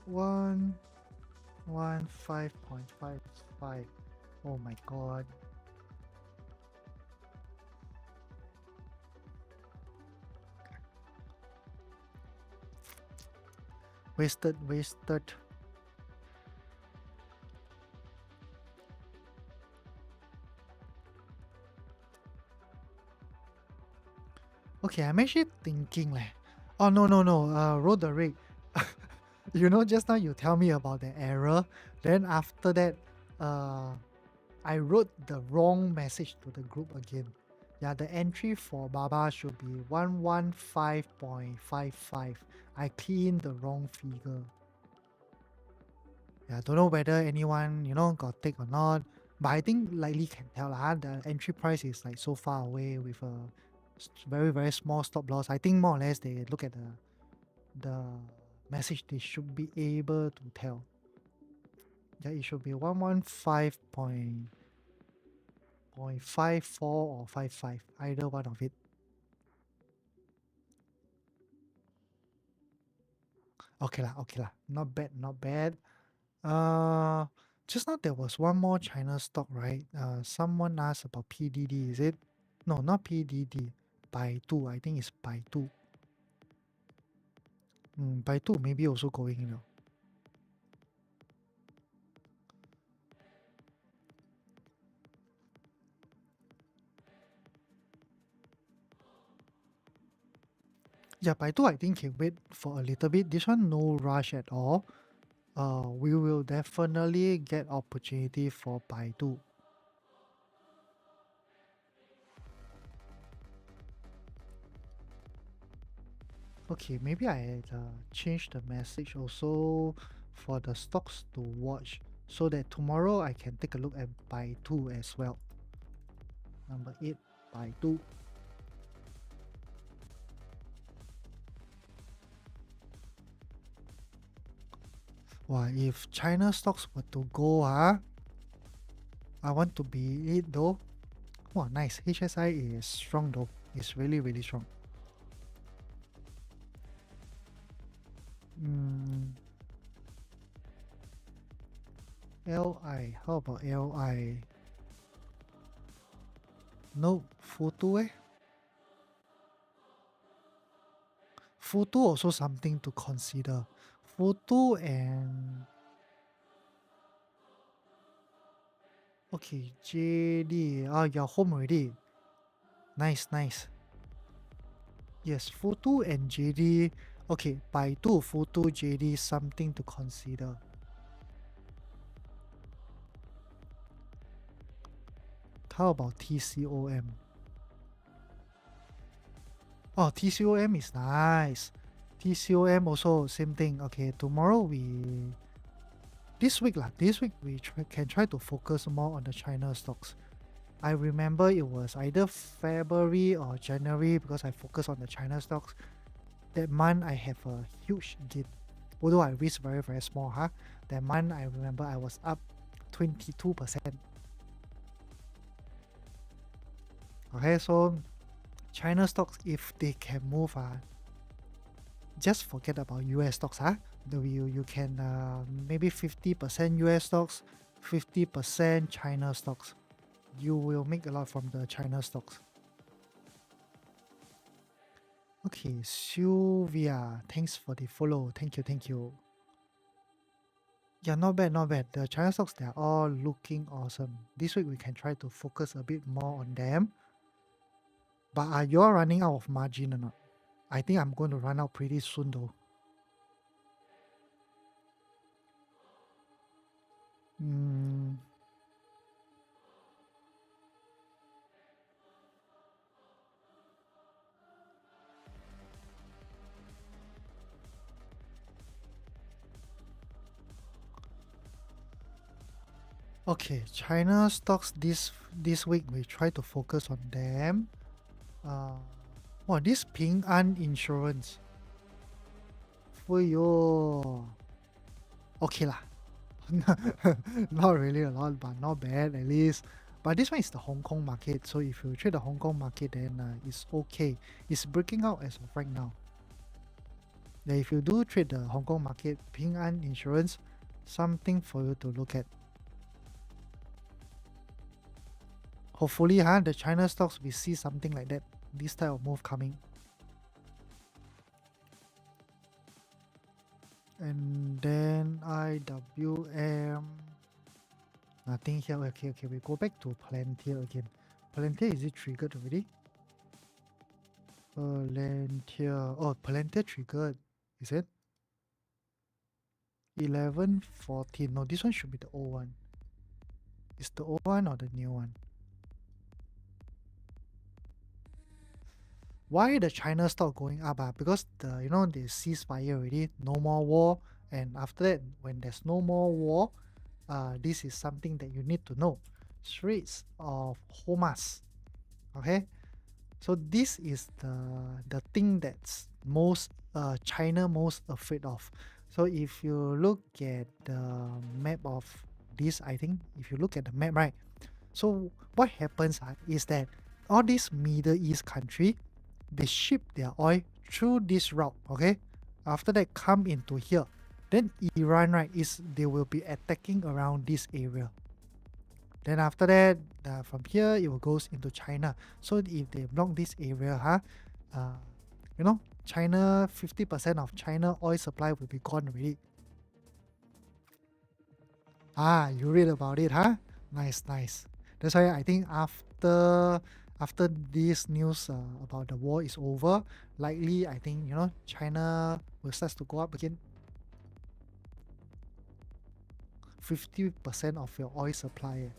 115.55. Oh my god. Wasted. Okay, I'm actually thinking leh. Oh no no no. Roderick. You know, just now you tell me about the error. Then after that, uh, I wrote the wrong message to the group again. Yeah, the entry for Baba should be 115.55. I cleaned the wrong figure. Yeah, don't know whether anyone, got take or not. But I think likely can tell lah. The entry price is like so far away with a very, very small stop loss. I think more or less they look at the message, they should be able to tell. Yeah, it should be 115.54 or 55, either one of it. Okay lah, not bad, not bad. Uh, just now there was one more China stock, right? Someone asked about PDD, is it? No, not PDD. Baidu, I think it's Baidu. Baidu maybe also going now. Yeah, Baidu I think can wait for a little bit. This one no rush at all. We will definitely get opportunity for Baidu. Okay, maybe I change the message also for the stocks to watch so that tomorrow I can take a look at Baidu as well. Number 8, Baidu. Wow, if China stocks were to go, I want to be it though. Wow, nice. HSI is strong though. It's really, really strong. Mm, LI. How about LI? No, Futu eh? Futu also something to consider. Futu and okay, JD. Ah, you're home already. Nice, nice. Yes, Futu and JD. Okay, Baidu, Futu, JD, something to consider. How about TCOM? Oh, TCOM is nice. TCOM also same thing. Okay, tomorrow this week we can try to focus more on the China stocks. I remember it was either February or January because I focus on the China stocks. That month I have a huge gain. Although I risk very, very small, huh? That month I remember I was up 22%. Okay, so China stocks, if they can move, just forget about US stocks, huh? You can maybe 50% US stocks, 50% China stocks. You will make a lot from the China stocks. Okay, Sylvia, thanks for the follow. Thank you, thank you. Yeah, not bad, not bad. The China stocks, they're all looking awesome. This week we can try to focus a bit more on them. But are you all running out of margin or not? I think I'm going to run out pretty soon though. Mm, okay, China stocks this week we try to focus on them. This Ping An insurance. For you. Okay lah. Not really a lot, but not bad at least. But this one is the Hong Kong market, so if you trade the Hong Kong market, then it's okay. It's breaking out as of right now. Yeah, if you do trade the Hong Kong market, Ping An insurance, something for you to look at. Hopefully, the China stocks we see something like that, this type of move coming. And then IWM. Nothing here. Okay, we go back to Palantir again. Palantir, is it triggered already? Palantir. Oh, Palantir triggered. Is it? 1114. No, this one should be the old one. Is the old one or the new one? Why the China stock going up? Because they ceasefire already, no more war. And after that, when there's no more war, this is something that you need to know. Straits of Hormuz. Okay, so this is the thing that's China most afraid of. So if you look at the map of this, I think if you look at the map, right? So what happens is that all these Middle East country, they ship their oil through this route. Okay, after that come into here, then Iran, right, is they will be attacking around this area. Then after that, from here it will goes into China. So if they block this area, China 50% of China oil supply will be gone already. You read about it, huh? Nice, nice. That's why I think after this news about the war is over, likely I think China will start to go up again. 50% of your oil supply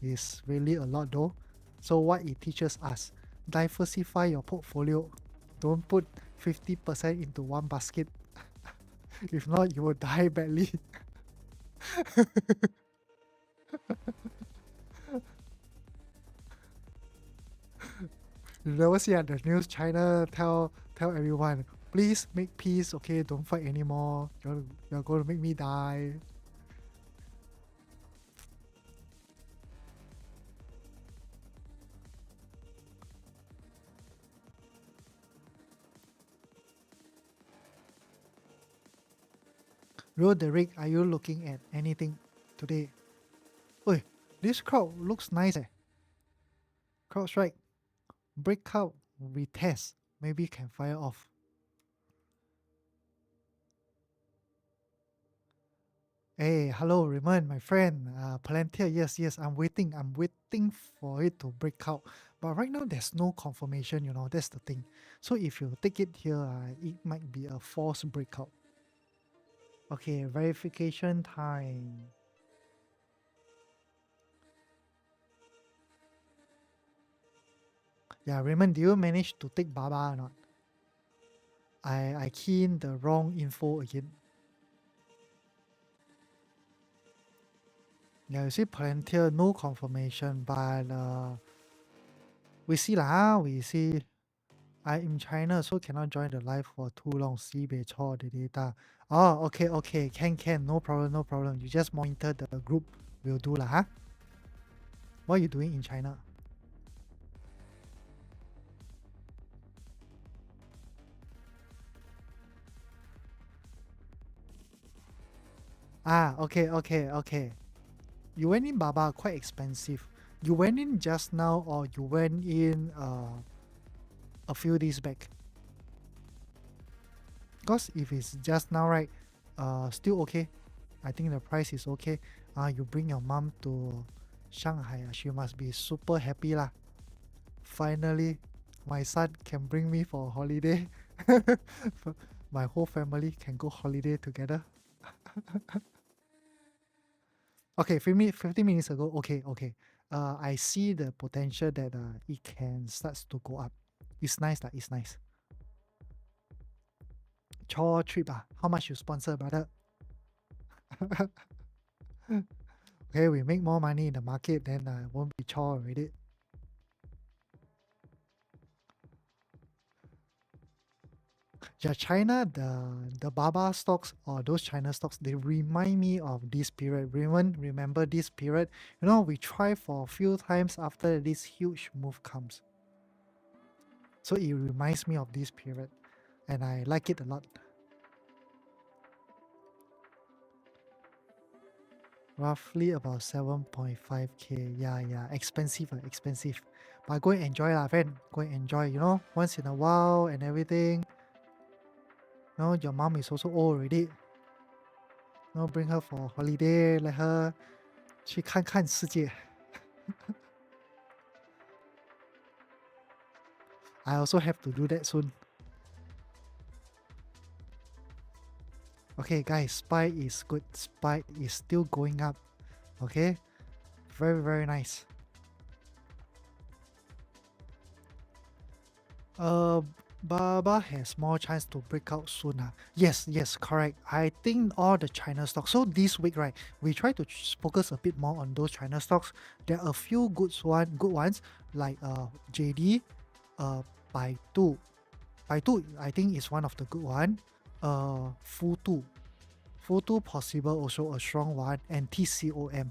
is really a lot though. So what it teaches us, diversify your portfolio. Don't put 50% into one basket. If not, you will die badly. You never see at the news China tell everyone, please make peace, okay, don't fight anymore. You're going to make me die. Roderick, are you looking at anything today? Oi, this crowd looks nice. CrowdStrike, breakout, retest. Maybe can fire off. Hey, hello, Raymond, my friend. Palantir, yes, I'm waiting for it to break out. But right now, there's no confirmation, that's the thing. So if you take it here, it might be a false breakout. Okay, verification time. Yeah, Raymond, do you manage to take Baba or not? I key in the wrong info again. Yeah, you see Palantir, no confirmation, but we see lah, we see. I'm in China, so cannot join the live for too long. Sibei chor the data. Oh, okay, can, no problem. You just monitor the group, will do lah, huh? What are you doing in China? Okay. You went in Baba, quite expensive. You went in just now, or you went in a few days back? Because if it's just now, right, still okay. I think the price is okay. You bring your mom to Shanghai, she must be super happy lah. Finally, my son can bring me for a holiday. My whole family can go holiday together. Okay, 50 minutes ago, okay. I see the potential that it can start to go up. It's nice. Chore trip, how much you sponsor, brother? Okay, we make more money in the market, then won't be chore already. Yeah, China, the Baba stocks or those China stocks, they remind me of this period. Remember this period? We try for a few times after this huge move comes. So it reminds me of this period, and I like it a lot. Roughly about 7.5k. Yeah, expensive. But go and enjoy lah, friend. Go and enjoy, once in a while and everything. Your mom is also old already. Bring her for holiday, let her 去看看世界。I also have to do that soon. Okay, guys, SPY is good. SPY is still going up. Okay, very, very nice. Uh, Baba has more chance to break out soon. Yes, yes, correct. I think all the China stocks. So this week, right, we try to focus a bit more on those China stocks. There are a few good ones like JD, uh, Baidu. Baidu, I think is one of the good one. Futu, Futu possible also a strong one, and TCOM.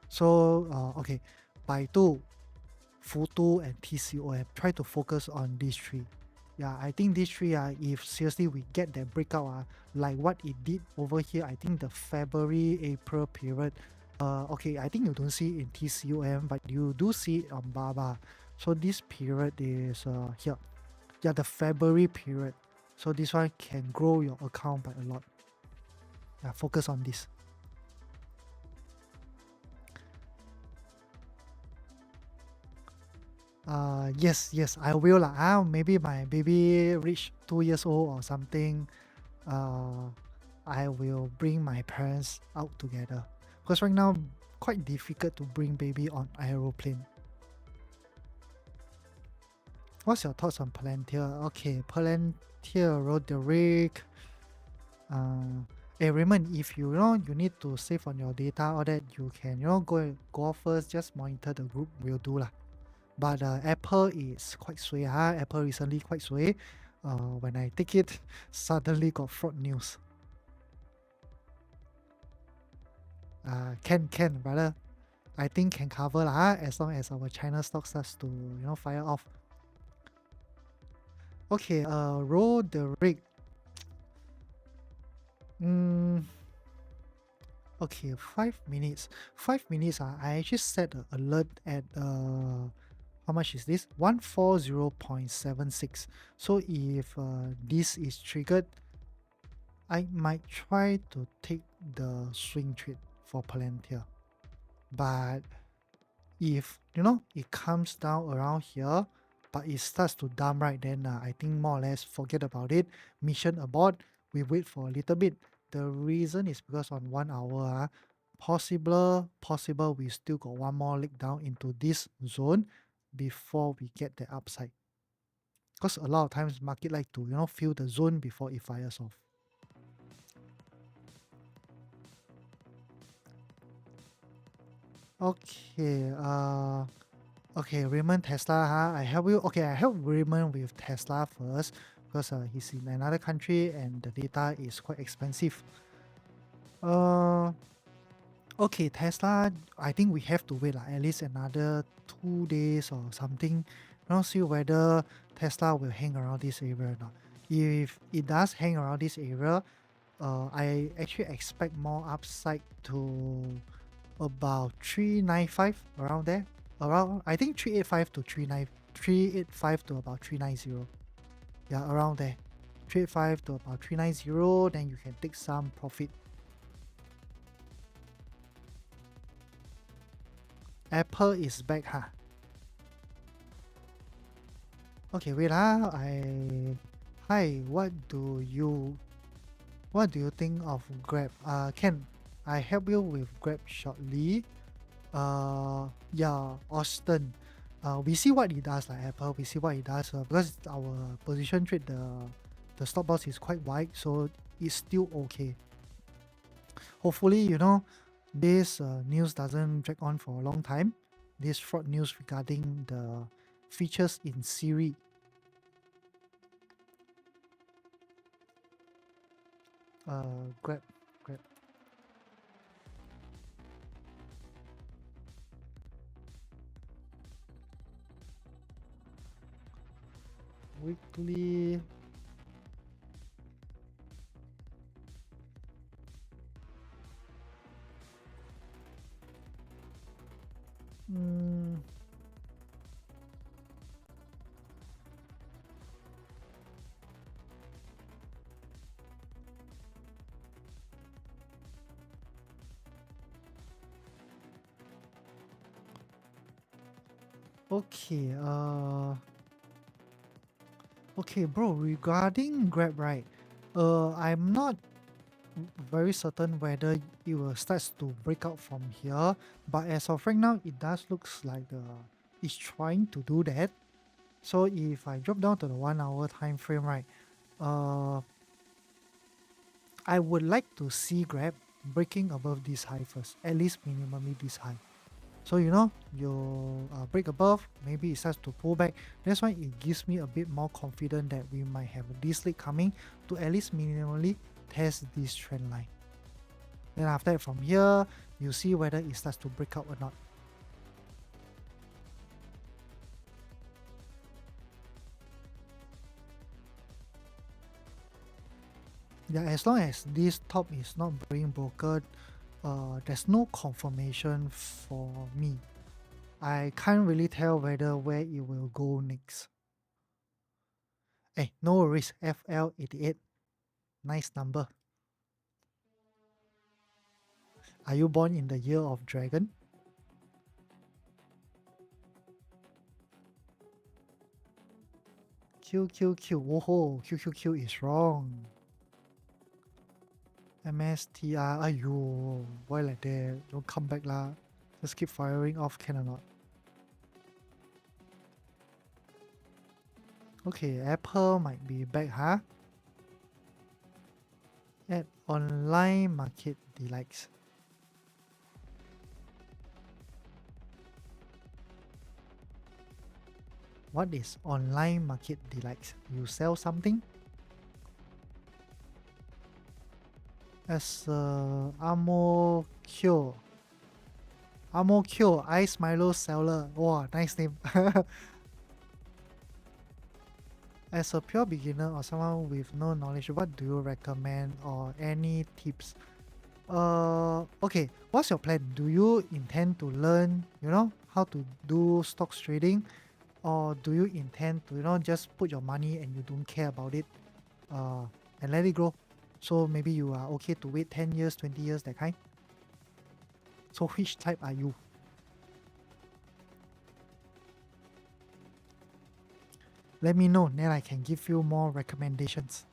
So okay, Baidu, Futu and TCOM. Try to focus on these three. Yeah, I think these three if seriously we get that breakout like what it did over here, I think the February, April period. Okay, I think you don't see it in TCOM, but you do see it on Baba. So this period is here. Yeah, the February period. So this one can grow your account by a lot. Yeah, focus on this. Yes, yes, I will lah. Maybe my baby reach 2 years old or something. Uh, I will bring my parents out together. Because right now, quite difficult to bring baby on aeroplane. What's your thoughts on Palantir? Okay, Palantir, Roderick. Raymond, if you need to save on your data, all that you can go first. Just monitor the group. Will do lah. But Apple is quite sway. Apple recently quite sway. When I take it, suddenly got fraud news. Can, brother. I think can cover lah, as long as our China stock starts to fire off. Okay, roll the rig. Mm, okay, 5 minutes. 5 minutes. I actually set an alert at how much is this? 140.76. So if this is triggered, I might try to take the swing trade for Palantir. But if it comes down around here, but it starts to dump, right, then I think more or less forget about it. Mission abort. We wait for a little bit. The reason is because on 1 hour, possible we still got one more leg down into this zone before we get the upside. Because a lot of times market like to feel the zone before it fires off. Okay, okay, Raymond Tesla, I help you. Okay, I help Raymond with Tesla first because he's in another country and the data is quite expensive. Uh, okay, Tesla, I think we have to wait at least another 2 days or something. See whether Tesla will hang around this area or not. If it does hang around this area, I actually expect more upside to about 395 around there. Around I think 385 to 385 to about 390. Yeah, around there. 385 to about 390, then you can take some profit. Apple is back, Okay, wait, hi, what do you think of Grab? Can I help you with Grab shortly? Yeah, Austin. We see what it does, like Apple. We see what it does because our position trade, the stop loss is quite wide, so it's still okay. Hopefully, this news doesn't drag on for a long time. This fraud news regarding the features in Siri. Grab. Weekly. Okay. Okay, bro, regarding Grab, right? I'm not very certain whether it will start to break out from here, but as of right now, it does looks like it's trying to do that. So if I drop down to the 1 hour time frame, right? Uh, I would like to see Grab breaking above this high first, at least minimally this high. So you break above, maybe it starts to pull back. That's why it gives me a bit more confident that we might have this lead coming to at least minimally test this trend line. Then after that, from here, you see whether it starts to break out or not. Yeah, as long as this top is not being broken, there's no confirmation for me. I can't really tell whether where it will go next. Hey, no worries. FL88, nice number. Are you born in the year of dragon? QQQ. Whoa, QQQ is wrong. MSTR. Ayo, why like that? Don't come back lah. Just keep firing off, can or not? Okay, Apple might be back, huh? At online market delights. What is online market delights? You sell something? As Amo Kyo. Amo Kyo, Ice Milo Seller. Wow, nice name. As a pure beginner or someone with no knowledge, what do you recommend or any tips? Okay, what's your plan? Do you intend to learn, how to do stocks trading? Or do you intend to, just put your money and you don't care about it uh, and let it grow? So maybe you are okay to wait 10 years, 20 years, that kind? So which type are you? Let me know, then I can give you more recommendations.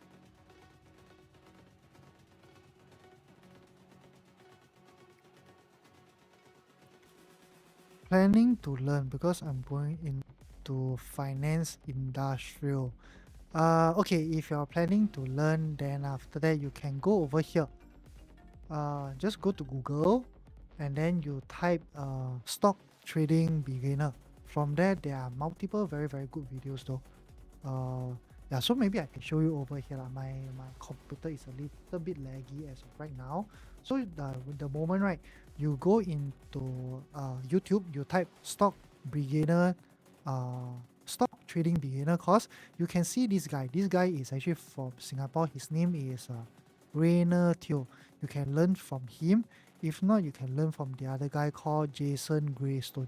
Planning to learn because I'm going into finance industrial. Okay, if you're planning to learn, then after that you can go over here. Just go to Google and then you type stock trading beginner. From there are multiple very very good videos though. Yeah, so maybe I can show you over here. My computer is a little bit laggy as of right now. So the moment right, you go into YouTube, you type stock beginner, uh, stock trading beginner course. You can see this guy. This guy is actually from Singapore. His name is Rainer Teo. You can learn from him. If not, you can learn from the other guy called Jason Greystone.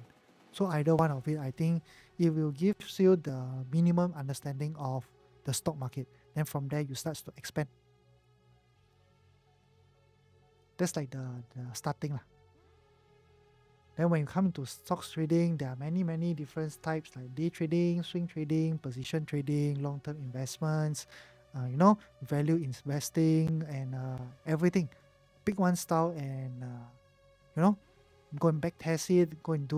So either one of it, I think it will give you the minimum understanding of the stock market. Then from there, you start to expand. That's like the starting lah. Then when you come to stocks trading, there are many different types like day trading, swing trading, position trading, long-term investments, value investing and everything. Pick one style and you know go and back test it, go and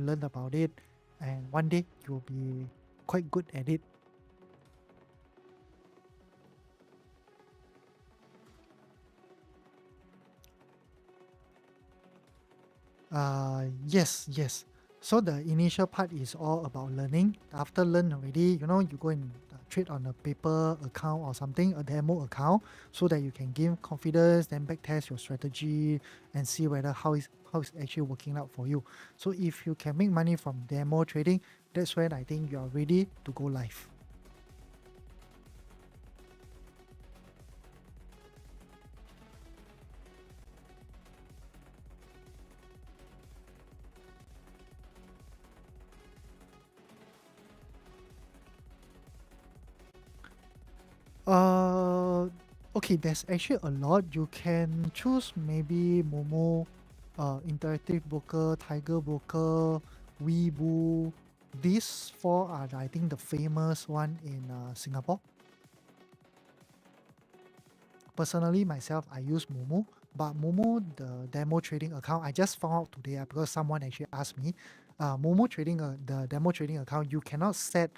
learn about it, and one day you'll be quite good at it. Yes. So the initial part is all about learning. After learn already, you go and trade on a paper account or something, a demo account, so that you can gain confidence, then back test your strategy and see whether how it's actually working out for you. So if you can make money from demo trading, that's when I think you are ready to go live. Uh, okay, there's actually a lot. You can choose maybe Momo, Interactive Broker, Tiger Broker, Weeboo, These four are, I think, the famous one in Singapore. Personally, myself, I use Momo, but Momo, the demo trading account, I just found out today because someone actually asked me. Momo trading, the demo trading account, you cannot set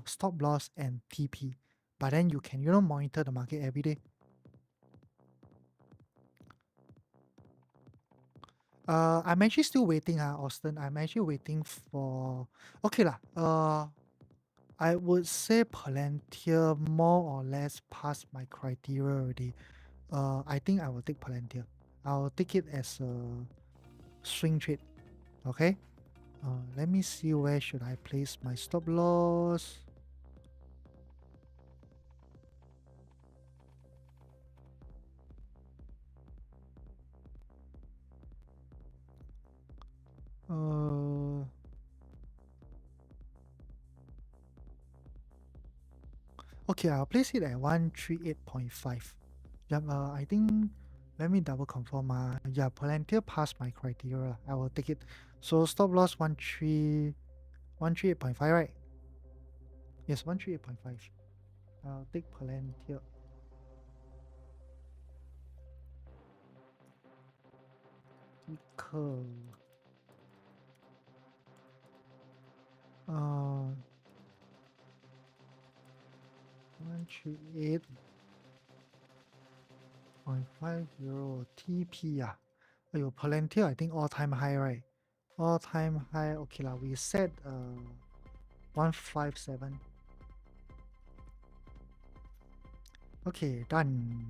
stop loss and TP, but then you can monitor the market every day. I'm actually still waiting, Austin. I'm actually waiting for. Okay lah. I would say Palantir more or less passed my criteria already. I think I will take Palantir. I'll take it as a swing trade. Okay. Let me see where should I place my stop loss. Uh, okay, I'll place it at 138.5. Yep, I think let me double confirm. Yeah, Palantir passed my criteria. I will take it. So stop loss 138.5, right? Yes, 138.5. I'll take Palantir. Ticker. 138.50 TP. Palantir, I think all time high, right? All time high. Okay lah, we set 157. Okay, done.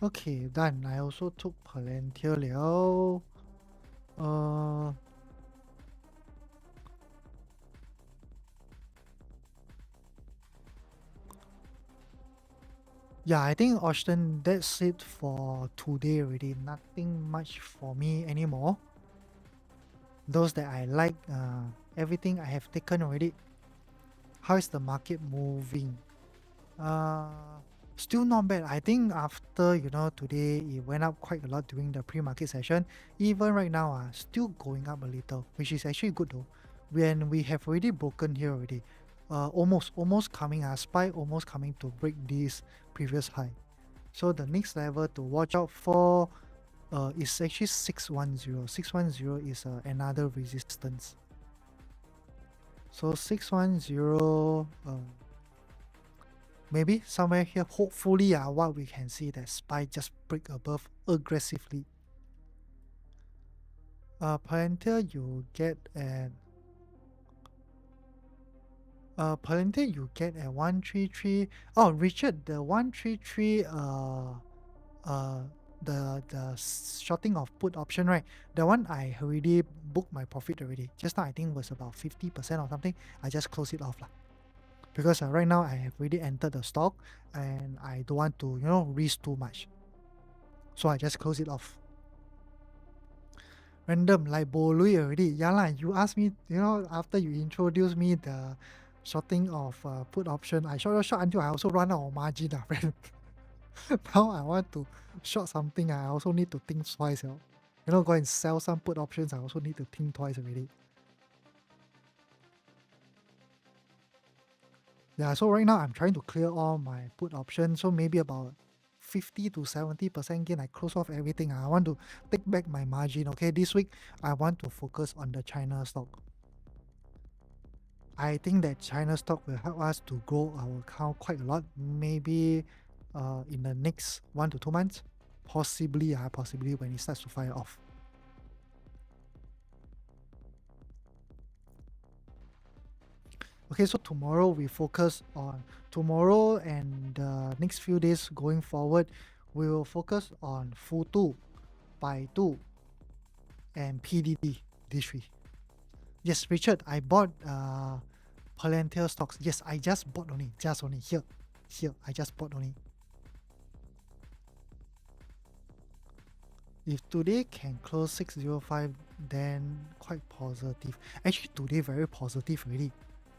Okay, done. I also took Palantir liao. Yeah, I think Austin, that's it for today already. Nothing much for me anymore. Those that I like, everything I have taken already. How is the market moving? Uh, Still not bad. I think after today it went up quite a lot during the pre-market session. Even right now, still going up a little, which is actually good though. When we have already broken here already, almost coming, SPY almost coming to break this previous high. So the next level to watch out for is actually 610. 610 is another resistance. So 610. Maybe somewhere here, hopefully, what we can see that SPY just break above aggressively. Palantir you get at Palantir you get at 133. Oh, Richard, the 133 the shorting of put option, right? The one I already booked my profit already. Just now I think was about 50% or something. I just close it off lah. Because right now I have already entered the stock and I don't want to risk too much, so I just close it off. Random like bolui already. Yeah lah, you asked me, after you introduced me the shorting of put option, I short until I also run out of margin, friend. Now I want to short something, I also need to think twice. Go and sell some put options, I also need to think twice already. Yeah, so right now I'm trying to clear all my put options, so maybe about 50 to 70% gain. I close off everything. I want to take back my margin. Okay, this week I want to focus on the China stock. I think that China stock will help us to grow our account quite a lot. Maybe in the next 1 to 2 months, possibly when it starts to fire off. Okay, so tomorrow we focus on tomorrow and the next few days going forward. We will focus on Futu, Baidu, and PDD. These three. Yes, Richard, I bought Palantir stocks. Yes, I just bought only. Just only. Here. I just bought only. If today can close 605, then quite positive. Actually, today very positive already.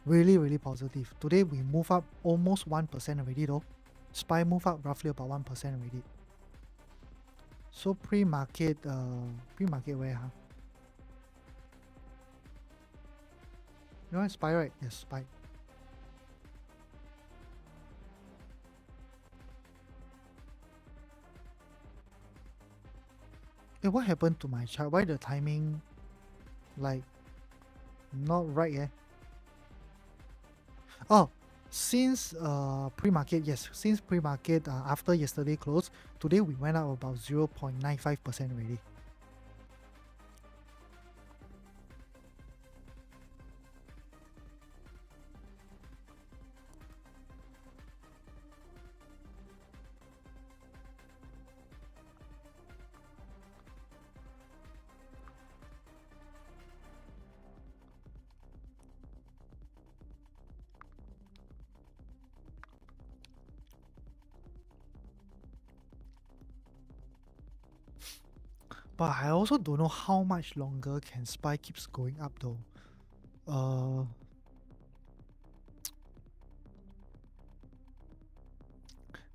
Really, really positive. Today we move up almost 1% already though. SPY move up roughly about 1% already. So pre-market where, huh? You know SPY, right? Yes, SPY. Hey, what happened to my chart? Why the timing like not right, eh? Oh, since pre-market, yes, since pre-market after yesterday close, today we went up about 0.95% already. But I also don't know how much longer can SPY keeps going up though.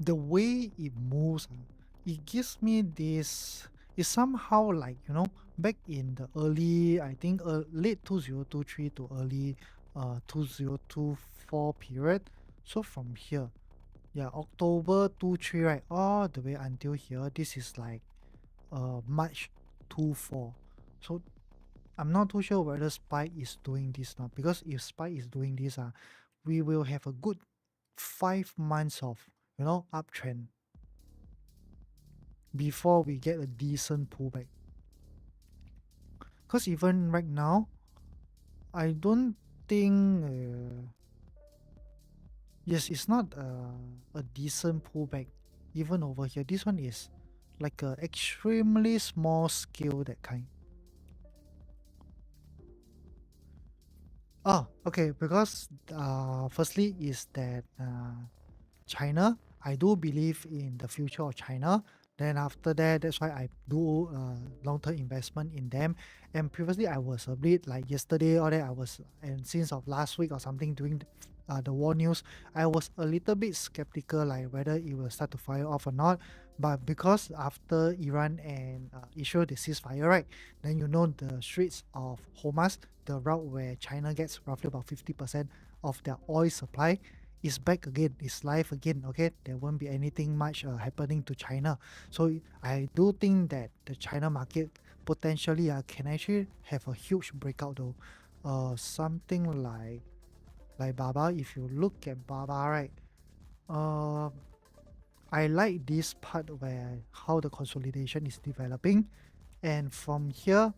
The way it moves, it gives me this. It's somehow like back in the early, I think late 2023 to early 2024 period. So from here, yeah, October 23, right, all the way until here. This is like March 24. So I'm not too sure whether SPY is doing this now, because if SPY is doing this, we will have a good 5 months of uptrend before we get a decent pullback. Because even right now, I don't think yes, it's not a decent pullback even over here. This one is like a extremely small scale, that kind. Oh, okay, because firstly is that China, I do believe in the future of China. Then after that, that's why I do long-term investment in them. And previously, I was a bit like yesterday or that I was, and since of last week or something during the war news, I was a little bit skeptical like whether it will start to fire off or not. But because after Iran and Israel the ceasefire, right, then the Straits of Hormuz, the route where China gets roughly about 50% of their oil supply, is back again, is live again. Okay, there won't be anything much happening to China. So I do think that the China market potentially can actually have a huge breakout though. Something like Baba. If you look at Baba, right, uh, I like this part where how the consolidation is developing, and from here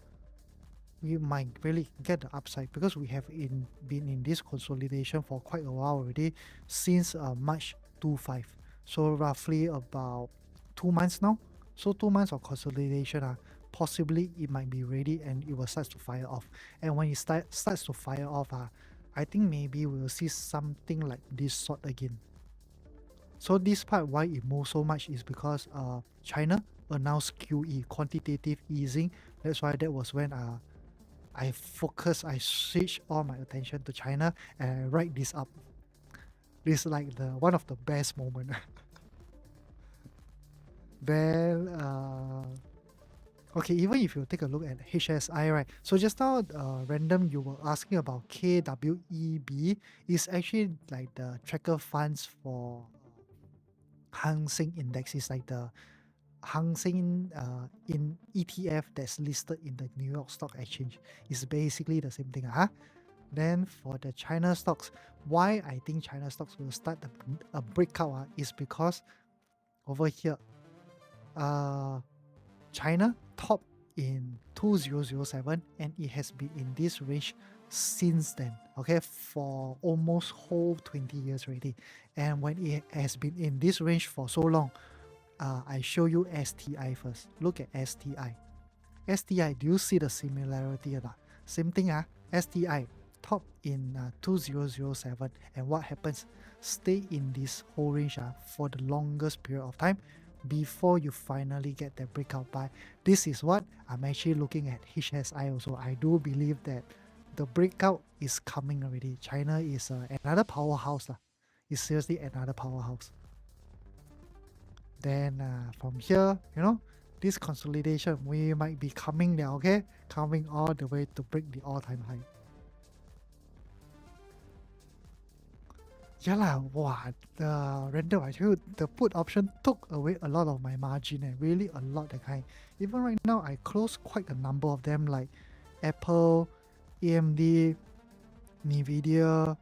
we might really get the upside, because we have been in this consolidation for quite a while already, since March 25. So roughly about 2 months now. So 2 months of consolidation, possibly it might be ready and it will start to fire off. And when it starts to fire off, I think maybe we'll see something like this sort again. So this part why it moves so much is because China announced QE, quantitative easing. That's why that was when I switch all my attention to China and I write this up. This is like the one of the best moment. Then okay, even if you take a look at HSI, right? So just now, random, you were asking about KWEB. Is actually like the tracker funds for Hang Seng Index. Is like the Hang Seng in ETF that's listed in the New York Stock Exchange. Is basically the same thing. Then for the China stocks, why I think China stocks will start a breakout is because over here, China top in 2007 and it has been in this range since then, okay, for almost whole 20 years already. And when it has been in this range for so long, I show you STI first. Look at STI. STI, do you see the similarity or not? Same thing, STI. top in 2007, and what happens? Stay in this whole range for the longest period of time before you finally get that breakout buy. This is what I'm actually looking at HSI also. I do believe that the breakout is coming already. China is another powerhouse. It's seriously another powerhouse. Then from here, this consolidation, we might be coming there, okay? Coming all the way to break the all-time high. Yeah lah, wow, the random, I tell you, the put option took away a lot of my margin, really a lot that kind. Even right now, I closed quite a number of them like Apple, AMD, Nvidia,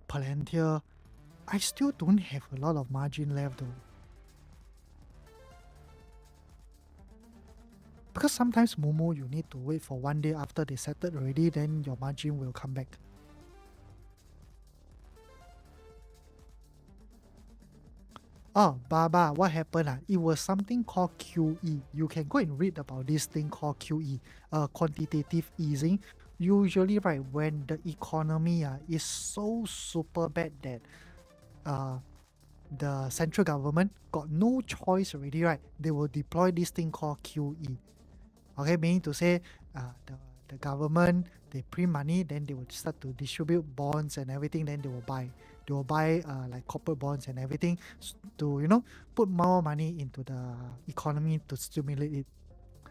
Palantir. I still don't have a lot of margin left though. Because sometimes Momo, you need to wait for one day after they settled already, then your margin will come back. Oh, Baba, what happened? It was something called QE. You can go and read about this thing called QE, quantitative easing. Usually, right, when the economy is so super bad that uh, the central government got no choice already, right? They will deploy this thing called QE. Okay, meaning to say the government, they print money, then they will start to distribute bonds and everything, then they will buy. They will buy like corporate bonds and everything to, put more money into the economy to stimulate it.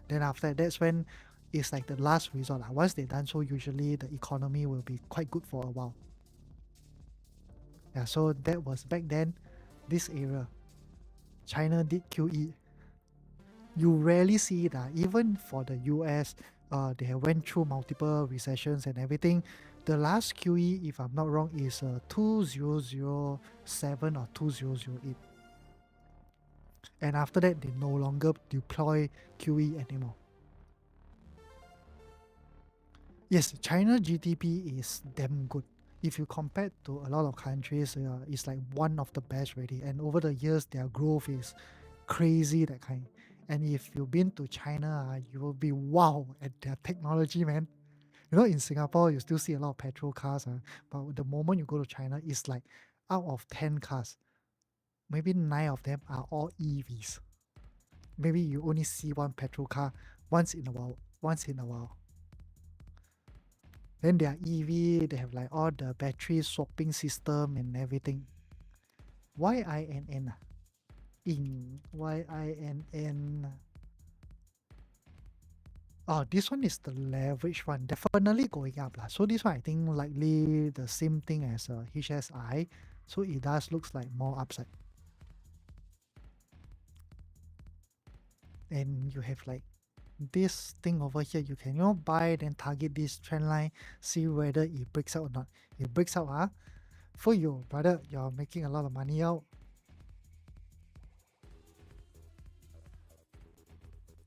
Then after that, that's when it's like the last resort. Once they done so, usually the economy will be quite good for a while. Yeah, so that was back then, this area. China did QE. You rarely see it. Even for the US, they have went through multiple recessions and everything. The last QE, if I'm not wrong, is 2007 or 2008. And after that, they no longer deploy QE anymore. Yes, China GDP is damn good. If you compare to a lot of countries, it's like one of the best already. And over the years, their growth is crazy, that kind. And if you've been to China, you will be wow at their technology, man. In Singapore, you still see a lot of petrol cars, but the moment you go to China, it's like out of 10 cars, maybe 9 of them are all EVs. Maybe you only see one petrol car once in a while. Then they are EV, they have like all the battery swapping system and everything. YINN. In YINN. Oh, this one is the leverage one. Definitely going up. So this one I think likely the same thing as HSI. So it does looks like more upside. And you have like this thing over here. You can buy then target this trend line, see whether it breaks out or not. If it breaks out, for you, brother, you're making a lot of money out.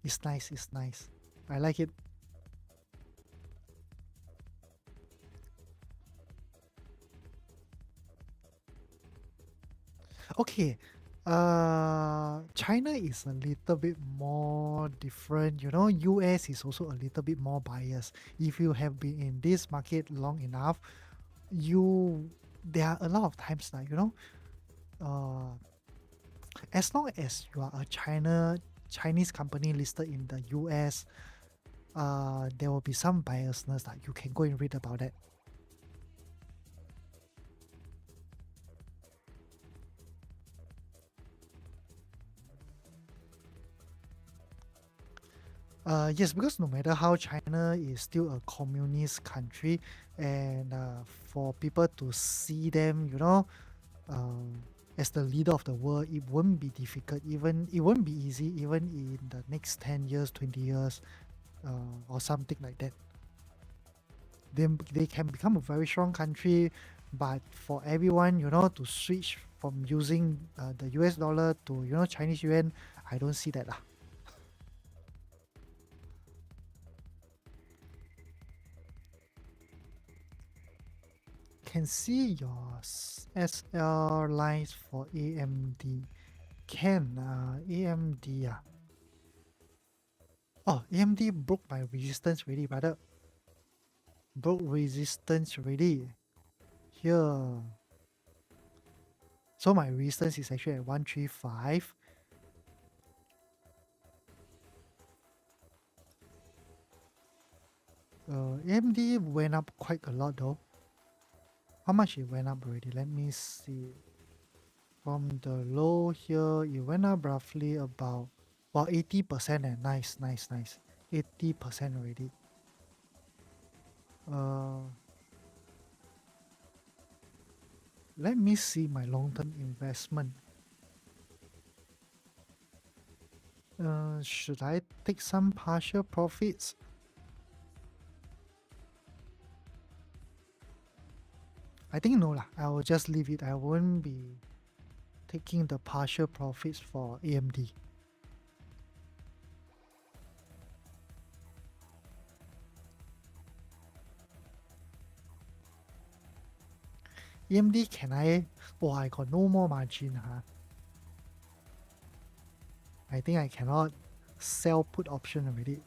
It's nice. I like it. Okay. China is a little bit more different. US is also a little bit more biased. If you have been in this market long enough, there are a lot of times like, uh, as long as you are a Chinese company listed in the US, there will be some biasness that you can go and read about that. Yes, because no matter how, China is still a communist country, and for people to see them, as the leader of the world, it won't be difficult. Even it won't be easy. Even in the next 10 years, 20 years, or something like that, they can become a very strong country. But for everyone, to switch from using the US dollar to Chinese yuan, I don't see that. Can see your SL lines for AMD. Can AMD. Oh, AMD broke my resistance really, brother. Broke resistance already. Here. So my resistance is actually at 135. AMD went up quite a lot though. How much it went up already? Let me see. From the low here, it went up roughly about 80%. And nice, nice, nice. 80% already. Uh, Let me see my long-term investment. Should I take some partial profits? I think no lah. I will just leave it. I won't be taking the partial profits for AMD. AMD can I? Oh, I got no more margin, huh? I think I cannot sell put option already.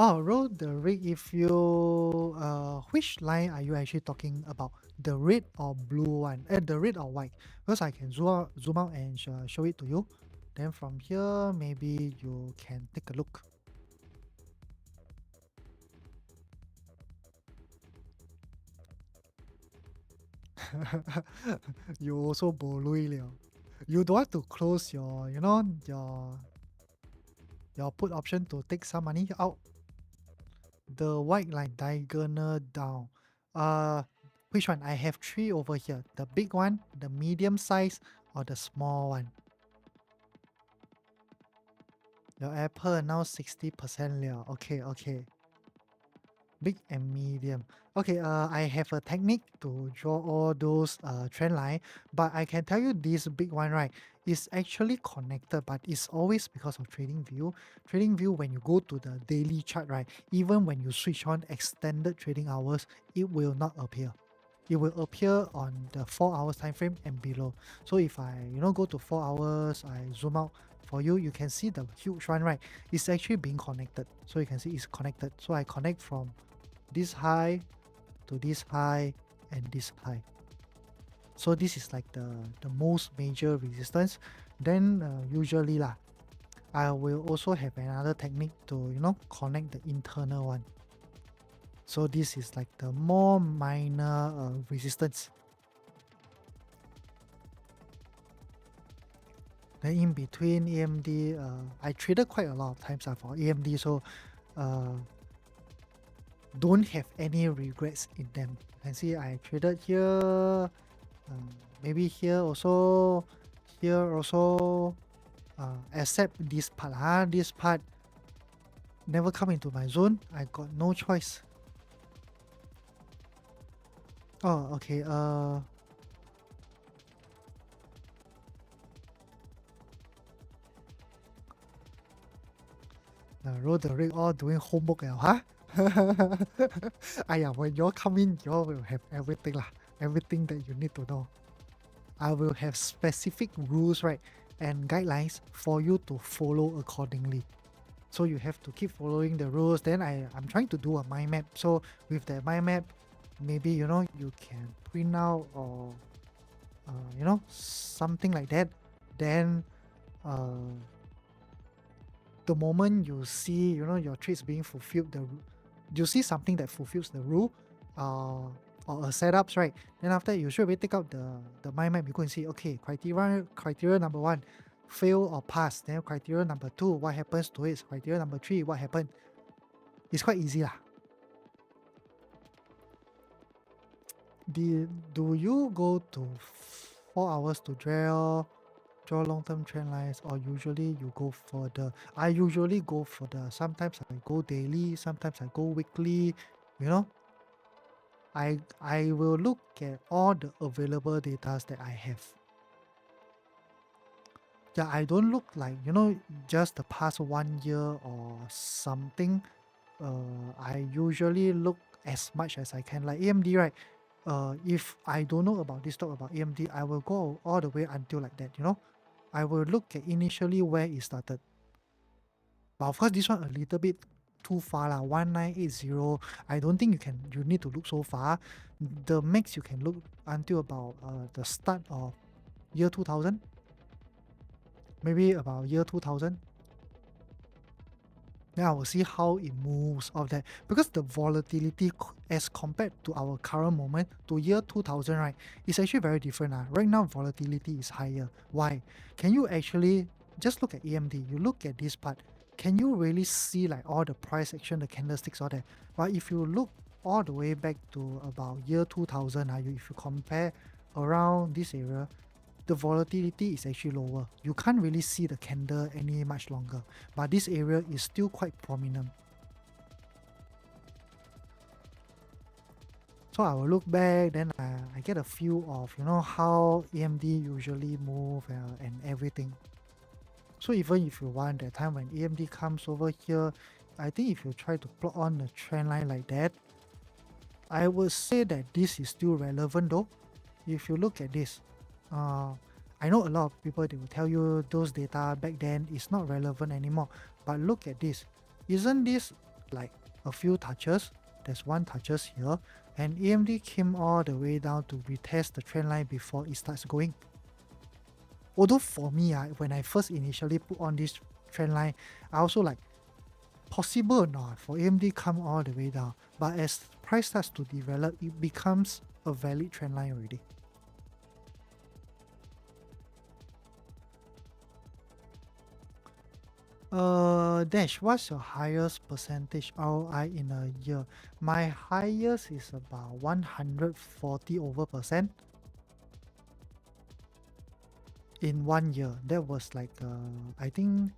Oh, roll the rig. If you which line are you actually talking about? The red or blue one? The red or white? Because I can zoom out and show it to you. Then from here, maybe you can take a look. You also bo lui liao. You don't want to close your, your put option to take some money out. The white line diagonal down. Uh, which one? I have three over here. The big one, the medium size, or the small one. Your apple now 60% liao. Okay, okay. Big and medium. Okay, I have a technique to draw all those trend line, but I can tell you this big one, right, is actually connected, but it's always because of trading view. Trading view, when you go to the daily chart, right, even when you switch on extended trading hours, it will not appear. It will appear on the 4 hours time frame and below. So if I go to 4 hours, I zoom out for you, you can see the huge one, right? It's actually being connected. So you can see it's connected. So I connect from this high to this high and this high. So this is like the most major resistance. Then usually lah, I will also have another technique to connect the internal one. So this is like the more minor resistance. Then in between AMD, I traded quite a lot of times for AMD, so uh, don't have any regrets in them. You can see I traded here, maybe here also, except this part. This part never come into my zone. I got no choice. Oh, okay. Roll the rig all doing homework, huh? When you all come in, you all will have everything lah. Everything that you need to know. I will have specific rules, right, and guidelines for you to follow accordingly. So you have to keep following the rules. Then I'm trying to do a mind map. So with the mind map, maybe you can print out or something like that. Then the moment you see your trades being fulfilled, you see something that fulfills the rule or a setups, right? Then after that, you should be take out the mind map. You go and see, okay, criteria number one, fail or pass. Then criteria number two, what happens to it? Criteria number three, what happened? It's quite easy lah. Do you go to 4 hours to draw long-term trend lines, or usually you go for I usually go for sometimes I go daily, sometimes I go weekly, you know I will look at all the available data that I have. Yeah, I don't look like, just the past 1 year or something. I usually look as much as I can. Like AMD, right? If I don't know about this talk about AMD, I will go all the way until like that. I will look at initially where it started. But of course, this one a little bit too far lah. 1980. I don't think you need to look so far. The max you can look until about the start of year 2000, maybe about year 2000. Then I will see how it moves of that, because the volatility as compared to our current moment to year 2000, right, is actually very different. Right now volatility is higher. Why? Can you actually just look at AMD? You look at this part, can you really see like all the price action, the candlesticks, all that? But if you look all the way back to about year 2000, if you compare around this area, the volatility is actually lower. You can't really see the candle any much longer, but this area is still quite prominent. So I will look back, then I get a feel of how AMD usually move and everything. So even if you want that time when AMD comes over here, I think if you try to plot on the trend line like that, I would say that this is still relevant though. If you look at this, I know a lot of people, they will tell you those data back then is not relevant anymore. But look at this. Isn't this like a few touches? There's one touches here, and AMD came all the way down to retest the trend line before it starts going. Although for me, when I first initially put on this trend line, I also like, possible or not for AMD come all the way down. But as price starts to develop, it becomes a valid trend line already. Dash, what's your highest percentage ROI in a year? My highest is about 140% in 1 year. That was like I think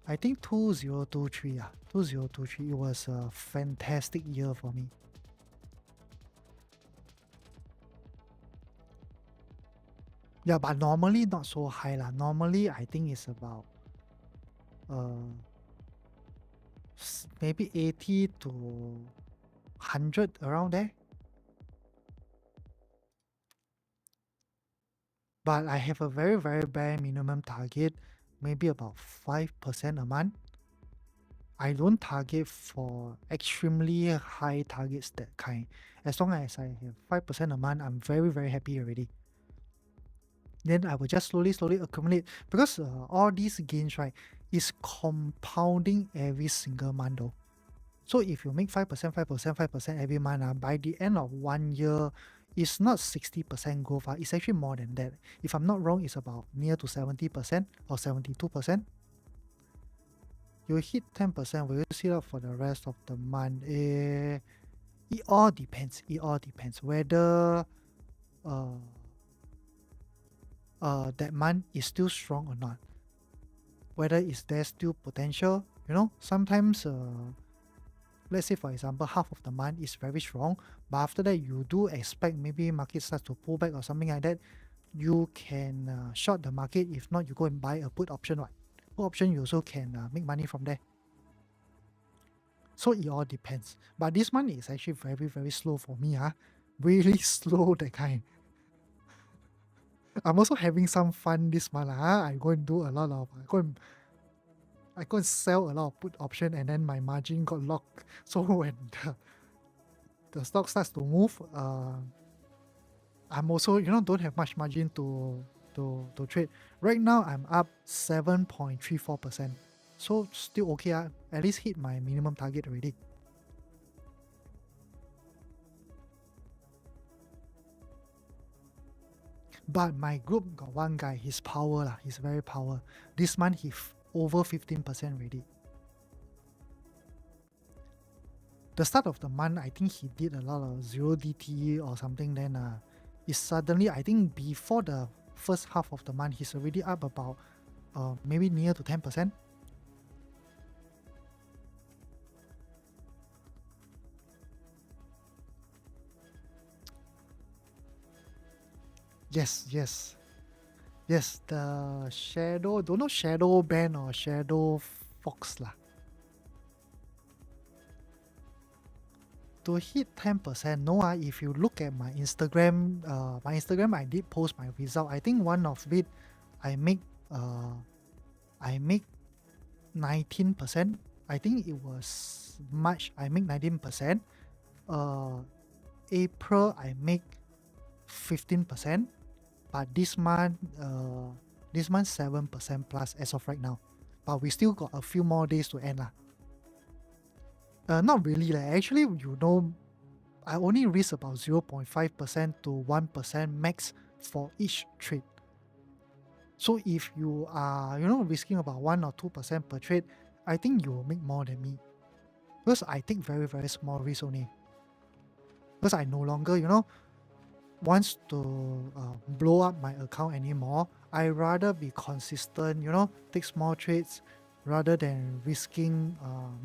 2023. 2023. It was a fantastic year for me. Yeah, but normally not so high lah. Normally I think it's about maybe 80 to 100 around there. But I have a very, very bare minimum target, maybe about 5% a month. I don't target for extremely high targets, that kind. As long as I have 5% a month, I'm very, very happy already. Then I will just slowly accumulate, because all these gains, right, is compounding every single month though. So if you make 5%, 5%, 5% every month, by the end of 1 year, it's not 60% growth. It's actually more than that. If I'm not wrong, it's about near to 70% or 72%. You hit 10%, will you see that for the rest of the month? It all depends. It all depends whether that month is still strong or not. Whether is there still potential. Sometimes let's say for example half of the month is very strong, but after that you do expect maybe market starts to pull back or something like that, you can short the market. If not, you go and buy a put option. Put option, you also can make money from there. So it all depends. But this month is actually very, very slow for me. Really slow, that kind. I'm also having some fun this month. I go and do a lot of I go and sell a lot of put option, and then my margin got locked. So when the stock starts to move, I'm also don't have much margin to trade. Right now I'm up 7.34%. So still okay. At least hit my minimum target already. But my group got one guy, his power he's very power. This month he over 15% already. The start of the month, I think he did a lot of 0DT or something. Then it's suddenly, I think before the first half of the month, he's already up about maybe near to 10%. Yes, yes. Yes, the shadow, don't know shadow band or shadow fox lah. To hit 10%, no if you look at my Instagram I did post my result. I think one of it I make uh I make 19%. I think it was March I make 19%. Uh April I make 15%, but this month 7% plus as of right now. But we still got a few more days to end lah. Not really lah. Actually, I only risk about 0.5% to 1% max for each trade. So if you are, risking about 1 or 2% per trade, I think you will make more than me. Because I take very, very small risk only. Because I no longer, wants to blow up my account anymore. I rather be consistent, take small trades rather than risking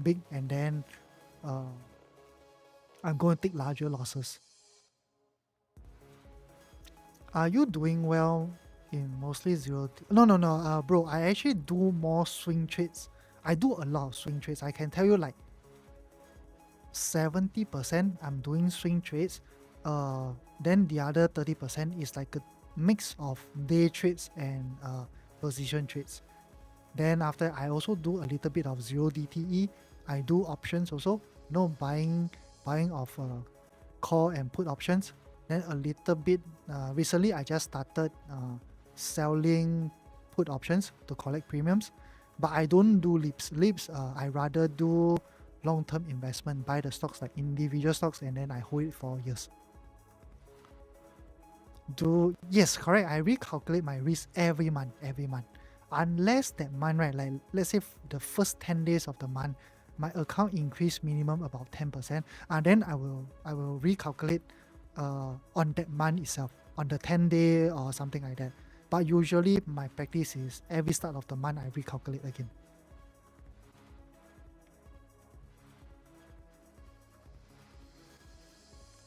big and then I'm going to take larger losses. Are you doing well in mostly zero? No, bro. I actually do more swing trades. I do a lot of swing trades. I can tell you like 70% I'm doing swing trades. Then the other 30% is like a mix of day trades and position trades. Then after I also do a little bit of zero DTE. I do options also. Buying of call and put options. Then a little bit recently I just started selling put options to collect premiums, but I don't do leaps. I rather do long-term investment, buy the stocks like individual stocks and then I hold it for years. Yes, correct. I recalculate my risk every month. Unless that month, right, like let's say the first 10 days of the month, my account increased minimum about 10%, and then I will recalculate on that month itself, on the 10-day or something like that. But usually my practice is every start of the month I recalculate again.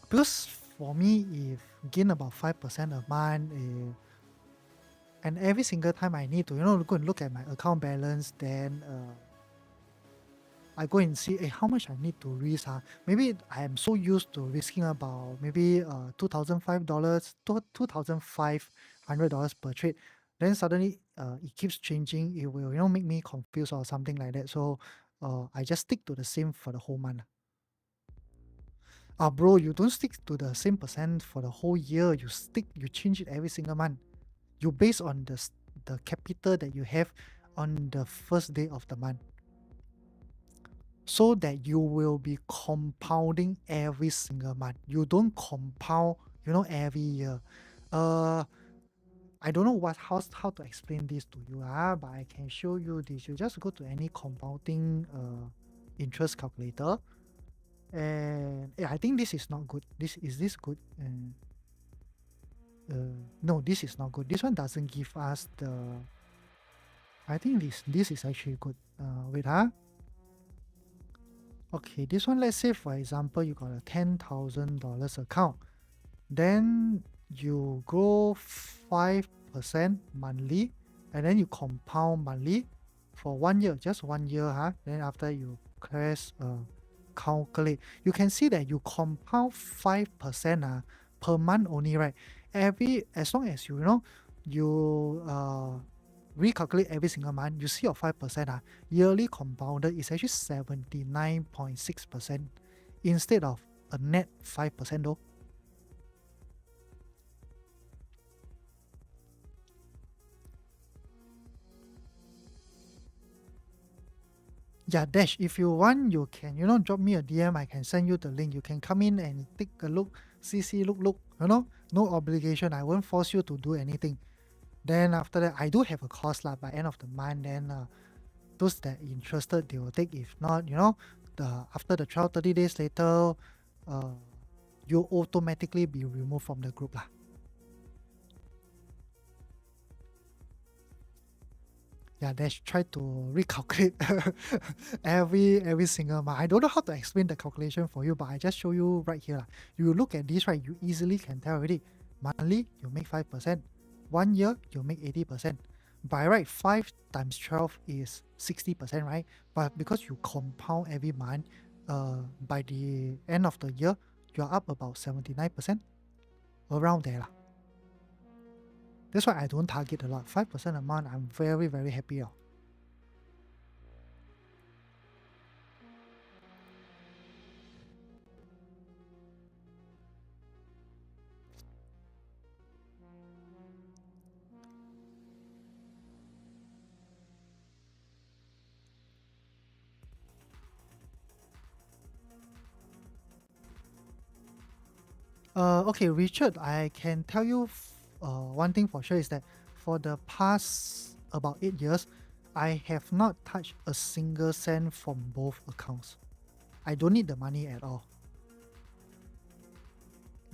Because for me, if gain about 5% a month, and every single time I need to, go and look at my account balance, then I go and see how much I need to risk. Maybe I am so used to risking about maybe $2,500, $2,500 per trade. Then suddenly it keeps changing. It will make me confused or something like that. So I just stick to the same for the whole month. Bro, you don't stick to the same percent for the whole year. You change it every single month. You base on the capital that you have on the first day of the month, so that you will be compounding every single month. You don't compound, every year. I don't know how to explain this to you, but I can show you this. You just go to any compounding interest calculator, and I think this is not good. Is this good? No, this is not good. This one doesn't give us the. I think this is actually good. Wait, Okay, this one, let's say for example, you got a $10,000 account. Then you grow 5% monthly, and then you compound monthly for 1 year, just 1 year. Then after you press calculate, you can see that you compound 5% per month only, right? As long as you recalculate every single month, you see your 5% yearly compounded is actually 79.6% instead of a net 5% though. Yeah, Dash, if you want, you can, drop me a DM. I can send you the link. You can come in and take a look, look, no obligation. I won't force you to do anything. Then after that, I do have a course by end of the month. Then those that interested, they will take. If not, after the trial, 30 days later, you'll automatically be removed from the group. Yeah, let's try to recalculate every single month. I don't know how to explain the calculation for you, but I just show you right here. You look at this, right? You easily can tell already. Monthly, you make 5%. 1 year, you make 80%. By right, 5 times 12 is 60%, right? But because you compound every month, by the end of the year, you're up about 79%, around there. That's why I don't target a lot. 5% a month, I'm very, very happy. Okay, Richard, I can tell you one thing for sure is that for the past about 8 years, I have not touched a single cent from both accounts. I don't need the money at all.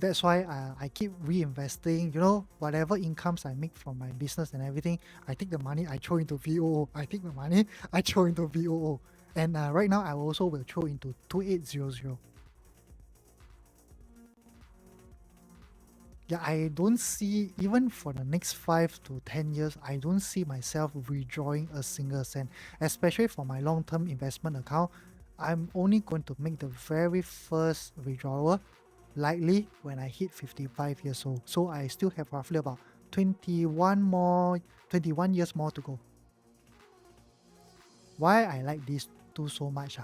That's why I keep reinvesting, whatever incomes I make from my business and everything, I take the money, I throw into VOO. I take the money, I throw into VOO. And right now, I also will throw into 2800. Yeah, I don't see, even for the next 5 to 10 years, I don't see myself withdrawing a single cent, especially for my long term investment account. I'm only going to make the very first withdrawal likely when I hit 55 years old. So I still have roughly about 21 years more to go. Why I like these two so much?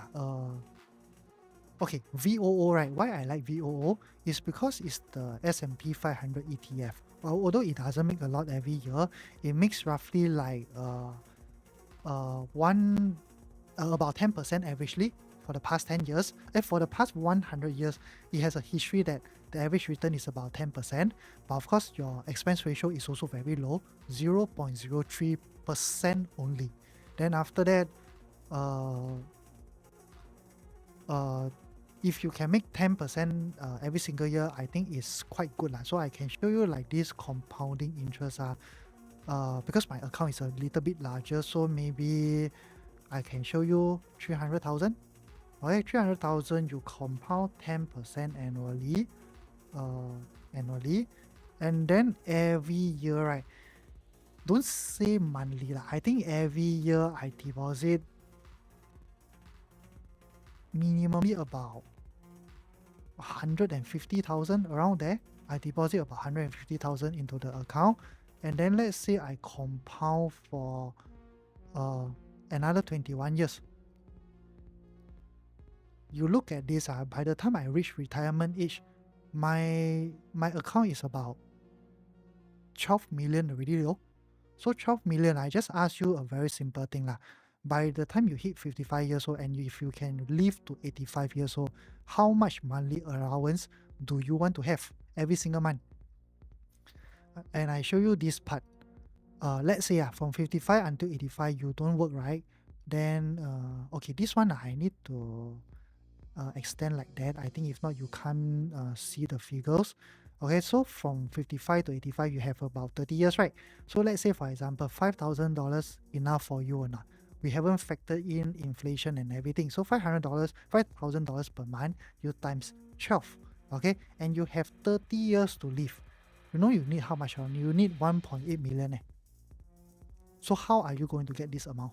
Okay, VOO, right? Why I like VOO is because it's the S&P 500 ETF. Although it doesn't make a lot every year, it makes roughly like about 10% averagely for the past 10 years. And for the past 100 years, it has a history that the average return is about 10%. But of course, your expense ratio is also very low, 0.03% only. Then after that, uh, uh, if you can make 10% every single year, I think it's quite good. So I can show you like this compounding interest. Because my account is a little bit larger, so maybe I can show you 300,000. Okay, 300,000 you compound 10% annually, and then every year, right? Don't say monthly lah. I think every year I deposit minimally about 150,000 around there. I deposit about 150,000 into the account, and then let's say I compound for another 21 years. You look at this, by the time I reach retirement age, my account is about 12 million already though. So 12 million, I just ask you a very simple thing lah. By the time you hit 55 years old and if you can live to 85 years old, how much monthly allowance do you want to have every single month? And I show you this part. Let's say from 55 until 85 you don't work, right? Then okay, this one I need to extend like that. I think if not you can't see the figures. Okay, so from 55 to 85 you have about 30 years, right? So let's say for example $5,000 enough for you or not. We haven't factored in inflation and everything. So $5,000 per month, you times 12. Okay, and you have 30 years to live. You need how much? You need 1.8 million. So how are you going to get this amount?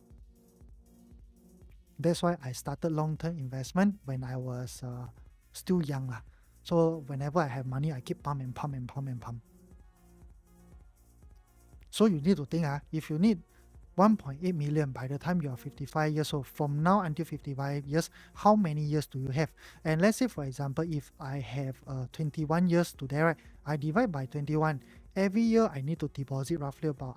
That's why I started long-term investment when I was still young. So whenever I have money, I keep pump and pump and pump and pump. So you need to think, if you need 1.8 million by the time you are 55 years old, from now until 55 years, how many years do you have? And let's say, for example, if I have 21 years to there, right, I divide by 21. Every year, I need to deposit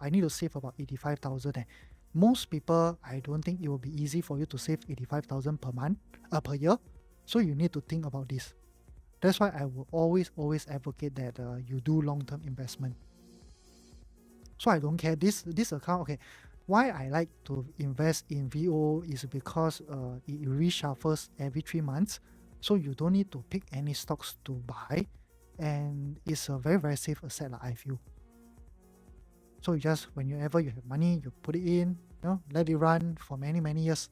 I need to save about 85,000. Most people, I don't think it will be easy for you to save 85,000 per year. So you need to think about this. That's why I will always advocate that you do long-term investment. So I don't care this account. Okay, why I like to invest in VO is because it reshuffles every 3 months, so you don't need to pick any stocks to buy, and it's a very very safe asset, I feel. So you just whenever you have money, you put it in, let it run for many years.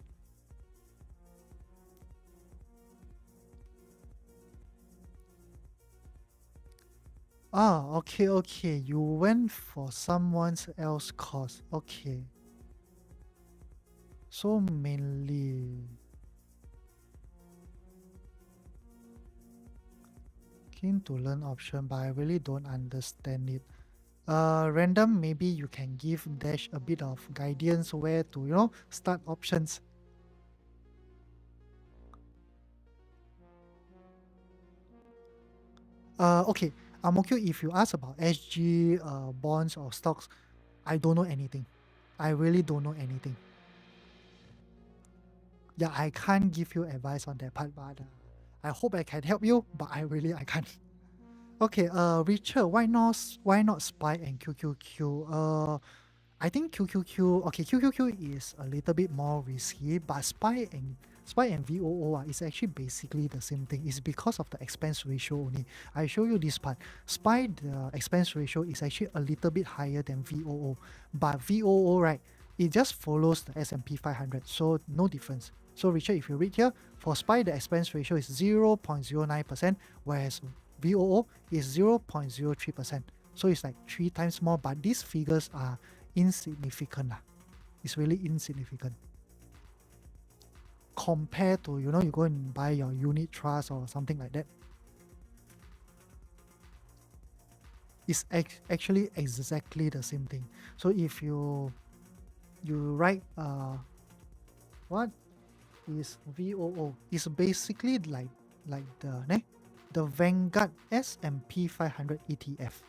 Ah, okay, okay. You went for someone else's course. Okay. So mainly keen to learn option, but I really don't understand it. Random, maybe you can give Dash a bit of guidance where to, start options. Okay, I'm okay if you ask about SG, bonds or stocks. I don't know anything. I really don't know anything. Yeah, I can't give you advice on that part, but I hope I can help you, but I can't. Okay, Richard, why not Spy and QQQ? I think QQQ, okay, QQQ is a little bit more risky, but Spy and VOO is actually basically the same thing. It's because of the expense ratio only. I show you this part. Spy, the expense ratio is actually a little bit higher than VOO, but VOO, right, it just follows the S&P 500, so no difference. So Richard, if you read here, for Spy, the expense ratio is 0.09%, whereas VOO is 0.03%. So it's like 3 times more, but these figures are insignificant. It's really insignificant compared to, you go and buy your unit trust or something like that. It's actually exactly the same thing. So if you write what is VOO, it's basically like the Vanguard S&P 500 ETF.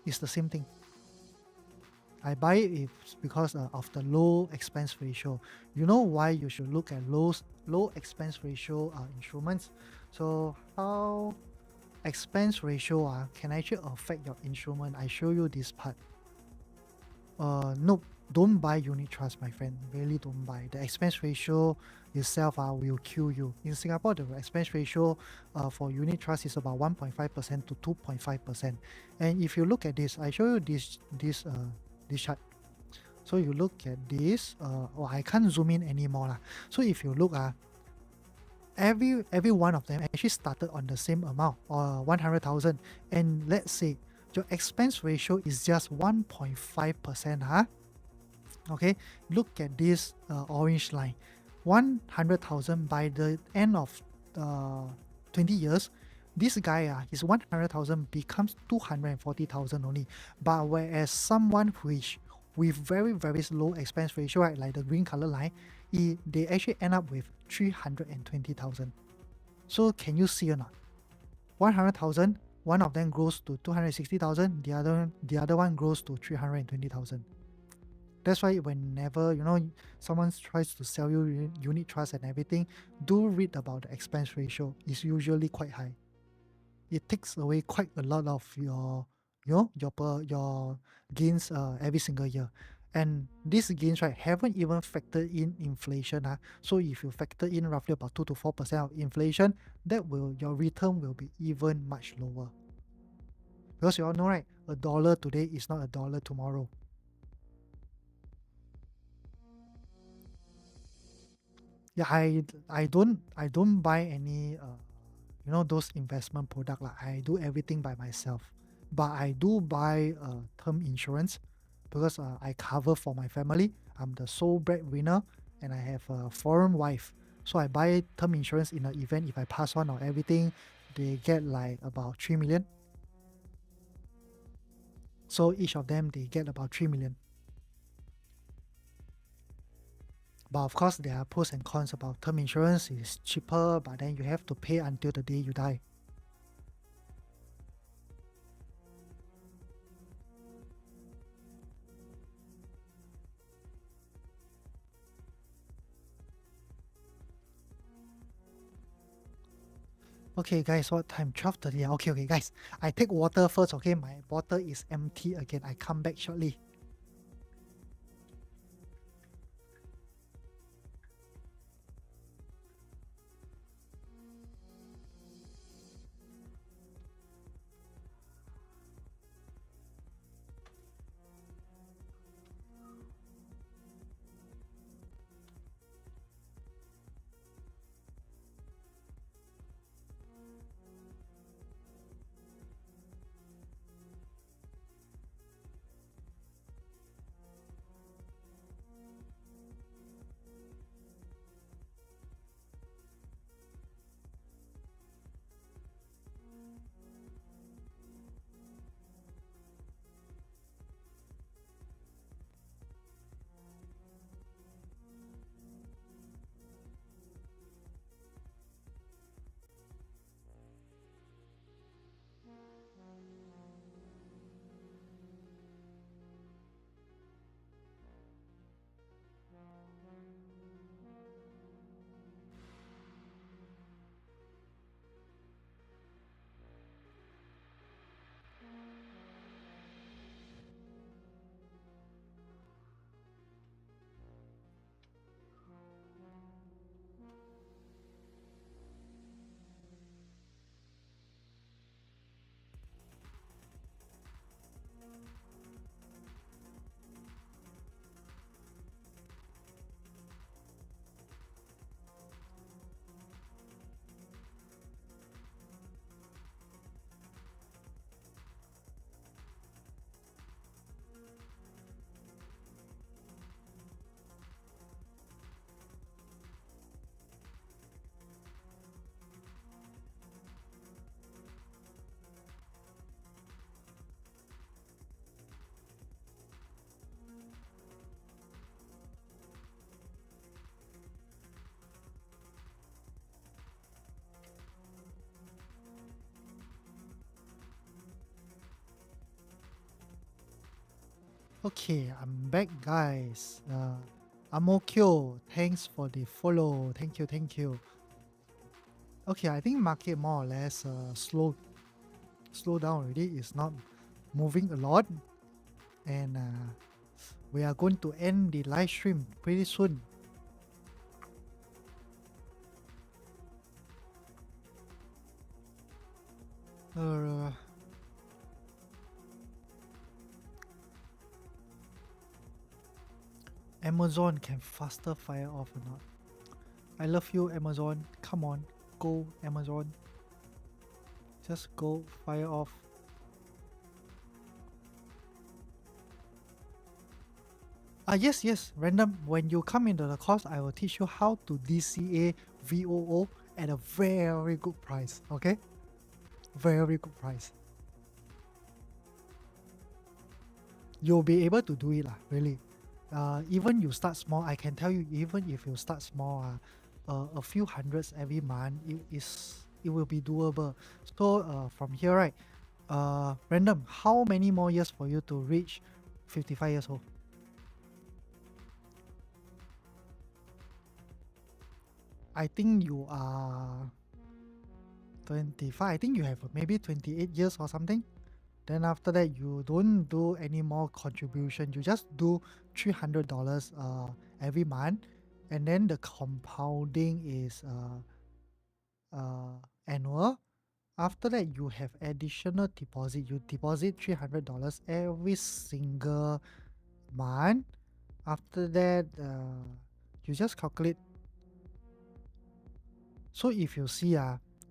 It's the same thing. I buy it because of the low expense ratio. You know why you should look at low expense ratio instruments. So how expense ratio can actually affect your instrument? I show you this part. Nope, don't buy unit trust, my friend. Really don't buy. The expense ratio itself will kill you. In Singapore, the expense ratio for unit trust is about 1.5% to 2.5%. And if you look at this, I show you this chart. So you look at this. I can't zoom in anymore lah. So if you look every one of them actually started on the same amount or 100,000, and let's say your expense ratio is just 1.5%. Okay, look at this orange line, 100,000. By the end of uh, 20 years, this guy his 100,000 becomes 240,000 only. But whereas someone which with very very low expense ratio, right, like the green color line, they actually end up with 320,000. So can you see or not? 100,000, one of them grows to 260,000, the other one grows to 320,000. That's why whenever someone tries to sell you unit trust and everything, do read about the expense ratio. It's usually quite high. It takes away quite a lot of your gains every single year. And these gains, right, haven't even factored in inflation. So if you factor in roughly about 2 to 4% of inflation, your return will be even much lower. Because you all know, right, a dollar today is not a dollar tomorrow. Yeah, I don't buy any those investment product lah. I do everything by myself, but I do buy term insurance because I cover for my family. I'm the sole breadwinner and I have a foreign wife, so I buy term insurance in the event if I pass on or everything, they get like about 3 million. So each of them they get about 3 million. But of course, there are pros and cons about term insurance. It's cheaper, but then you have to pay until the day you die. Okay, guys, what time? 12:30. Okay, okay, guys. I take water first, okay? My bottle is empty again. I come back shortly. Okay, I'm back, guys. I'm okay. Thanks for the follow. Thank you, thank you. Okay, I think market more or less slow down already. It's not moving a lot, and we are going to end the live stream pretty soon. Uh, Amazon can faster fire off or not? I love you, Amazon. Come on, go, Amazon. Just go fire off. Yes, yes, random. When you come into the course, I will teach you how to DCA VOO at a very good price. Okay, very good price. You'll be able to do it, lah. Really. Even you start small, I can tell you. Even if you start small, a few hundreds every month, it will be doable. So from here, right? Random. How many more years for you to reach 55 years old? I think you are 25. I think you have maybe 28 years or something. Then after that, you don't do any more contribution. You just do $300 every month, and then the compounding is annual. After that, you have additional deposit. You deposit $300 every single month. After that, you just calculate. So if you see,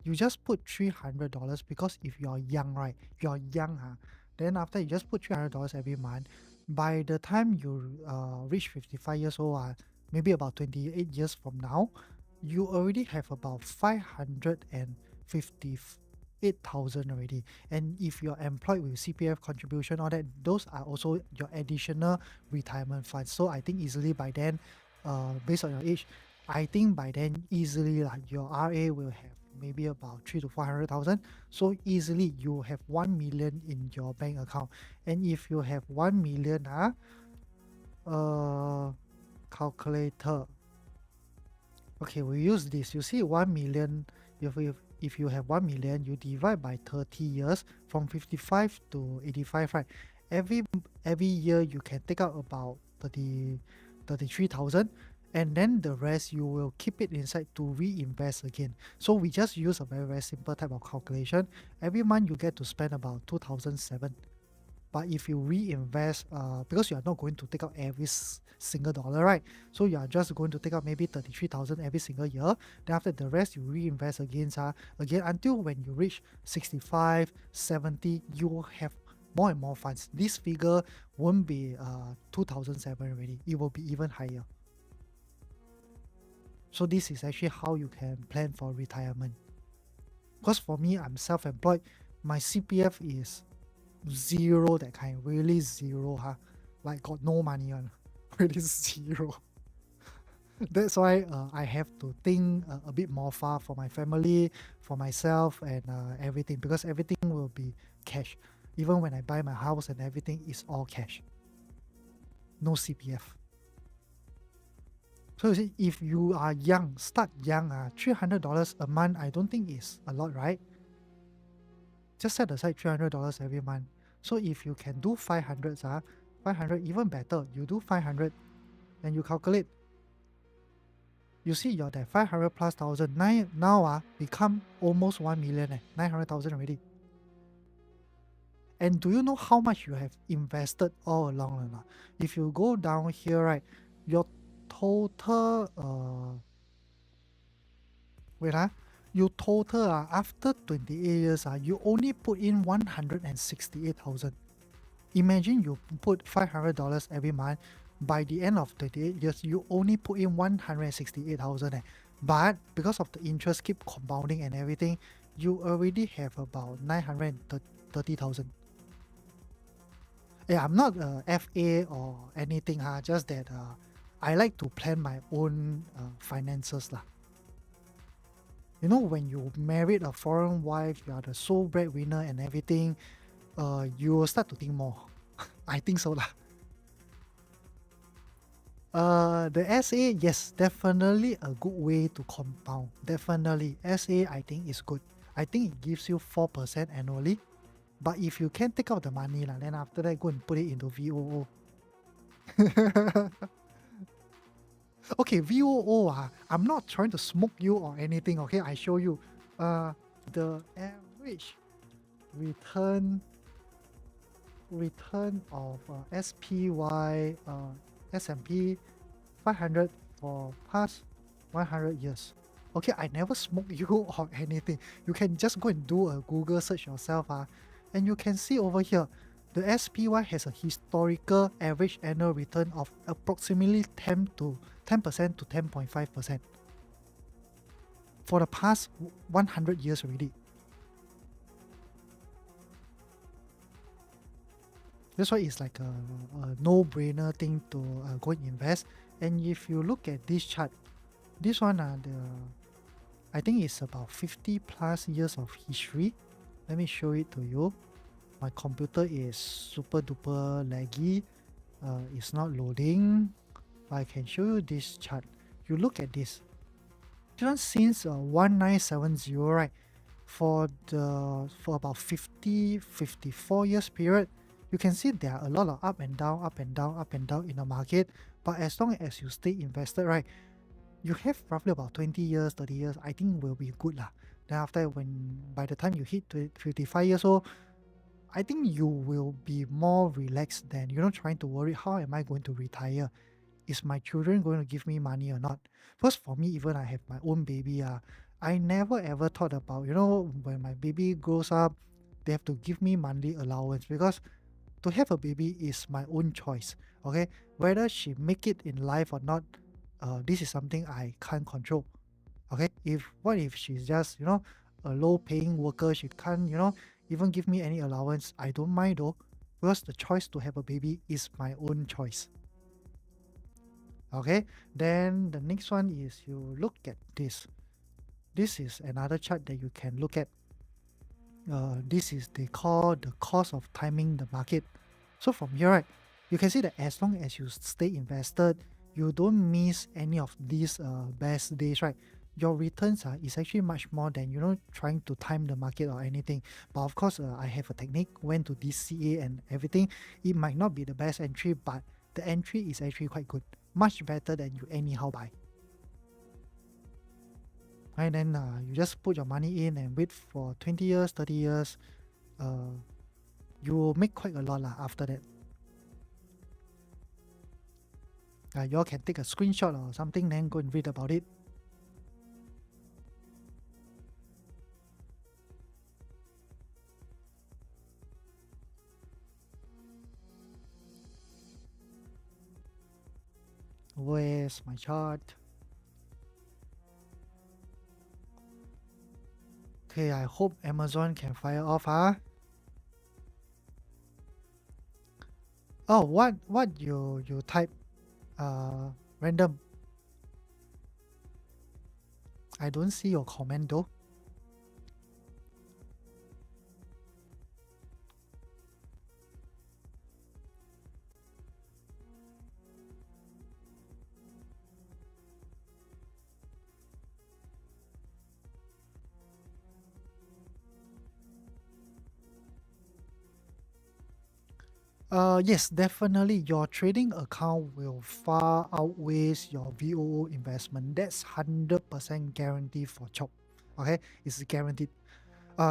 you just put $300 because if you're young, right? You're young, then after you just put $300 every month. By the time you reach 55 years old, maybe about 28 years from now, you already have about 558,000 already. And if you're employed with CPF contribution, all that, those are also your additional retirement funds. So I think easily by then, based on your age, I think by then easily like your RA will have maybe about 300,000 to 400,000. So easily you have 1 million in your bank account. And if you have 1 million, calculator. Okay, we use this. You see 1 million. If you have 1 million, you divide by 30 years from 55 to 85, right? Every year you can take out about 33,000, and then the rest you will keep it inside to reinvest again. So we just use a very simple type of calculation. Every month you get to spend about 2,007. But if you reinvest, because you are not going to take out every single dollar, right? So you are just going to take out maybe 33,000 every single year. Then after the rest, you reinvest again until when you reach 65, 70, you will have more and more funds. This figure won't be 2,007 already. It will be even higher. So this is actually how you can plan for retirement. Because for me, I'm self-employed. My CPF is zero, that kind, really zero, like got no money on, really zero. That's why I have to think a bit more far for my family, for myself, and everything, because everything will be cash. Even when I buy my house and everything is all cash, no CPF. So you see, if you are young, start young, $300 a month, I don't think is a lot, right? Just set aside $300 every month. So if you can do 500, 500 even better. You do 500, and you calculate. You see your that 500 plus thousand now become almost 1 million, 900,000 already. And do you know how much you have invested all along or not? If you go down here, right, your total you total after 28 years you only put in 168,000. Imagine you put $500 every month. By the end of 28 years, you only put in 168,000. But because of the interest keep compounding and everything, you already have about 930,000. Yeah, I'm not a FA or anything, just that I like to plan my own finances lah. You know, when you married a foreign wife, you are the sole breadwinner and everything, you will start to think more. I think so lah. The SA, yes, definitely a good way to compound. Definitely. SA, I think is good. I think it gives you 4% annually. But if you can take out the money, lah, then after that, go and put it into VOO. Okay, VOO, I'm not trying to smoke you or anything, okay? I show you. Uh, the average return of SPY S&P 500 for past 100 years. Okay, I never smoke you or anything. You can just go and do a Google search yourself, and you can see over here, the SPY has a historical average annual return of approximately 10% to 10.5% for the past 100 years already. That's why it's like a no-brainer thing to go and invest. And if you look at this chart, this one, I think it's about 50 plus years of history. Let me show it to you. My computer is super duper laggy. It's not loading. But I can show you this chart. You look at this. This one since 1970, right? For about 54 years period, you can see there are a lot of up and down, up and down, up and down in the market. But as long as you stay invested, right, you have roughly about 20 years, 30 years, I think will be good lah. Then after by the time you hit 55 years old, I think you will be more relaxed than, trying to worry, how am I going to retire? Is my children going to give me money or not? Because for me, even I have my own baby, I never ever thought about, when my baby grows up, they have to give me monthly allowance, because to have a baby is my own choice. Okay, whether she make it in life or not, this is something I can't control. Okay, what if she's just a low paying worker, she can't even give me any allowance, I don't mind though, because the choice to have a baby is my own choice. Okay, then the next one is, you look at this. This is another chart that you can look at. This is they call the cost of timing the market. So from here, right, you can see that as long as you stay invested, you don't miss any of these best days, right? Your returns is actually much more than trying to time the market or anything. But of course, I have a technique, went to DCA and everything. It might not be the best entry, but the entry is actually quite good, much better than you anyhow buy. And then you just put your money in and wait for 20 years, 30 years. You will make quite a lot after that. You all can take a screenshot or something, then go and read about it. Where's my chart? Okay, I hope Amazon can fire off, Oh, what you type? Random. I don't see your comment though. Yes, definitely. Your trading account will far outweighs your VOO investment. That's 100% guaranteed for Chop. Okay, it's guaranteed.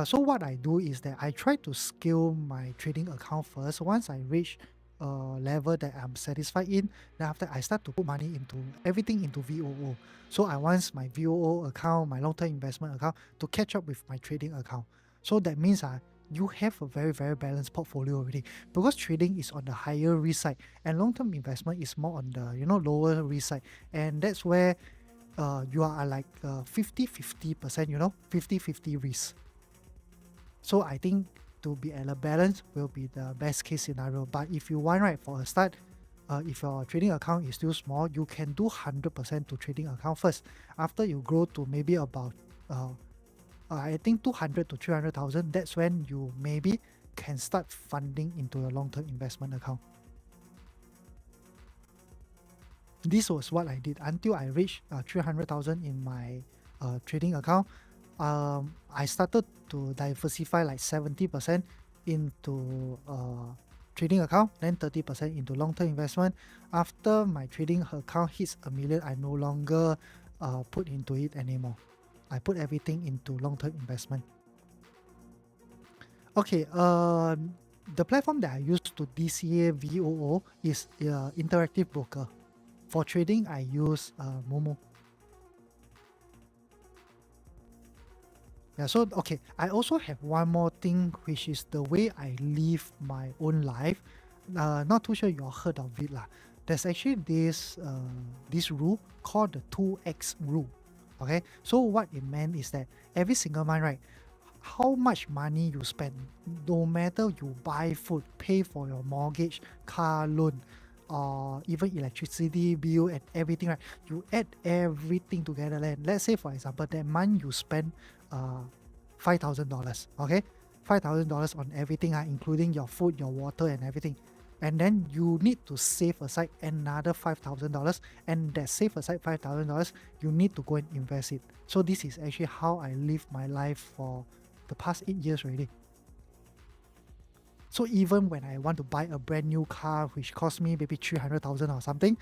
So what I do is that I try to scale my trading account first. Once I reach a level that I'm satisfied in, then after I start to put money into everything into VOO. So I want my VOO account, my long-term investment account, to catch up with my trading account. So that means you have a very, very balanced portfolio already, because trading is on the higher risk side and long-term investment is more on the lower risk side, and that's where you are like 50-50%, 50-50 risk. So I think to be at a balance will be the best case scenario. But if you want, right, for a start, if your trading account is still small, you can do 100% to trading account first. After you grow to maybe about I think 200 to 300,000, that's when you maybe can start funding into your long-term investment account. This was what I did until I reached 300,000 in my trading account. I started to diversify like 70% into trading account, then 30% into long-term investment. After my trading account hits a million, I no longer put into it anymore. I put everything into long-term investment. Okay, the platform that I use to DCA VOO is Interactive Broker. For trading, I use Momo. Yeah, so okay, I also have one more thing, which is the way I live my own life. Not too sure you heard of it lah. There's actually this rule called the 2x rule. Okay, so what it meant is that every single month, right, how much money you spend, no matter you buy food, pay for your mortgage, car loan, or even electricity bill and everything, right? You add everything together. And let's say, for example, that month you spend $5,000, okay? $5,000 on everything, including your food, your water, and everything. And then you need to save aside another $5,000, and that save aside $5,000, you need to go and invest it. So this is actually how I live my life for the past 8 years already. So even when I want to buy a brand new car which costs me maybe 300,000 or something,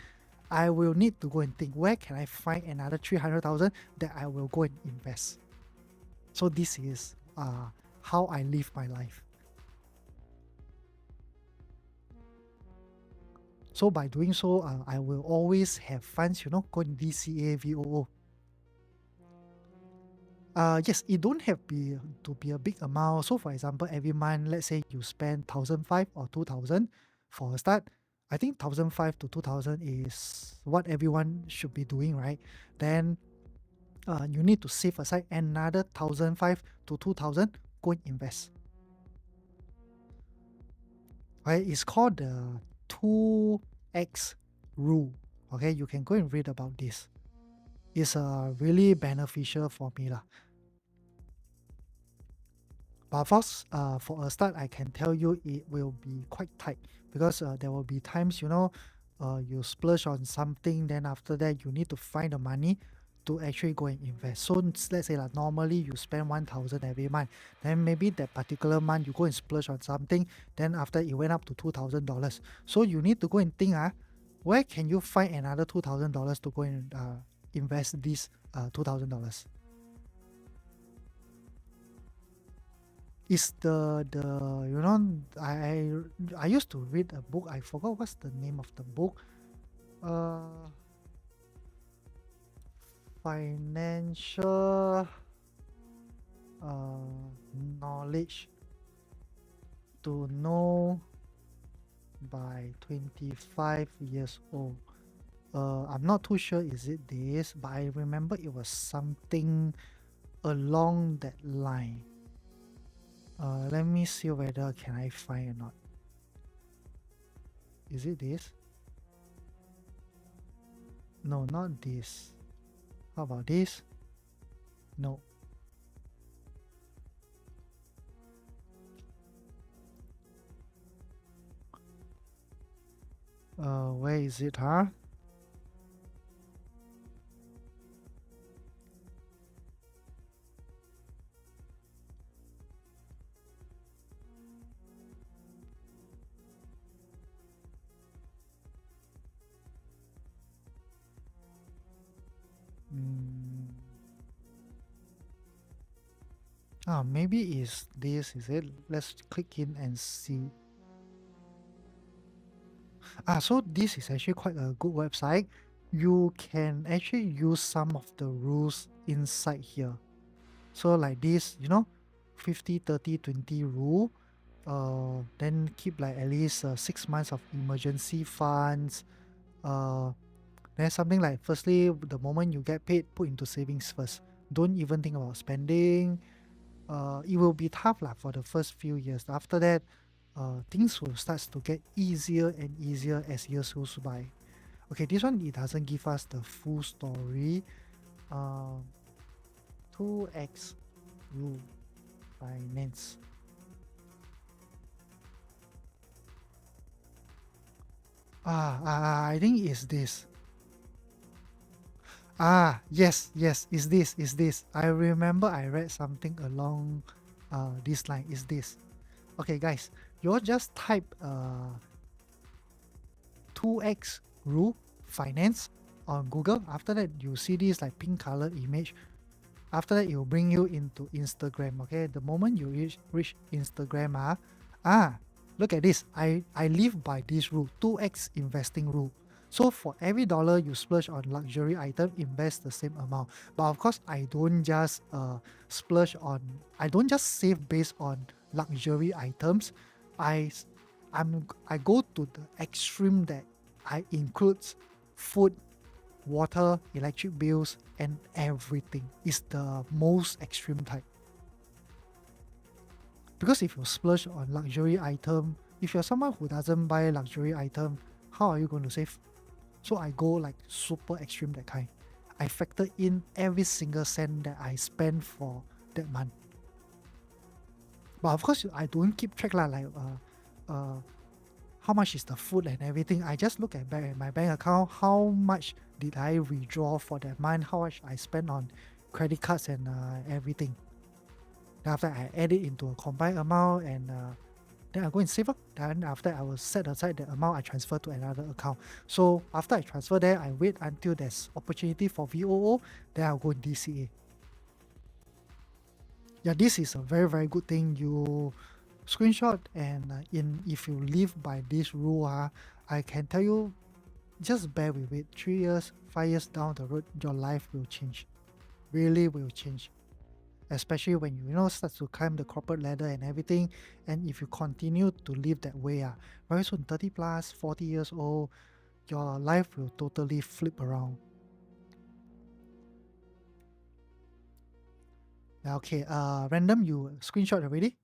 I will need to go and think, where can I find another 300,000 that I will go and invest. So this is how I live my life. So by doing so, I will always have funds, go in DCA VOO. Yes, it don't have to be a big amount. So for example, every month, let's say you spend 1,500 or 2,000 for a start. I think 1,500 to 2,000 is what everyone should be doing, right? Then you need to save aside another 1,500 to 2,000, go and invest. Right? It's called the 2x rule. Okay, you can go and read about this. It's really beneficial for me lah. But for a start, I can tell you it will be quite tight because there will be times, you splurge on something, then after that you need to find the money to actually go and invest. So let's say like normally you spend 1,000 every month, then maybe that particular month you go and splurge on something, then after it went up to $2,000. So you need to go and think, where can you find another $2,000 to go and invest this $2,000? Is the I used to read a book. I forgot what's the name of the book. Financial knowledge to know by 25 years old. I'm not too sure is it this, but I remember it was something along that line. Let me see whether can I find or not. Is it this? No, not this. How about this? No. Where is it, huh? Maybe is this, is it? Let's click in and see. So this is actually quite a good website. You can actually use some of the rules inside here. So like this, 50, 30, 20 rule. Then keep like at least 6 months of emergency funds. Then something like, firstly, the moment you get paid, put into savings first. Don't even think about spending. It will be tough for the first few years. After that, things will start to get easier and easier as years goes by. Okay, this one, it doesn't give us the full story. 2x rule finance. I think it's this. Yes, is this. I remember I read something along this line, is this. Okay, guys, you all just type 2x rule finance on Google. After that, you see this like pink color image. After that, it will bring you into Instagram. Okay, the moment you reach Instagram, look at this. I live by this rule, 2x investing rule. So for every dollar you splurge on luxury item, invest the same amount. But of course, splurge on. I don't just save based on luxury items. I s- I go to the extreme that I includes food, water, electric bills, and everything is the most extreme type. Because if you splurge on luxury item, if you're someone who doesn't buy luxury item, how are you going to save? So I go like super extreme that kind. I factor in every single cent that I spend for that month. But of course, I don't keep track how much is the food and everything. I just look at my bank account, how much did I withdraw for that month, how much I spent on credit cards and everything. Then after I add it into a combined amount and then I go and save up. Then after I will set aside the amount I transfer to another account. So after I transfer there, I wait until there's opportunity for VOO, then I'll go in DCA. Yeah, this is a very, very good thing. You screenshot and if you live by this rule, I can tell you, just bear with it. 3 years, 5 years down the road, your life will change. Really will change. Especially when you start to climb the corporate ladder and everything. And if you continue to live that way, very soon 30 plus, 40 years old, your life will totally flip around. Okay, random, you screenshot already?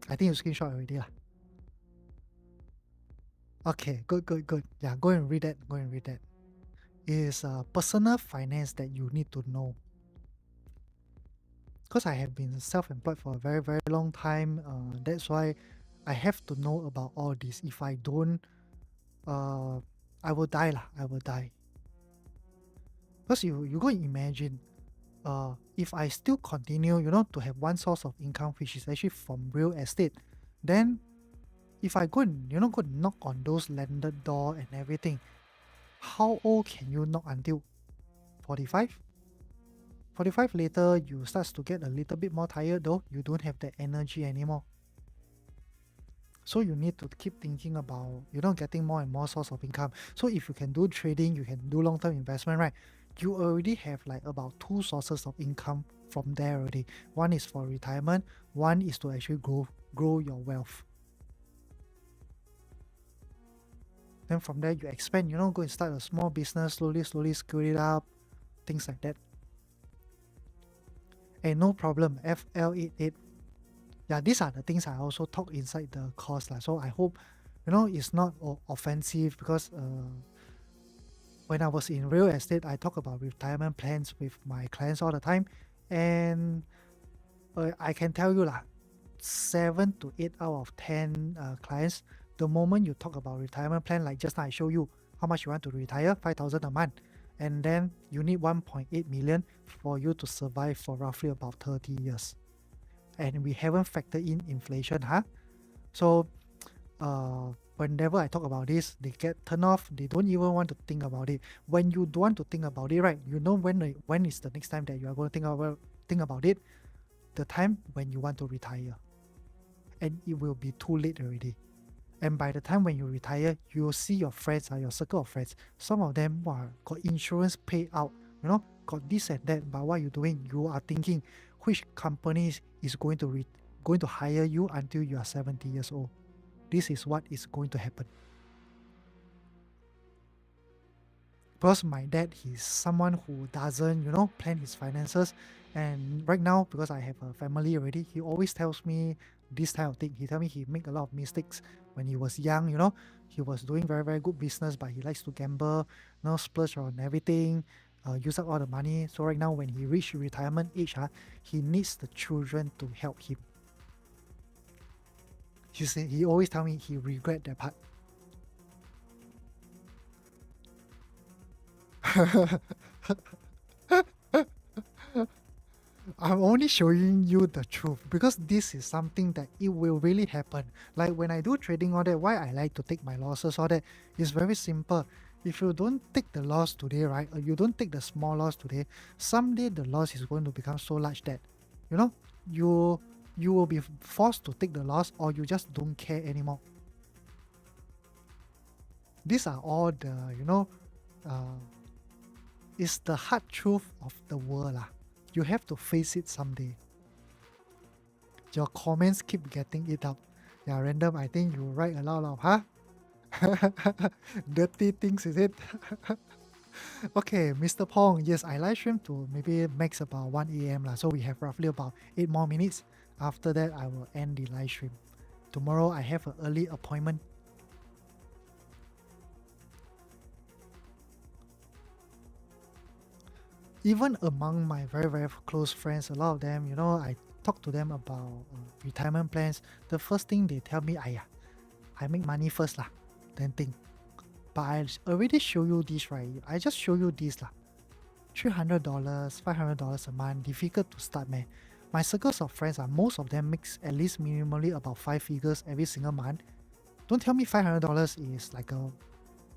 I think you screenshot already. Okay, good. Yeah, go and read that. Go and read that. It is personal finance that you need to know. Because I have been self-employed for a very, very long time. That's why I have to know about all this. If I don't, uh, I will die lah. I will die. Because you go and imagine, if I still continue, to have one source of income, which is actually from real estate, then if I go and go and knock on those landed door and everything, how old can you knock until 45? 45 later, you start to get a little bit more tired though. You don't have that energy anymore. So you need to keep thinking about, getting more and more source of income. So if you can do trading, you can do long-term investment, right? You already have like about 2 sources of income from there already. One is for retirement, one is to actually grow your wealth. Then from there you expand, go and start a small business, slowly scale it up, things like that. And no problem, FL88. Yeah, these are the things I also talk inside the course. So I hope, it's not offensive because when I was in real estate, I talk about retirement plans with my clients all the time. And I can tell you, 7 to 8 out of 10 clients, the moment you talk about retirement plan, like just now I show you how much you want to retire, 5,000 a month. And then you need 1.8 million for you to survive for roughly about 30 years. And we haven't factored in inflation, So whenever I talk about this, they get turned off. They don't even want to think about it. When you don't want to think about it, right? When is the next time that you are going to think about it? The time when you want to retire, and it will be too late already. And by the time when you retire, you will see your friends, your circle of friends. Some of them got insurance payout, got this and that. But what you're doing, you are thinking which companies is going to hire you until you are 70 years old. This is what is going to happen. Because my dad, he's someone who doesn't, plan his finances. And right now, because I have a family already, he always tells me this type of thing. He tell me he make a lot of mistakes when he was young, He was doing very, very good business, but he likes to gamble, splurge on everything, use up all the money. So right now, when he reached retirement age, he needs the children to help him. He always tell me he regret that part. I'm only showing you the truth because this is something that it will really happen. Like when I do trading all that, why I like to take my losses, all that is very simple. If you don't take the loss today, right, or you don't take the small loss today, someday the loss is going to become so large that, you know, you you will be forced to take the loss or you just don't care anymore. These are all the, uh, it's the hard truth of the world. Lah. You have to face it someday. Your comments keep getting it up. Yeah, random. I think you write a lot of, huh? Dirty things, is it? Okay, Mr. Pong. Yes, I live stream to maybe max about 1 a.m. So we have roughly about 8 more minutes. After that, I will end the live stream. Tomorrow, I have an early appointment. Even among my very, very close friends, a lot of them, I talk to them about retirement plans. The first thing they tell me, I make money first lah, then think. But I already show you this, right? I just show you this lah. $300, $500 a month, difficult to start, man. My circles of friends are most of them makes at least minimally about 5 figures every single month. Don't tell me $500 is like a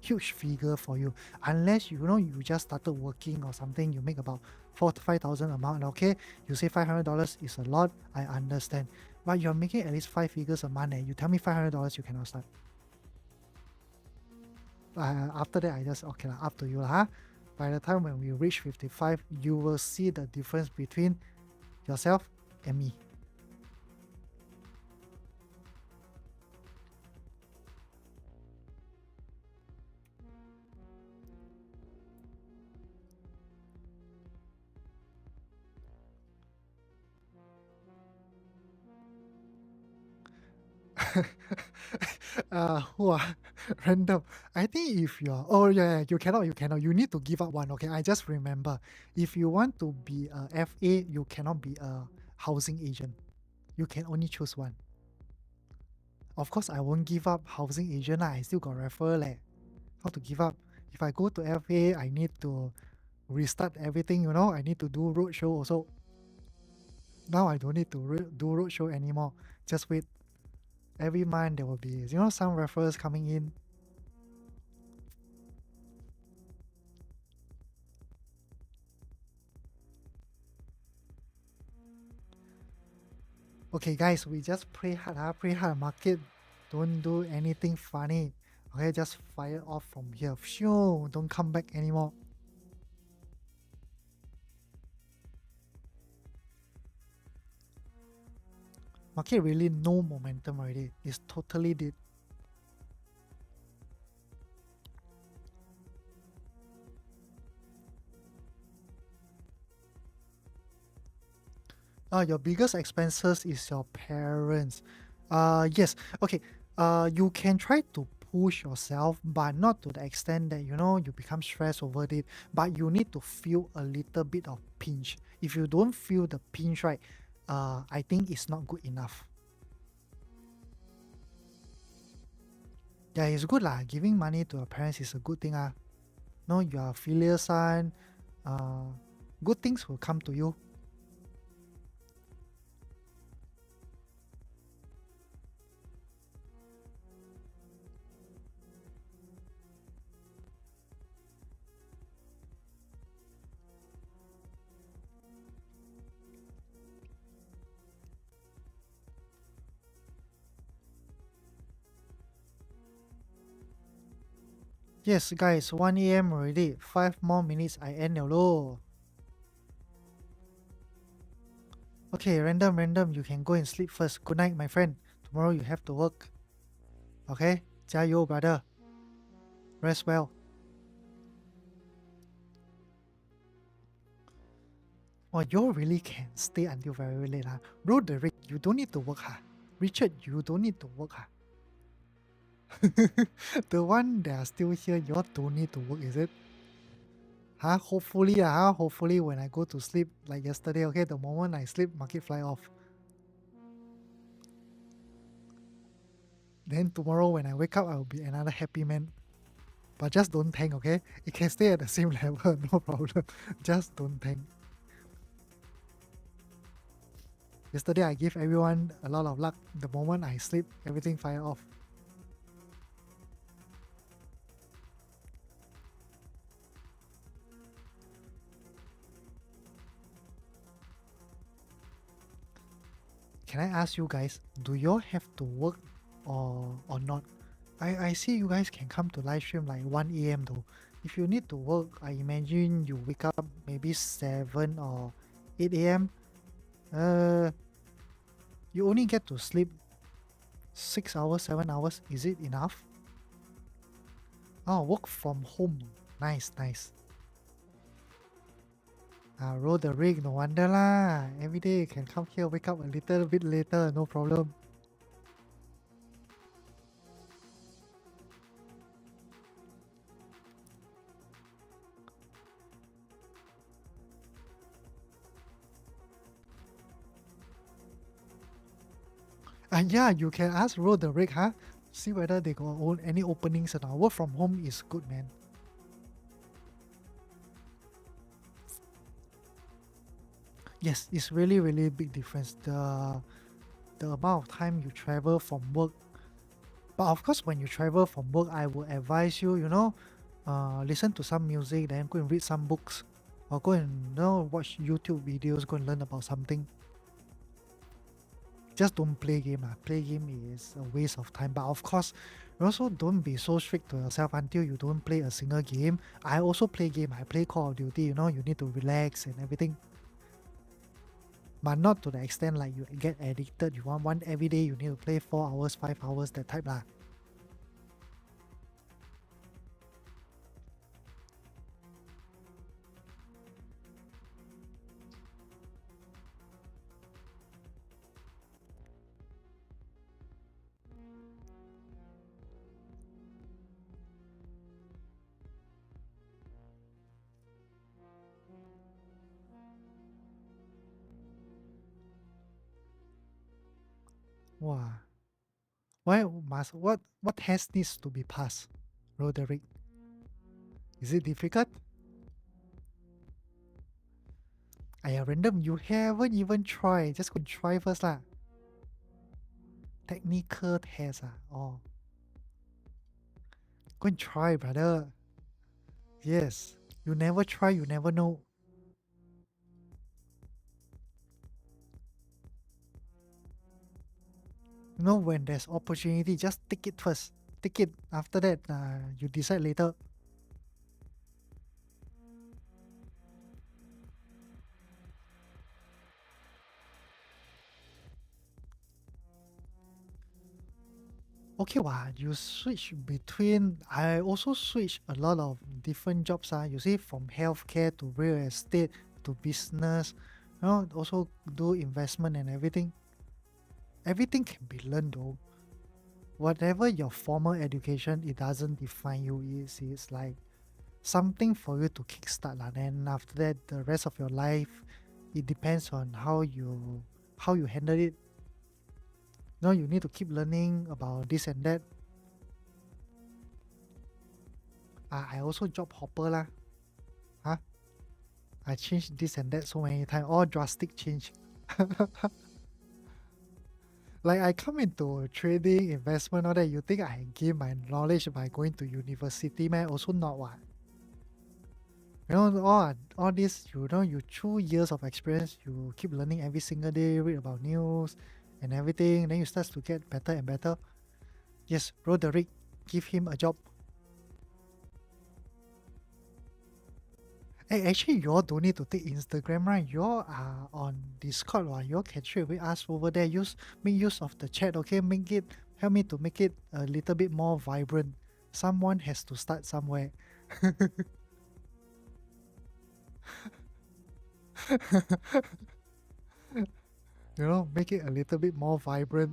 huge figure for you unless you just started working or something. You make about 4 to 5 thousand a month. Okay, you say $500 is a lot. I understand, but you're making at least 5 figures a month, and you tell me $500 you cannot start. After that, I just okay, up to you, huh? By the time when we reach 55, you will see the difference between yourself and me. Who are random? I think if you're you cannot, you need to give up one. Okay, I just remember, if you want to be a FA, you cannot be a housing agent. You can only choose one. Of course, I won't give up housing agent. I still got referral. How to give up? If I go to FA, I need to restart everything. I need to do roadshow also. Now I don't need to do roadshow anymore. Just wait. Every month there will be some referrals coming in. Okay, guys, we just pray hard, pray hard. Market, don't do anything funny. Okay, just fire off from here. Phew, don't come back anymore. Market really no momentum already. It's totally dead. Your biggest expenses is your parents. Yes. Okay. You can try to push yourself, but not to the extent that you become stressed over it. But you need to feel a little bit of pinch. If you don't feel the pinch, right, I think it's not good enough. Yeah, it's good lah. Giving money to your parents is a good thing. No, you are a filial son. Good things will come to you. Yes, guys, 1 a.m. already. 5 more minutes, I end lo. Okay, random. You can go and sleep first. Good night, my friend. Tomorrow you have to work. Okay? 加油, brother. Rest well. Oh, you really can stay until very late, huh? Roderick, you don't need to work, huh? Richard, you don't need to work, huh? The one that are still here, you all don't need to work, is it? Hopefully when I go to sleep like yesterday, okay, the moment I sleep, market fly off. Then tomorrow when I wake up, I will be another happy man. But just don't tank, okay? It can stay at the same level, no problem. Just don't tank. Yesterday I gave everyone a lot of luck. The moment I sleep, everything fire off. Can I ask you guys, do you all have to work or not? I see you guys can come to live stream like 1 a.m. though. If you need to work, I imagine you wake up maybe 7 or 8 a.m. Uh, you only get to sleep 6 hours, 7 hours. Is it enough? Oh, work from home. Nice, nice. Roll the rig, no wonder lah. Every day you can come here, wake up a little bit later, no problem. Yeah, you can ask roll the rig, huh? See whether they got any openings or not. Work from home is good, man. Yes, it's really, really big difference. The amount of time you travel from work. But of course, when you travel from work, I would advise you, listen to some music, then go and read some books, or go and watch YouTube videos, go and learn about something. Just don't play game. Play game is a waste of time. But of course, you also don't be so strict to yourself until you don't play a single game. I also play game. I play Call of Duty. You need to relax and everything. But not to the extent like you get addicted. You want one every day. You need to play 4 hours, 5 hours, that type lah. Wow. Why must what test needs to be passed, Roderick? Is it difficult? Aya, random, you haven't even tried. Just go and try first lah. Technical test Oh. Go and try, brother. Yes. You never try, you never know. When there's opportunity, just take it first. Take it. After that, you decide later. Okay, you switch between. I also switch a lot of different jobs. You see, from healthcare to real estate to business. Also do investment and everything. Everything can be learned though. Whatever your formal education, it doesn't define you. It's like something for you to kickstart. Then after that, the rest of your life, it depends on how you handle it. You need to keep learning about this and that. I also job hopper lah. Huh? I changed this and that so many times. All drastic change. Like I come into trading, investment, all that. You think I gain my knowledge by going to university, man? Also not what. All this, you through years of experience, you keep learning every single day, read about news and everything. Then you start to get better and better. Yes, Roderick, give him a job. Hey, actually, you all don't need to take Instagram, right? You all are on Discord, right? You all can share with us over there. Make use of the chat, okay? Help me to make it a little bit more vibrant. Someone has to start somewhere. Make it a little bit more vibrant.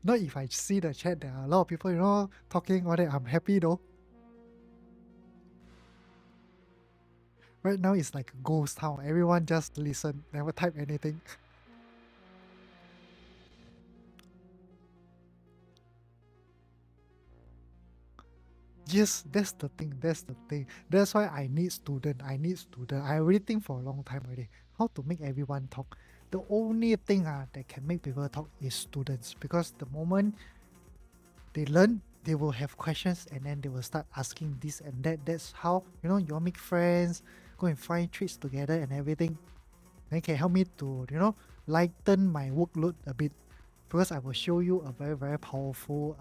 Not if I see the chat, there are a lot of people, talking all that. I'm happy though. Right now it's like a ghost town. Everyone just listen, never type anything. Yes, that's the thing. That's the thing. That's why I need student. I need student. I already think for a long time already. How to make everyone talk. The only thing that can make people talk is students. Because the moment they learn, they will have questions and then they will start asking this and that. That's how, you all make friends, go and find treats together and everything. Then can help me to, lighten my workload a bit. Because I will show you a very, very powerful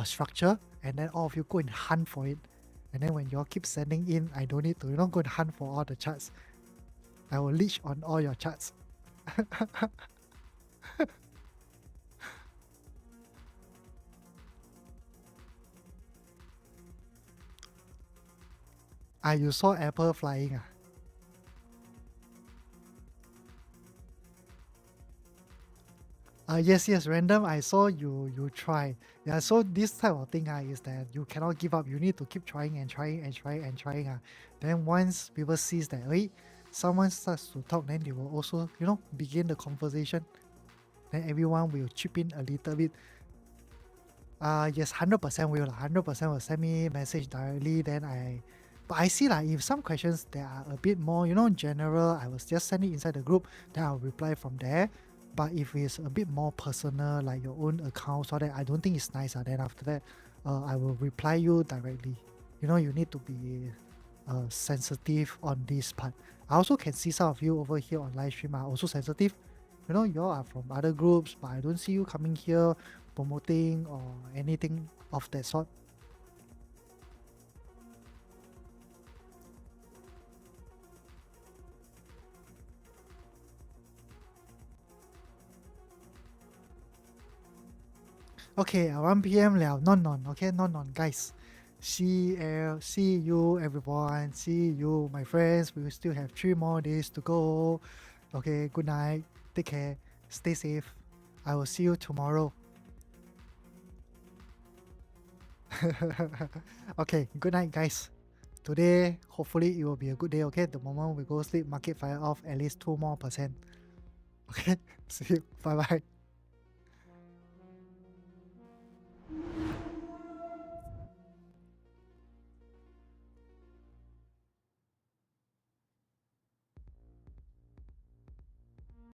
structure, and then all of you go and hunt for it. And then when you all keep sending in, I don't need to, go and hunt for all the charts. I will leech on all your charts. You saw Apple flying. Yes, yes, random. I saw you try. Yeah, so this type of thing is that you cannot give up. You need to keep trying and trying and trying and trying. Then once people sees that, hey, someone starts to talk, then they will also, begin the conversation. Then everyone will chip in a little bit. Yes, 100% will. 100% will send me message directly. But I see if some questions that are a bit more, general, I will just send it inside the group. Then I'll reply from there. But if it's a bit more personal, like your own account, so that I don't think it's nice. Then after that, I will reply you directly. You need to be sensitive on this part. I also can see some of you over here on live stream are also sensitive. You all are from other groups, but I don't see you coming here promoting or anything of that sort. Okay, 1 p.m. 了 non okay non guys. See you everyone. See you my friends. We will still have 3 more days to go. Okay, good night. Take care. Stay safe. I will see you tomorrow. Okay, good night guys. Today, hopefully it will be a good day, okay? The moment we go sleep, market fire off at least 2 more %. Okay, see you. Bye bye.